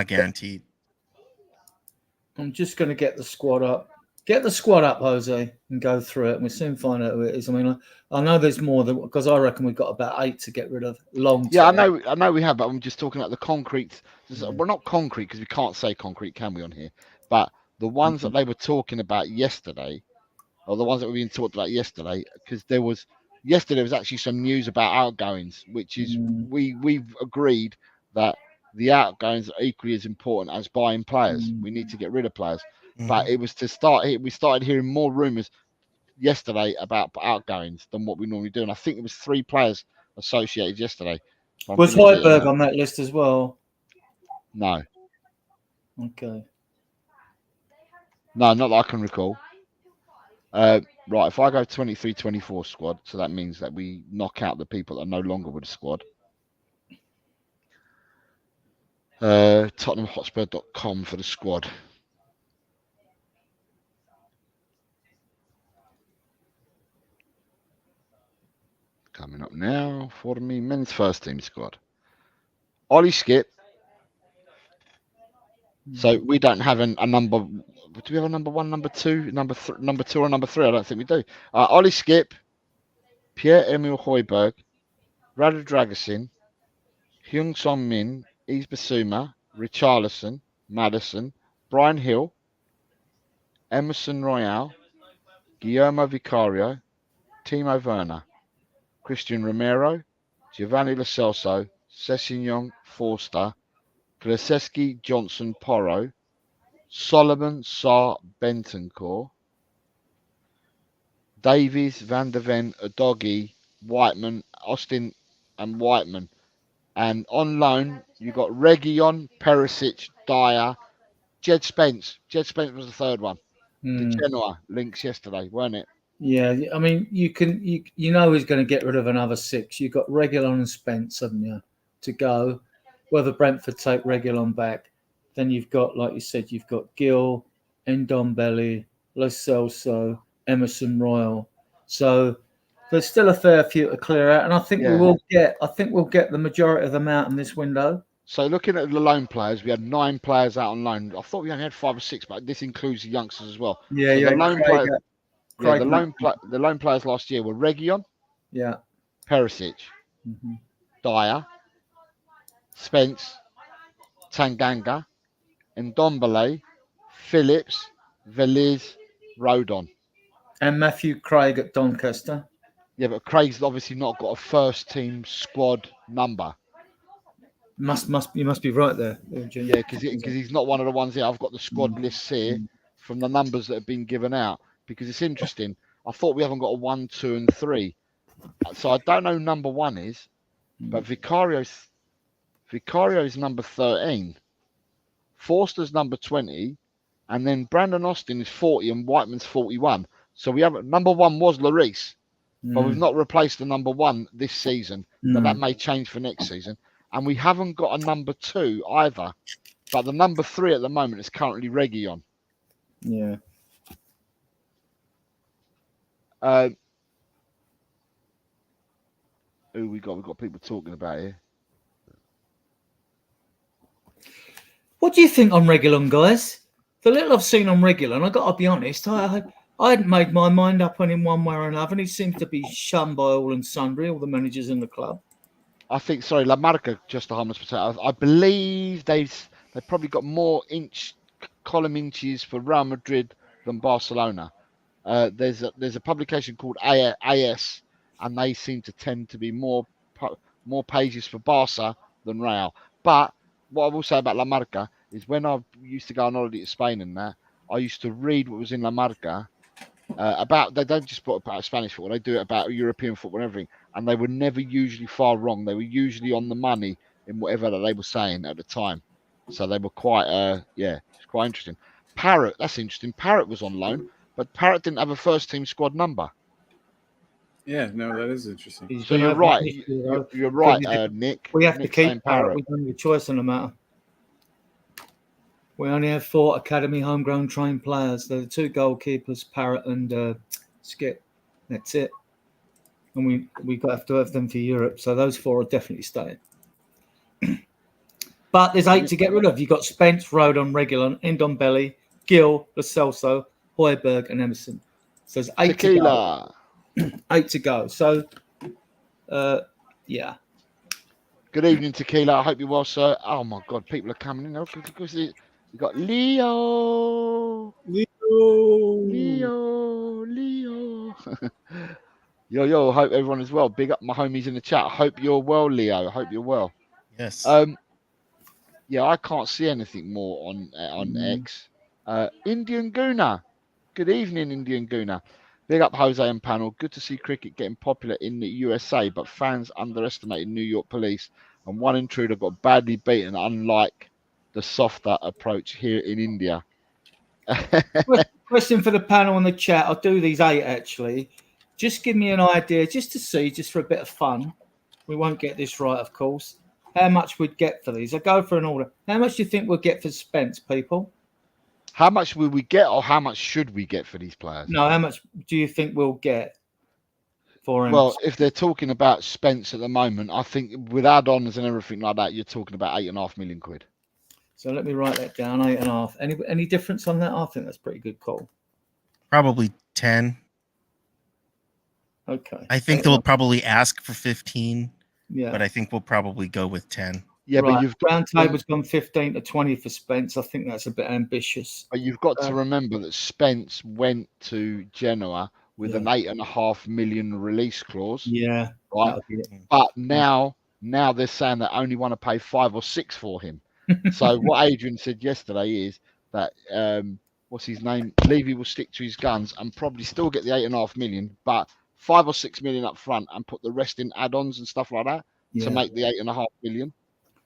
guaranteed. I'm just going to get the squad up. Get the squad up, Jose, and go through it, and we'll soon find out who it is. I mean, I know there's more than, because I reckon we've got about 8 to get rid of long term. Yeah, I know we have, but I'm just talking about the concrete. We're not concrete because we can't say concrete, can we, on here? But the ones that they were talking about yesterday or the ones that were being talked about yesterday, because yesterday was actually some news about outgoings, which is we've agreed that the outgoings are equally as important as buying players. We need to get rid of players, but it was we started hearing more rumours yesterday about outgoings than what we normally do, and I think it was 3 players associated yesterday. Was Højbjerg on that list as well? No. Okay. No, not that I can recall. Right, if I go 23-24 squad, so that means that we knock out the people that are no longer with the squad. TottenhamHotspur.com for the squad. Coming up now for me, men's first team squad. Ollie Skip. So we don't have a number. Do we have a number 1, number 2, number 2, or number 3? I don't think we do. Ollie Skip, Pierre-Emile Højbjerg, Radu Dragusin, Hyung Son Min, Yves Bissouma, Richarlison, Maddison, Brian Hill, Emerson Royale, Guillermo Vicario, Timo Werner, Christian Romero, Giovanni Lo Celso, Sessegnon, Forster, Kulusevski, Johnson, Porro, Solomon, Sarr, Bentancur, Davies, Van der Ven, Udogie, Whiteman, Austin, and Whiteman. And on loan, you got Reguilon, Perisic, Dyer, Jed Spence. Jed Spence was the third one. The Genoa links yesterday, weren't it? Yeah, I mean, you know he's going to get rid of another 6. You've got Reguilon and Spence, haven't you, to go. Whether Brentford take Reguilon back, then you've got, like you said, you've got Gil, Ndombele, Lo Celso, Emerson Royal. So there's still a fair few to clear out, and I think we'll get the majority of them out in this window. So looking at the loan players, we had 9 players out on loan. I thought we only had 5 or 6, but this includes the youngsters as well. Yeah, so yeah. The loan players last year were Reguilon, Perisic, Dyer, Spence, Tanganga, Ndombele, Phillips, Veliz, Rodon. And Matthew Craig at Doncaster. Yeah, but Craig's obviously not got a first team squad number. You must be right there. Yeah, because he's not one of the ones here. I've got the squad lists here from the numbers that have been given out, because it's interesting. I thought we haven't got a 1, 2, and 3. So I don't know who number 1 is, but Vicario's number 13. Forster's number 20, and then Brandon Austin is 40 and Whiteman's 41. So we have number 1 was Lloris, but we've not replaced the number 1 this season. But that may change for next season. And we haven't got a number 2 either. But the number 3 at the moment is currently Reguilon. Yeah. Who we got? We've got people talking about here. What do you think on Reguilon, guys? The little I've seen on Reguilon, I got to be honest, I hadn't made my mind up on him one way or another, and he seems to be shunned by all and sundry, all the managers in the club. I think, La Marca, just a harmless potato. I believe they've probably got more column inches for Real Madrid than Barcelona. There's a publication called AS, and they seem to tend to be more pages for Barca than Real. But what I will say about La Marca is when I used to go on holiday to Spain and that, I used to read what was in La Marca they don't just put about Spanish football, they do it about European football and everything, and they were never usually far wrong. They were usually on the money in whatever that they were saying at the time. So they were quite it's quite interesting. Parrott, that's interesting. Parrott was on loan, but Parrott didn't have a first team squad number. Yeah, no, that is interesting. So you're right. You're right, Nick. We have Nick to keep Parrott. We don't have a choice on the matter. We only have 4 academy homegrown trained players. They're the 2 goalkeepers, Parrott and Skip. That's it. And we have to have them for Europe. So those 4 are definitely staying. But there's 8 to get rid of. You've got Spence, Rodon, Reguilon, Ndombele, Gil, Lo Celso, Højbjerg, and Emerson. So there's 8 Tequila. to go. 8 to go. So, yeah. Good evening, Tequila. I hope you're well, sir. Oh, my God. People are coming in. We've got Leo. Yo, hope everyone is well. Big up my homies in the chat. Hope you're well, Leo. Hope you're well. Yes. Yeah, I can't see anything more on X. Indian Guna. Good evening, Indian Guna. Big up Jose and panel. Good to see cricket getting popular in the USA, but fans underestimated New York police, and one intruder got badly beaten, unlike the softer approach here in India. Question for the panel on the chat. I'll do these 8 actually. Just give me an idea, just to see, just for a bit of fun. We won't get this right, of course. How much we'd get for these? I'll go for an order. How much do you think we'll get for Spence, people? How much will we get, or how much should we get for these players? No, how much do you think we'll get for him? Well, if they're talking about Spence at the moment, I think with add-ons and everything like that, you're talking about £8.5 million. So let me write that down. 8.5. Any difference on that? I think that's pretty good call. Probably 10. Okay. I think they'll probably ask for 15. Yeah. But I think we'll probably go with 10. Yeah, right. But you've round table's gone 15 to 20 for Spence. I think that's a bit ambitious. But you've got to remember that Spence went to Genoa with an £8.5 million release clause. Yeah. Right. But now they're saying they only want to pay 5 or 6 for him. So what Adrian said yesterday is that what's his name? Levy will stick to his guns and probably still get the £8.5 million, but 5 or 6 million up front and put the rest in add-ons and stuff like that to make the £8.5 million.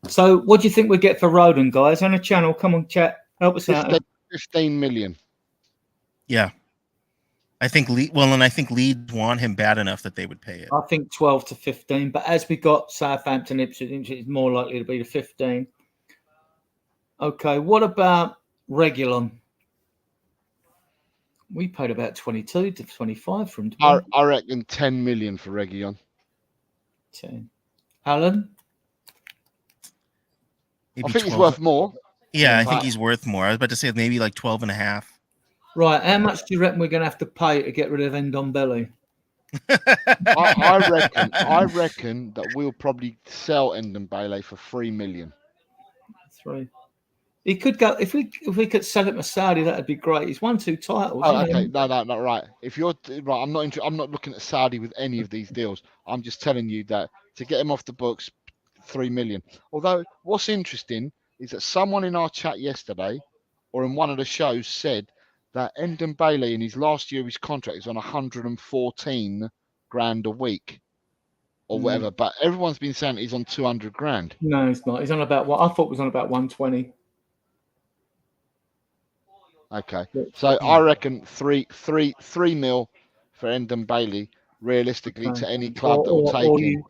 So what do you think we get for Roden, guys? On the channel, come on, chat, help us out. 15 million. Yeah. I think Leeds want him bad enough that they would pay it. I think 12 to 15, but as we got Southampton, Ipswich, it's more likely to be the 15. Okay, what about Regulon? We paid about 22 to 25 from. I reckon 10 million for Regulon. 10. Alan? Maybe I think 12. he's worth more. Yeah, I think he's worth more. I was about to say maybe like 12 and a half. Right, how much do you reckon we're going to have to pay to get rid of Ndombele? I reckon that we'll probably sell Ndombele for 3 million. 3. He could go if we could sell it to Saudi, that'd be great. He's won 2 titles. Oh, okay, no, not right. If you're right, I'm not looking at Saudi with any of these deals. I'm just telling you that to get him off the books, 3 million. Although what's interesting is that someone in our chat yesterday, or in one of the shows, said that Ndombele in his last year of his contract is on 114 grand a week, or whatever. But everyone's been saying he's on 200 grand. No, he's not. He's on about what I thought was on about 120. Okay, so I reckon 3 mil for Ndombele realistically to any club that will take him.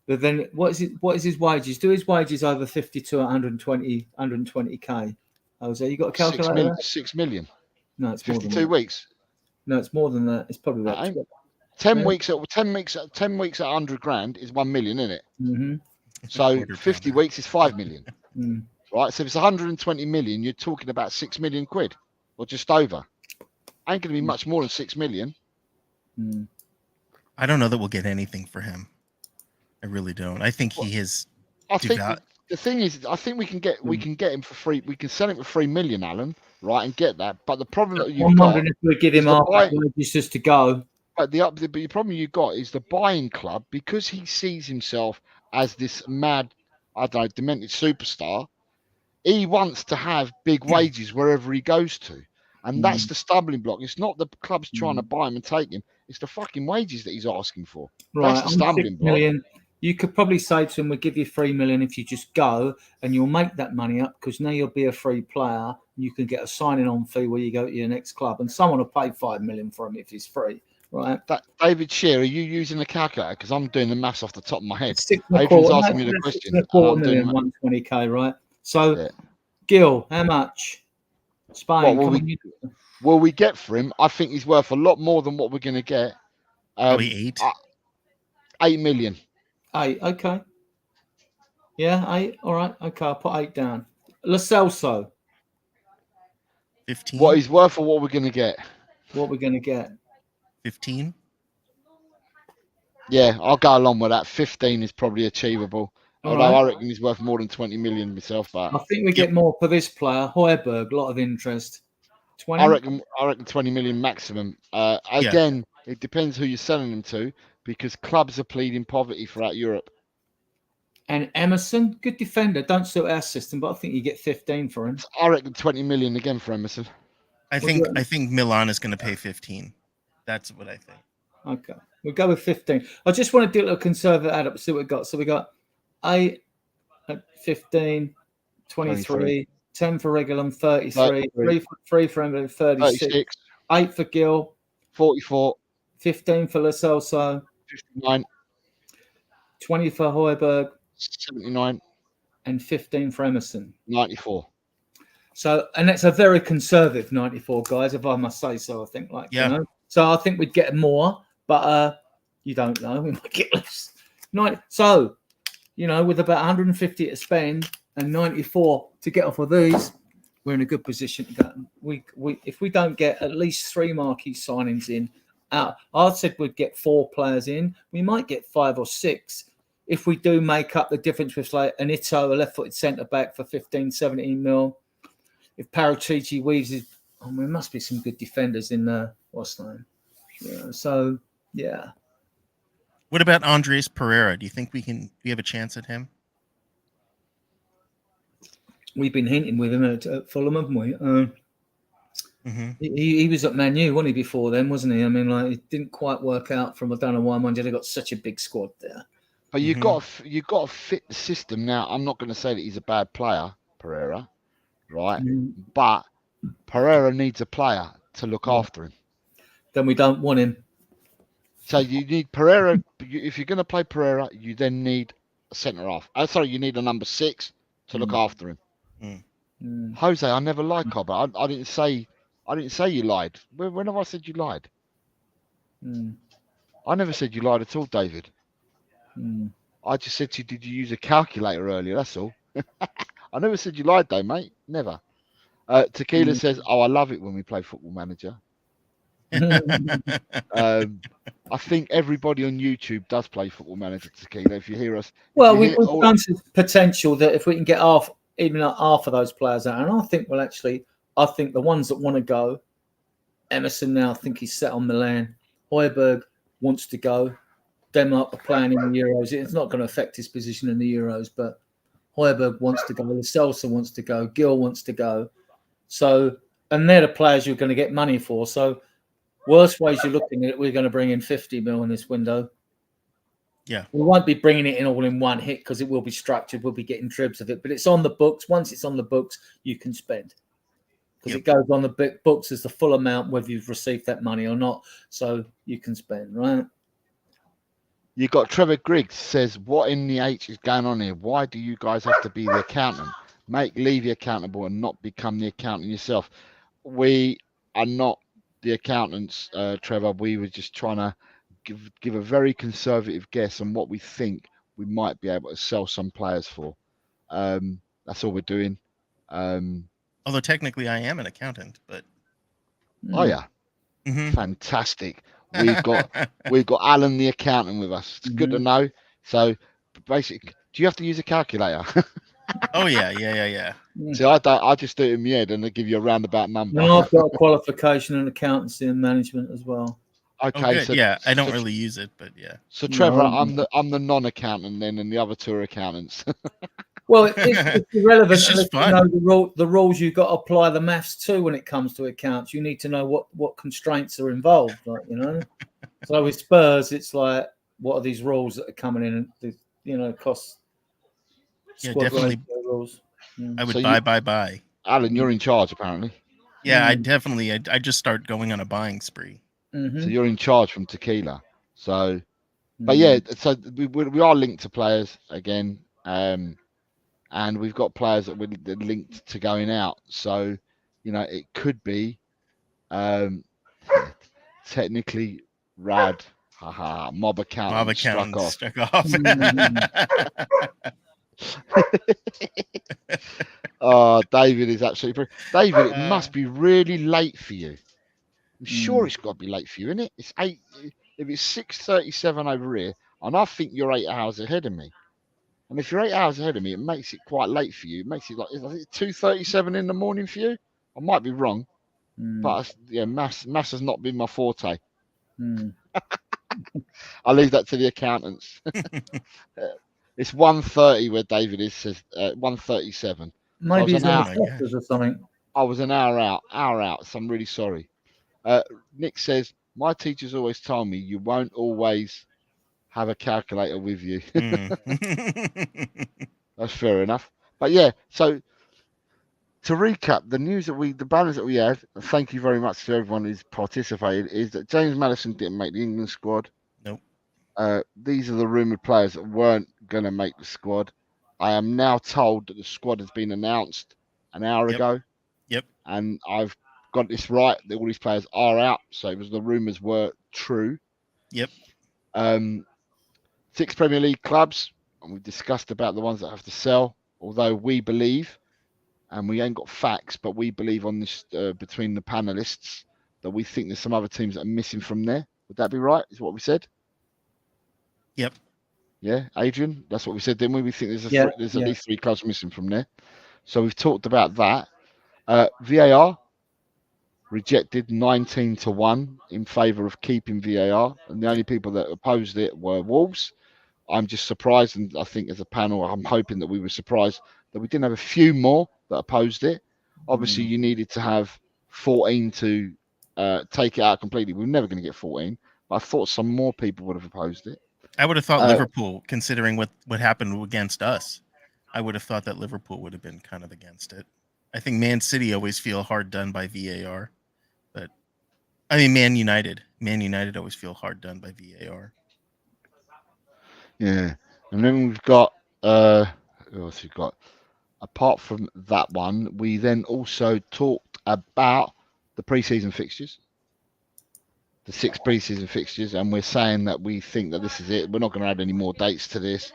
But then what is his wages? Do his wages over 52 at 120k? Jose, you got a calculator? 6 million. No, it's 52 weeks. No, it's more than that. It's probably about 10 weeks at 100 grand is 1 million, isn't it? Mm-hmm. So 50 weeks is 5 million. Right. So if it's 120 million, you're talking about 6 million quid, or just over. Ain't going to be much more than 6 million. I don't know that we'll get anything for him. I really don't. I think he is. I think the thing is, I think we can get him for free. We can sell him for 3 million, Alan, right, and get that. But the problem that you've got, if we give him our wages just to go. But the problem you got is the buying club, because he sees himself as this mad, I don't know, demented superstar. He wants to have big wages wherever he goes to, and that's the stumbling block. It's not the club's trying to buy him and take him; it's the fucking wages that he's asking for. Right, that's the stumbling block. You could probably say to him, "We'll give you 3 million if you just go, and you'll make that money up because now you'll be a free player. And you can get a signing-on fee where you go to your next club, and someone will pay 5 million for him if he's free." Right. David Shear, are you using the calculator? Because I'm doing the maths off the top of my head. Adrian's asking me the question. 6.25 million, 120k, right? So, Gil, how much? Spain. Will we get for him? I think he's worth a lot more than what we're going to get. Probably 8 million. 8, okay. Yeah, 8. All right, okay. I'll put 8 down. Lo Celso. 15. What he's worth or what we're going to get? What we're going to get? 15. Yeah, I'll go along with that. 15 is probably achievable. Although I reckon he's worth more than 20 million myself. But I think we get more for this player. Højbjerg, a lot of interest. 20. I reckon 20 million maximum. Again, It depends who you're selling them to, because clubs are pleading poverty throughout Europe. And Emerson, good defender. Don't suit our system, but I think you get 15 for him. I reckon 20 million again for Emerson. I think Milan is going to pay 15. That's what I think. Okay, we'll go with 15. I just want to do a little conservative add up, see what we got. So we got 8 at 15, 23, 10 for Regulum, 33, 3 for England, 36, 8 for Gill, 44, 15 for Lo Celso, 59, 20 for Højbjerg, 79, and 15 for Emerson. 94. So, and that's a very conservative 94, guys, if I must say so. I think, you know. So I think we'd get more, but you don't know. We might get less. So, you know, with about 150 to spend and 94 to get off of these, we're in a good position to go. If we don't get at least 3 marquee signings in, I said we'd get 4 players in. We might get 5 or 6 if we do make up the difference with like an Ito, a left-footed centre back for 15, 17 mil. If Paratici weaves his, there must be some good defenders in what's the name? Yeah, so yeah. What about Andres Pereira? Do you think we have a chance at him? We've been hinting with him at Fulham, haven't we? He was at Man U, wasn't he, before then, wasn't he? I mean, like, it didn't quite work out from, I don't know why, mind you, they got such a big squad there. But you've got to fit the system. Now, I'm not going to say that he's a bad player, Pereira, right? But Pereira needs a player to look after him. Then we don't want him. So you need Pereira. If you're going to play Pereira, you then need a centre half. You need a number 6 to look after him. Jose, I never lied, Cobber. I didn't say you lied. When have I said you lied? I never said you lied at all, David. I just said to you, did you use a calculator earlier? That's all. I never said you lied, though, mate. Never. Tequila says, I love it when we play Football Manager. I think everybody on YouTube does play Football Manager, Tequila. If you hear us, well, we've done some potential that if we can get half of those players out, and I think the ones that want to go, Emerson now, I think he's set on Milan. Højbjerg wants to go. Denmark are playing in the Euros. It's not going to affect his position in the Euros, but Højbjerg wants to go. Lo Celso wants to go. Gill wants to go. So, and they're the players you're going to get money for. So, worst ways you're looking at it, we're going to bring in 50 mil in this window. Yeah. We won't be bringing it in all in one hit because it will be structured. We'll be getting dribs of it, but it's on the books. Once it's on the books, you can spend. Because it goes on the books as the full amount, whether you've received that money or not. So you can spend, right? You got Trevor Griggs says, what in the H is going on here? Why do you guys have to be the accountant? Make Levy accountable and not become the accountant yourself. We are not the accountants, Trevor. We were just trying to give a very conservative guess on what we think we might be able to sell some players for. That's all we're doing. Although technically I am an accountant, but oh yeah, fantastic. We've got Alan the accountant with us. It's good to know. So basically, do you have to use a calculator? Oh yeah. See, I just do it in my head and they give you a roundabout number. No, I've got a qualification in accountancy and management as well. Okay, so I don't really use it, but yeah. So Trevor, I'm the non-accountant then, and the other two are accountants. Well, it's irrelevant. It's just fun. You know the rules you've got to apply the maths to when it comes to accounts. You need to know what constraints are involved, like, you know. So with Spurs, it's like, what are these rules that are coming in and cost. Yeah, definitely. Rules. I would buy. Alan, you're in charge apparently. Yeah, I definitely. I just start going on a buying spree. So you're in charge from Tequila. So, but yeah, so we are linked to players again. And we've got players that we're linked to going out. So, it could be technically Rad. Mob accountant struck off. Oh, David is absolutely David, it must be really late for you. I'm sure it's got to be late for you, isn't it? It's 8. If it's 6:37 over here, and I think you're 8 hours ahead of me. And if you're 8 hours ahead of me, it makes it quite late for you. It makes it like 2:37 in the morning for you. I might be wrong, but yeah, maths has not been my forte. I'll leave that to the accountants. It's 1:30 where David is, says 1:37. Maybe he's on hour- the Foster's or something. I was an hour out, so I'm really sorry. Nick says, my teachers always told me you won't always have a calculator with you. That's fair enough. But yeah, so to recap, the banners that we had, thank you very much to everyone who's participated, is that James Maddison didn't make the England squad. Nope. These are the rumoured players that weren't going to make the squad. I am now told that the squad has been announced an hour ago. Yep. And I've got this right, that all these players are out. So it was the rumours were true. Yep. 6 Premier League clubs, and we've discussed about the ones that have to sell, although we believe, and we ain't got facts, but we believe on this between the panelists that we think there's some other teams that are missing from there. Would that be right? Is what we said? Yep. Yeah, Adrian, that's what we said, didn't we? We think there's at least 3 clubs missing from there. So we've talked about that. VAR rejected 19-1 in favour of keeping VAR, and the only people that opposed it were Wolves. I'm just surprised, and I think as a panel, I'm hoping that we were surprised that we didn't have a few more that opposed it. Obviously, you needed to have 14 to take it out completely. We're never going to get 14, but I thought some more people would have opposed it. I would have thought Liverpool, considering what happened against us, I would have thought that Liverpool would have been kind of against it. I think Man City always feel hard done by VAR, but I mean Man United always feel hard done by VAR. Yeah, and then we've got who else we've got? Apart from that one, we then also talked about the pre-season fixtures, the 6 pre-season fixtures, and we're saying that we think that this is it. We're not going to add any more dates to this.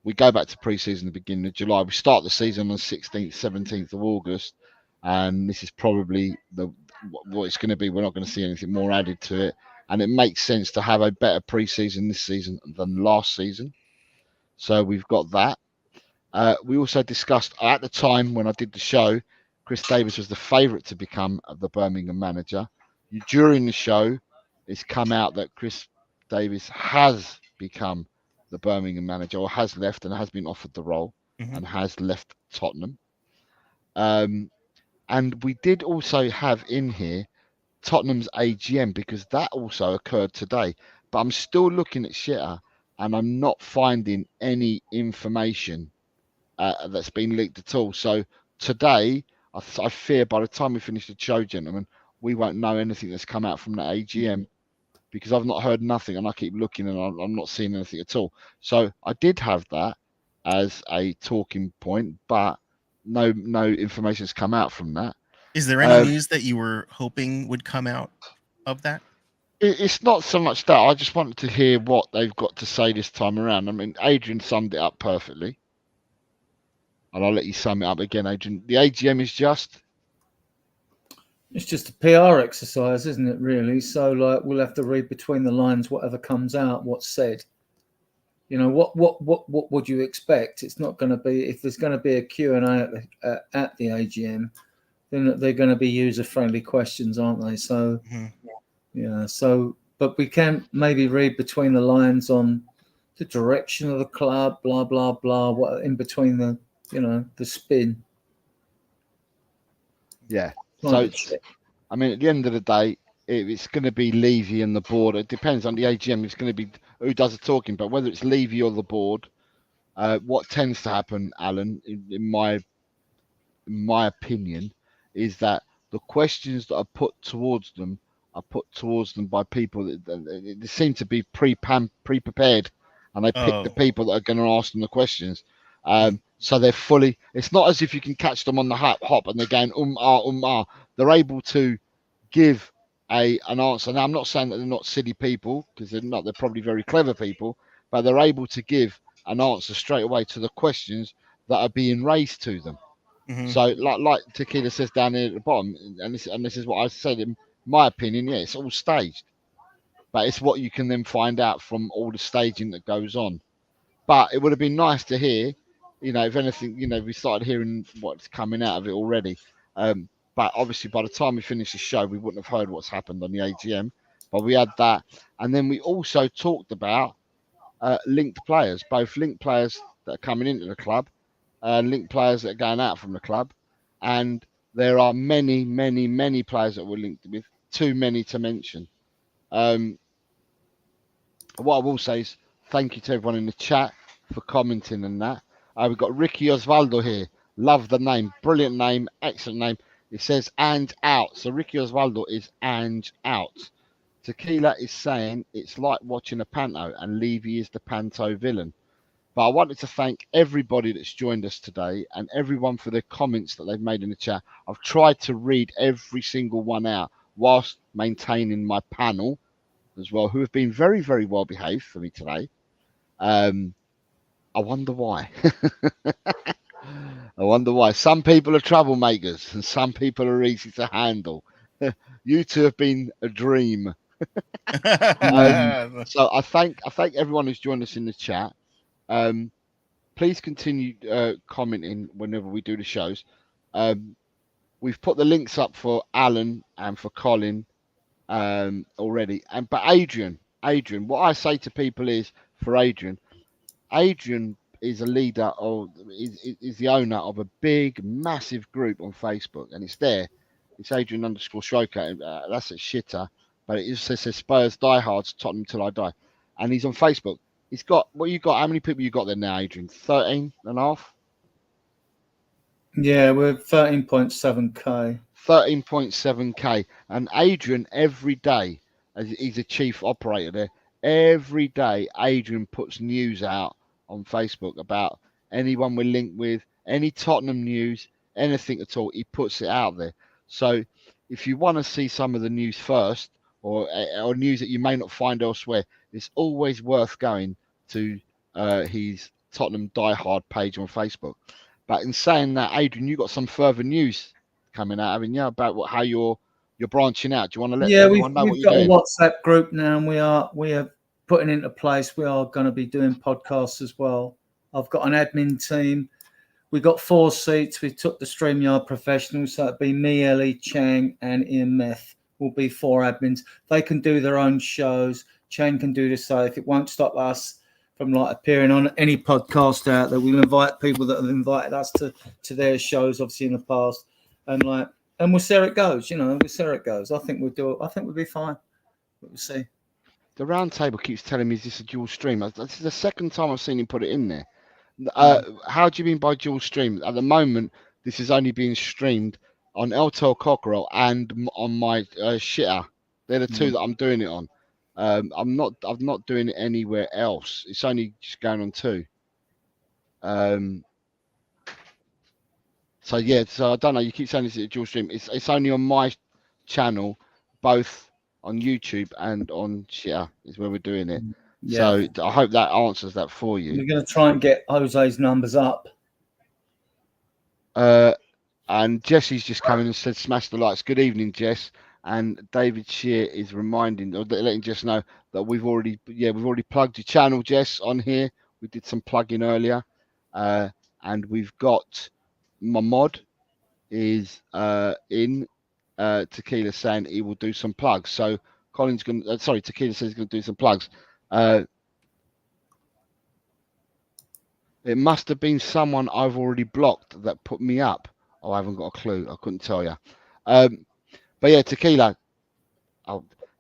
We go back to pre-season the beginning of July. We start the season on the 16th, 17th of August, and this is probably what it's going to be. We're not going to see anything more added to it, and it makes sense to have a better pre-season this season than last season. So we've got that. We also discussed at the time when I did the show, Chris Davis was the favourite to become the Birmingham manager. During the show, it's come out that Chris Davis has become the Birmingham manager, or has left and has been offered the role, and has left Tottenham. And we did also have in here Tottenham's AGM, because that also occurred today. But I'm still looking at Shitter, and I'm not finding any information that's been leaked at all. So today, I fear by the time we finish the show, gentlemen, we won't know anything that's come out from the AGM, because I've not heard nothing, and I keep looking and I'm not seeing anything at all. So I did have that as a talking point, but no information has come out from that. Is there any news that you were hoping would come out of that? It's not so much that. I just wanted to hear what they've got to say this time around. I mean, Adrian summed it up perfectly. And I'll let you sum it up again, Adrian. The AGM is just... It's just a PR exercise, isn't it, really? So, like, we'll have to read between the lines whatever comes out, what's said. You know, what would you expect? It's not going to be... If there's going to be a Q&A at the AGM, then they're going to be user-friendly questions, aren't they? So, yeah. So, but we can maybe read between the lines on the direction of the club, blah, blah, blah, what in between the, the spin. Yeah. So, I mean, at the end of the day, it's going to be Levy and the board. It depends on the AGM. It's going to be who does the talking, but whether it's Levy or the board, what tends to happen, Alan, in my opinion, is that the questions that are put towards them by people that they seem to be pre-prepared, and they pick the people that are going to ask them the questions. So they're fully. It's not as if you can catch them on the hop and they're going They're able to give an answer. Now I'm not saying that they're not silly people, because they're not. They're probably very clever people, but they're able to give an answer straight away to the questions that are being raised to them. So like Tequila says down here at the bottom, and this is what I said in my opinion. Yeah, it's all staged, but it's what you can then find out from all the staging that goes on. But it would have been nice to hear, if anything, we started hearing what's coming out of it already. But obviously, by the time we finish the show, we wouldn't have heard what's happened on the AGM. But we had that, and then we also talked about linked players, both linked players that are coming into the club, linked players that are going out from the club, and there are many, many, many players that we're linked with. Too many to mention. What I will say is thank you to everyone in the chat for commenting on that. We've got Ricky Osvaldo here. Love the name. Brilliant name. Excellent name. It says and out. So Ricky Osvaldo is and out. Tequila is saying it's like watching a panto and Levy is the panto villain. But I wanted to thank everybody that's joined us today and everyone for their comments that they've made in the chat. I've tried to read every single one out whilst maintaining my panel as well, who have been very, very well behaved for me today. I wonder why. I wonder why. Some people are troublemakers and some people are easy to handle. You two have been a dream. So I thank everyone who's joined us in the chat. Please continue commenting whenever we do the shows. We've put the links up for Alan and for Colin already, but Adrian, what I say to people is, for Adrian is a leader or is the owner of a big, massive group on Facebook, and it's there. It's Adrian_Stroker. That's a shitter, but it just says Spurs diehards, Tottenham till I die, and he's on Facebook. He's got what you got. How many people you got there now, Adrian? 13 and a half. Yeah, we're 13.7k. 13.7k, and Adrian every day, as he's a chief operator there, every day Adrian puts news out on Facebook about anyone we're linked with, any Tottenham news, anything at all. He puts it out there. So if you want to see some of the news first, or news that you may not find elsewhere, it's always worth going to his Tottenham diehard page on Facebook. But in saying that, Adrian, you got some further news coming out, haven't you, about how you're branching out? Do you want to let everyone know what you're doing? We've got a WhatsApp group now, and we are putting into place. We are going to be doing podcasts as well. I've got an admin team. We got 4 seats. We took the StreamYard professionals, so it'd be me, Ellie, Chang, and Ian Meth. Will be 4 admins. They can do their own shows. Chang can do the same. It won't stop us from appearing on any podcast out there. We'll invite people that have invited us to their shows, obviously in the past, and we'll see how it goes. We'll see how it goes. I think we'll do it. I think we'll be fine. But we'll see. The round table keeps telling me this is a dual stream. This is the second time I've seen him put it in there. How do you mean by dual stream? At the moment, this is only being streamed on Eltel Cockerel and on my shitter. They're the two that I'm doing it on. I'm not doing it anywhere else. It's only just going on 2. So I don't know. You keep saying this is a dual stream. It's only on my channel, both on YouTube and on shitter is where we're doing it. Yeah. So I hope that answers that for you. We're going to try and get Jose's numbers up. And Jesse's just come in and said, "Smash the likes." Good evening, Jess. And David Shear is reminding or letting Jess know that we've already plugged your channel, Jess, on here. We did some plugging earlier, and we've got my mod is in Tequila saying he will do some plugs. So Colin's going. Tequila says he's going to do some plugs. It must have been someone I've already blocked that put me up. Oh, I haven't got a clue. I couldn't tell you. But yeah, Tequila.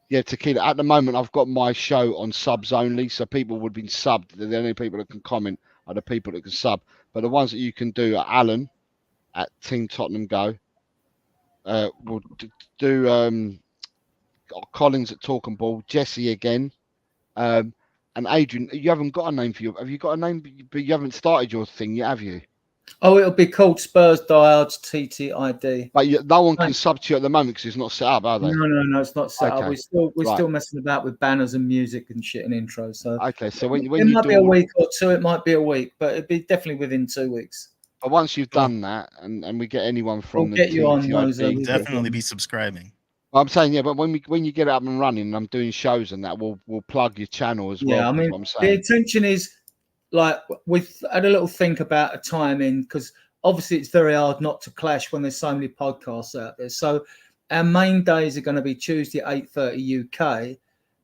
Tequila. At the moment, I've got my show on subs only, so people would be subbed. The only people that can comment are the people that can sub. But the ones that you can do are Alan at Team Tottenham Go. We'll do Collins at Talk and Ball, Jesse again, and Adrian. You haven't got a name for you. Have you got a name? But you haven't started your thing yet, have you? Oh, it'll be called Spurs Diehards TTID. But no one can sub to you at the moment because it's not set up, are they? No, it's not set up. We're still messing about with banners and music and shit and intros. So so when it might be a week or 2. It might be a week, but it'd be definitely within 2 weeks. But once you've done that, and we get anyone from we'll get you on those, definitely be subscribing. I'm saying, but when you get up and running, and I'm doing shows and that, we'll plug your channel as well. Yeah, I mean, what I'm saying. The intention is we've had a little think about a timing because obviously it's very hard not to clash when there's so many podcasts out there. So our main days are going to be Tuesday at 8:30 UK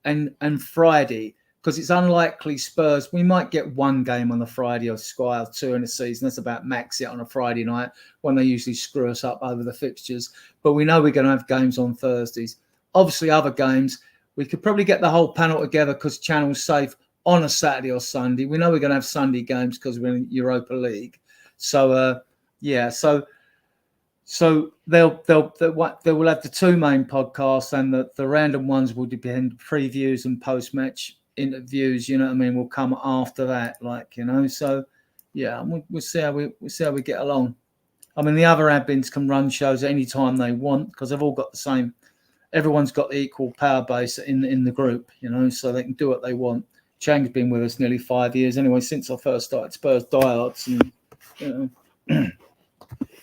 and Friday, because it's unlikely Spurs, we might get one game on the Friday or Sky or two in a season. That's about max it on a Friday night when they usually screw us up over the fixtures. But we know we're going to have games on Thursdays. Obviously, other games, we could probably get the whole panel together because Channel's safe on a Saturday or Sunday. We know we're going to have Sunday games because we're in Europa League. So, so they will have the two main podcasts, and the random ones will depend previews and post-match interviews. You know what I mean? Will come after that, So yeah, we'll see how we get along. I mean, the other admins can run shows at any time they want because they've all got the same. Everyone's got the equal power base in the group, so they can do what they want. Chang's been with us nearly 5 years anyway, since I first started Spurs Diehards, and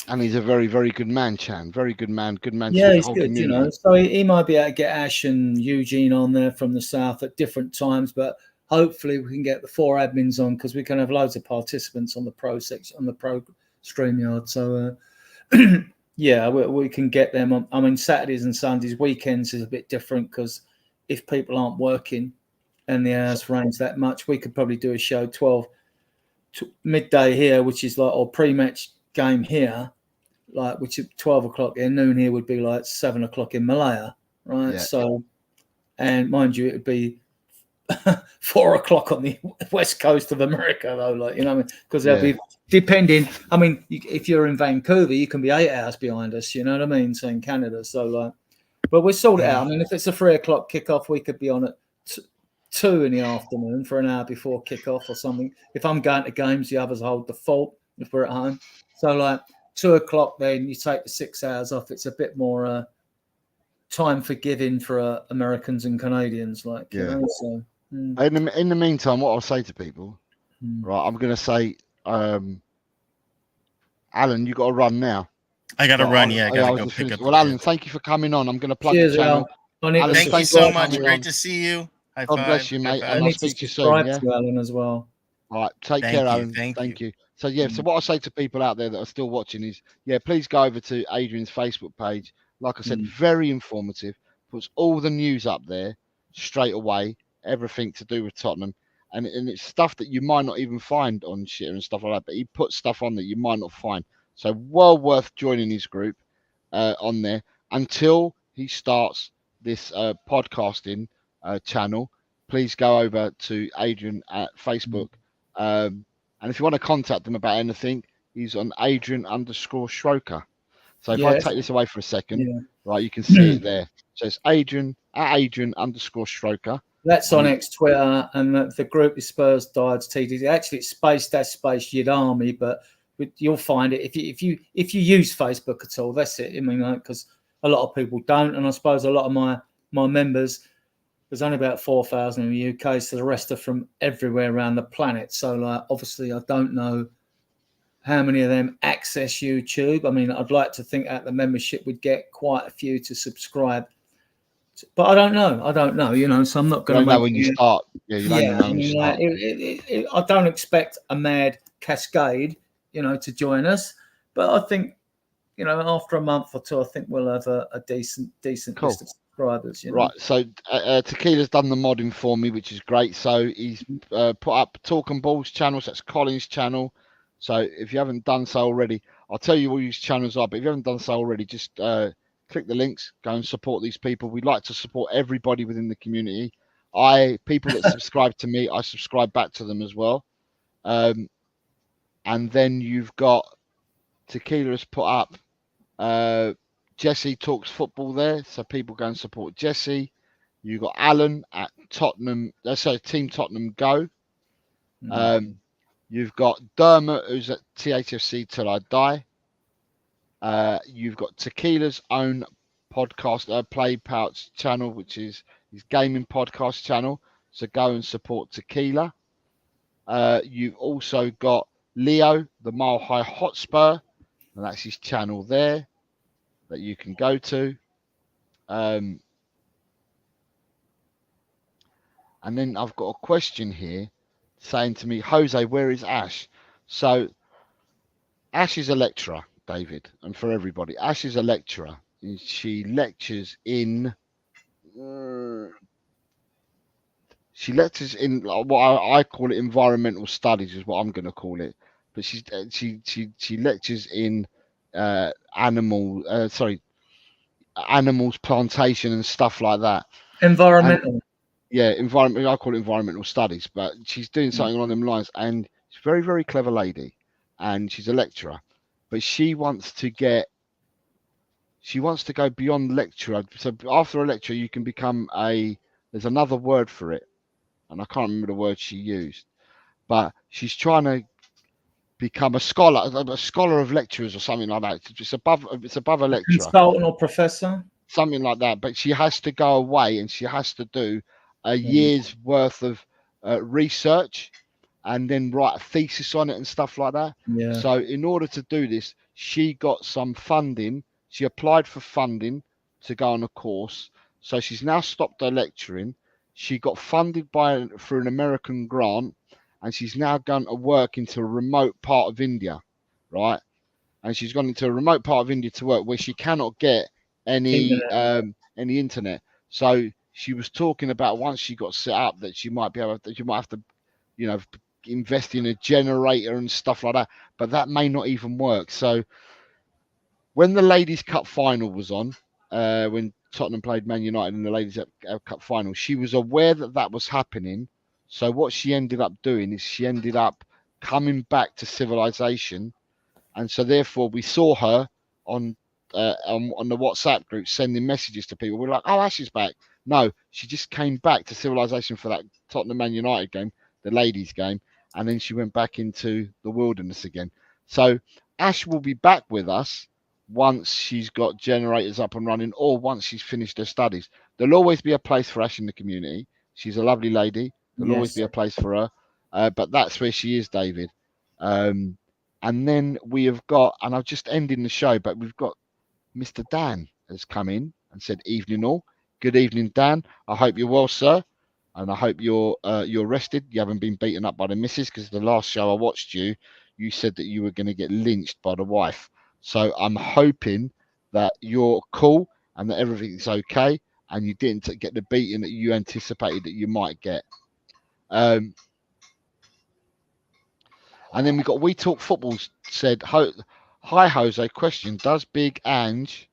And he's a very, very good man, Chan. Very good man. Good man. Yeah, to the he's whole good, community. So he might be able to get Ash and Eugene on there from the south at different times, but hopefully we can get the four admins on because we can have loads of participants on the pro section, on the pro StreamYard. So yeah, we can get them on. I mean, Saturdays and Sundays, weekends is a bit different because if people aren't working and the hours range that much, we could probably do a show 12 midday here, which is or pre-match game here, which is 12 o'clock here, noon here would be 7 o'clock in Malaya, right? Yeah. So, and mind you, it would be 4 o'clock on the west coast of America, though, because they'll be depending. I mean, if you're in Vancouver, you can be 8 hours behind us, you know what I mean? So in Canada, but we'll sort it out. I mean, if it's a 3 o'clock kickoff, we could be on at 2 in the afternoon for an hour before kickoff or something. If I'm going to games, the others hold the fault if we're at home. So 2 o'clock, then you take the 6 hours off. It's a bit more time forgiving for Americans and Canadians, So, In the meantime, what I'll say to people, right? I'm going to say, Alan, you got to run now. I got to run. Yeah, I got to go pick up. Well, Alan, thank you for coming on. I'm going to plug Cheers, the channel. Alan, thank you so much. Great to see you. High God five. bless you, mate. I And I'll need to speak to you soon. subscribe Yeah. to Alan as well. All right. Take care, Alan. Thank you. So so what I say to people out there that are still watching is, please go over to Adrian's Facebook page. Like I said, very informative. Puts all the news up there straight away. Everything to do with Tottenham, and it's stuff that you might not even find on shit and stuff like that. But he puts stuff on that you might not find. So well worth joining his group on there until he starts this podcasting channel. Please go over to Adrian at Facebook. And if you want to contact them about anything, he's on Adrian_Schroker. So if I take this away for a second, right, you can see it there. So it's Adrian at Adrian_Schroker. That's on X Twitter, and the group is Spurs Diehards TDD. Actually, it's space Yid Army, but you'll find it if you use Facebook at all. That's it. I mean, because a lot of people don't, and I suppose a lot of my members. There's only about 4,000 in the UK, so the rest are from everywhere around the planet. So, obviously, I don't know how many of them access YouTube. I mean, I'd like to think that the membership would get quite a few to subscribe. But I don't know. So I'm not going to know when you start. Yeah, you don't know when you start. I don't expect a mad cascade, to join us. But I think, after a month or two, I think we'll have a decent cool. list of subscribers. Right. So Tequila's done the modding for me, which is great. So he's put up Talk and Balls channels. That's Colin's channel. So if you haven't done so already, I'll tell you what these channels are. But if you haven't done so already, just click the links, go and support these people. We'd like to support everybody within the community. People that subscribe to me, I subscribe back to them as well. And then you've got Tequila has put up Jesse Talks Football there, so people go and support Jesse. You've got Alan at Tottenham, Team Tottenham Go. You've got Dermot, who's at THFC Till I Die. You've got Tequila's own podcast, Play Pouch channel, which is his gaming podcast channel. So go and support Tequila. You've also got Leo, the Mile High Hotspur, and that's his channel there that you can go to. And then I've got a question here saying to me, Jose, where is Ash? So Ash is a lecturer, David, and for everybody, Ash is a lecturer. she lectures in. She lectures in what I call it environmental studies, is what I'm going to call it. But she lectures in animals, plantation and stuff like that. Environmental. And, yeah, environment. I call it environmental studies, but she's doing something along them lines, and she's a very, very clever lady, and she's a lecturer. But she wants to go beyond lecturer. So after a lecturer, you can become there's another word for it, and I can't remember the word she used, but she's trying to become a scholar of lecturers or something like that. It's above a lecturer. Consultant or professor. Something like that. But she has to go away and she has to do a year's worth of research and then write a thesis on it and stuff like that. Yeah. So in order to do this, she got some funding. She applied for funding to go on a course. So she's now stopped her lecturing. She got funded through an American grant, and she's now going to work into a remote part of India, right? And she's gone into a remote part of India to work where she cannot get any internet. So she was talking about once she got set up that she might have to, invest in a generator and stuff like that. But that may not even work. So when the Ladies' Cup final was on, when Tottenham played Man United in the Ladies' Cup final, she was aware that was happening. So what she ended up doing is she ended up coming back to civilization, and so therefore we saw her on the WhatsApp group sending messages to people. We're like, "Oh, Ash is back." No, she just came back to civilization for that Tottenham Man United game, the ladies' game, and then she went back into the wilderness again. So Ash will be back with us once she's got generators up and running, or once she's finished her studies. There'll always be a place for Ash in the community. She's a lovely lady. There'll always be a place for her, but that's where she is, David. And then we have got, and I'll just end in the show, but we've got Mr. Dan has come in and said, "Evening all." Good evening, Dan. I hope you're well, sir, and I hope you're rested. You haven't been beaten up by the missus, because the last show I watched you said that you were going to get lynched by the wife. So I'm hoping that you're cool and that everything's okay, and you didn't get the beating that you anticipated that you might get. And then we got We Talk Football said, "Hi Jose, question: Does Big Ange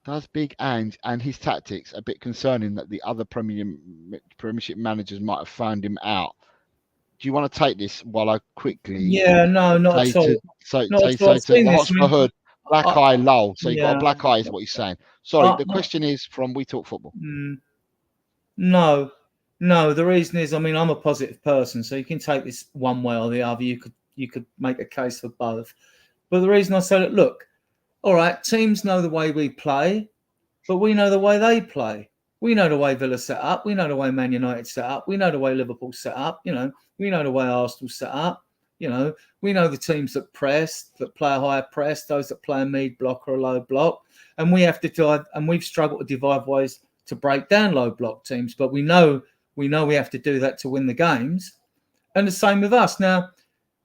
and his tactics a bit concerning that the other Premiership managers might have found him out?" Do you want to take this while I quickly? Yeah, no, not at all. To the Hotspur Hood, black eye lull. So you've got a black eye, is what he's saying. Sorry, the question is from We Talk Football. No. The reason is, I'm a positive person, so you can take this one way or the other. You could make a case for both. But the reason I said it, look, all right, teams know the way we play, but we know the way they play. We know the way Villa set up. We know the way Man United set up. We know the way Liverpool set up. We know the way Arsenal set up. We know the teams that press, that play a high press, those that play a mid block or a low block. And we have to we've struggled to devise ways to break down low block teams. But we know we have to do that to win the games. And the same with us. Now,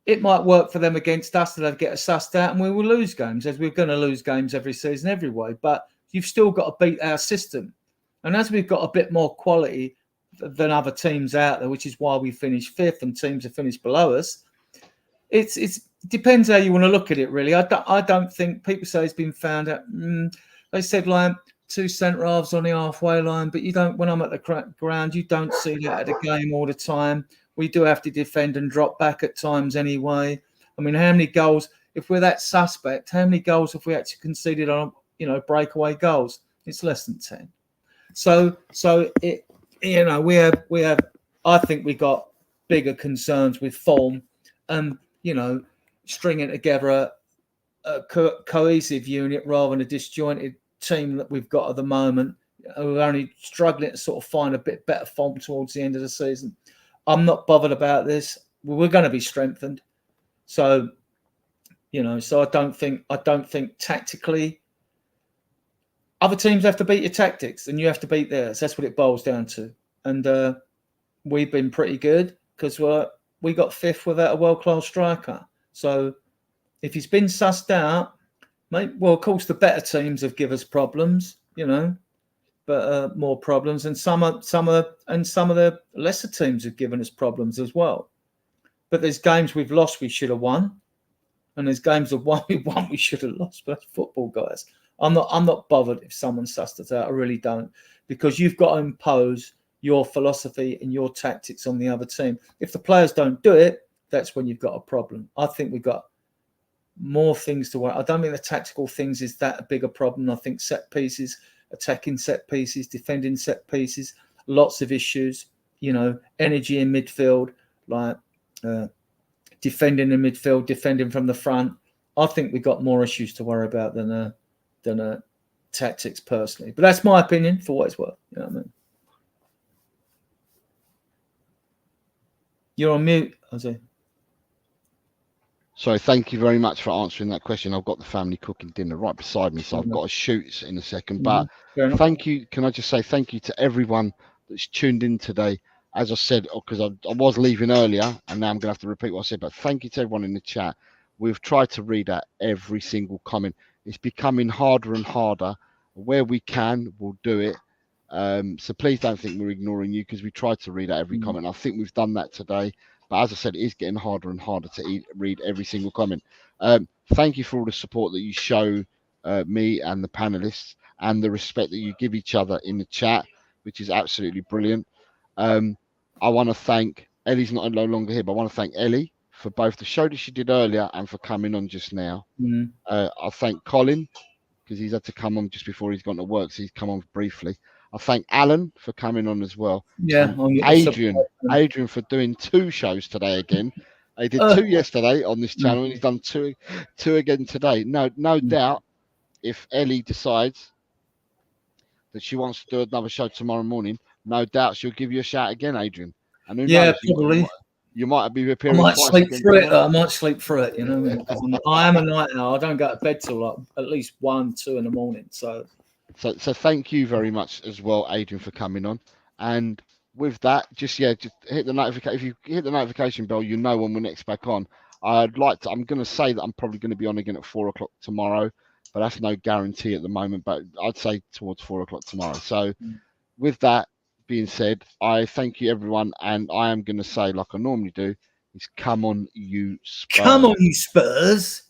it might work for them against us, that they'll get us sussed out and we will lose games, as we're going to lose games every season, every way. But you've still got to beat our system. And as we've got a bit more quality than other teams out there, which is why we finished fifth and teams have finished below us, it depends how you want to look at it, really. I don't think people say it's been found out. They said like 2 centre halves on the halfway line, but you don't. When I'm at the ground, you don't see that at the game all the time. We do have to defend and drop back at times anyway. How many goals? If we're that suspect, how many goals have we actually conceded on breakaway goals? It's less than 10. So it, we have. I think we got bigger concerns with form and stringing together a cohesive unit rather than a disjointed team that we've got at the moment. We're only struggling to sort of find a bit better form towards the end of the season. I'm not bothered about this. We're going to be strengthened. So, so I don't think tactically. Other teams have to beat your tactics and you have to beat theirs. That's what it boils down to. And we've been pretty good because we got fifth without a world-class striker. So if he's been sussed out, Mate, well, of course, the better teams have given us problems, you know, but more problems, and some of the lesser teams have given us problems as well. But there's games we've lost we should have won, and there's games of one we should have lost. But that's football, guys. I'm not bothered if someone sussed us out. I really don't, because you've got to impose your philosophy and your tactics on the other team. If the players don't do it, that's when you've got a problem. I think we've got more things to work. I don't think the tactical things is that a bigger problem. I think set pieces, attacking set pieces, defending set pieces, lots of issues, you know, energy in midfield, like defending in midfield, defending from the front. I think we've got more issues to worry about than tactics personally. But that's my opinion for what it's worth. You know what I mean? You're on mute, Jose. So thank you very much for answering that question. I've got the family cooking dinner right beside me, so I've got to shoot in a second. But thank you. Can I just say thank you to everyone that's tuned in today? As I said, because I was leaving earlier, and now I'm going to have to repeat what I said, but thank you to everyone in the chat. We've tried to read out every single comment. It's becoming harder and harder. Where we can, we'll do it. So please don't think we're ignoring you, because we tried to read out every comment. I think we've done that today. But as I said, it is getting harder and harder to read every single comment. Thank you for all the support that you show me and the panelists, and the respect that you give each other in the chat, which is absolutely brilliant. I want to thank, Ellie's no longer here, but I want to thank Ellie for both the show that she did earlier and for coming on just now. I thank Colin, because he's had to come on just before he's gone to work, so he's come on briefly. I thank Alan for coming on as well. Yeah. Adrian for doing 2 shows today again. He did 2 yesterday on this channel, and he's done two again today. No doubt, if Ellie decides that she wants to do another show tomorrow morning, no doubt she'll give you a shout again, Adrian. And who knows, probably. You might be appearing. I might sleep through it. I might sleep through it. You know, I am a night owl. I don't go to bed till like at least 1, 2 in the morning. So thank you very much as well, Adrian, for coming on. And with that, just hit the notification. If you hit the notification bell, you know when we're next back on. I'm going to say that I'm probably going to be on again at 4 o'clock tomorrow, but that's no guarantee at the moment. But I'd say towards 4 o'clock tomorrow. So with that being said, I thank you, everyone, and I am going to say, like I normally do, is come on, you Spurs. Come on, you Spurs.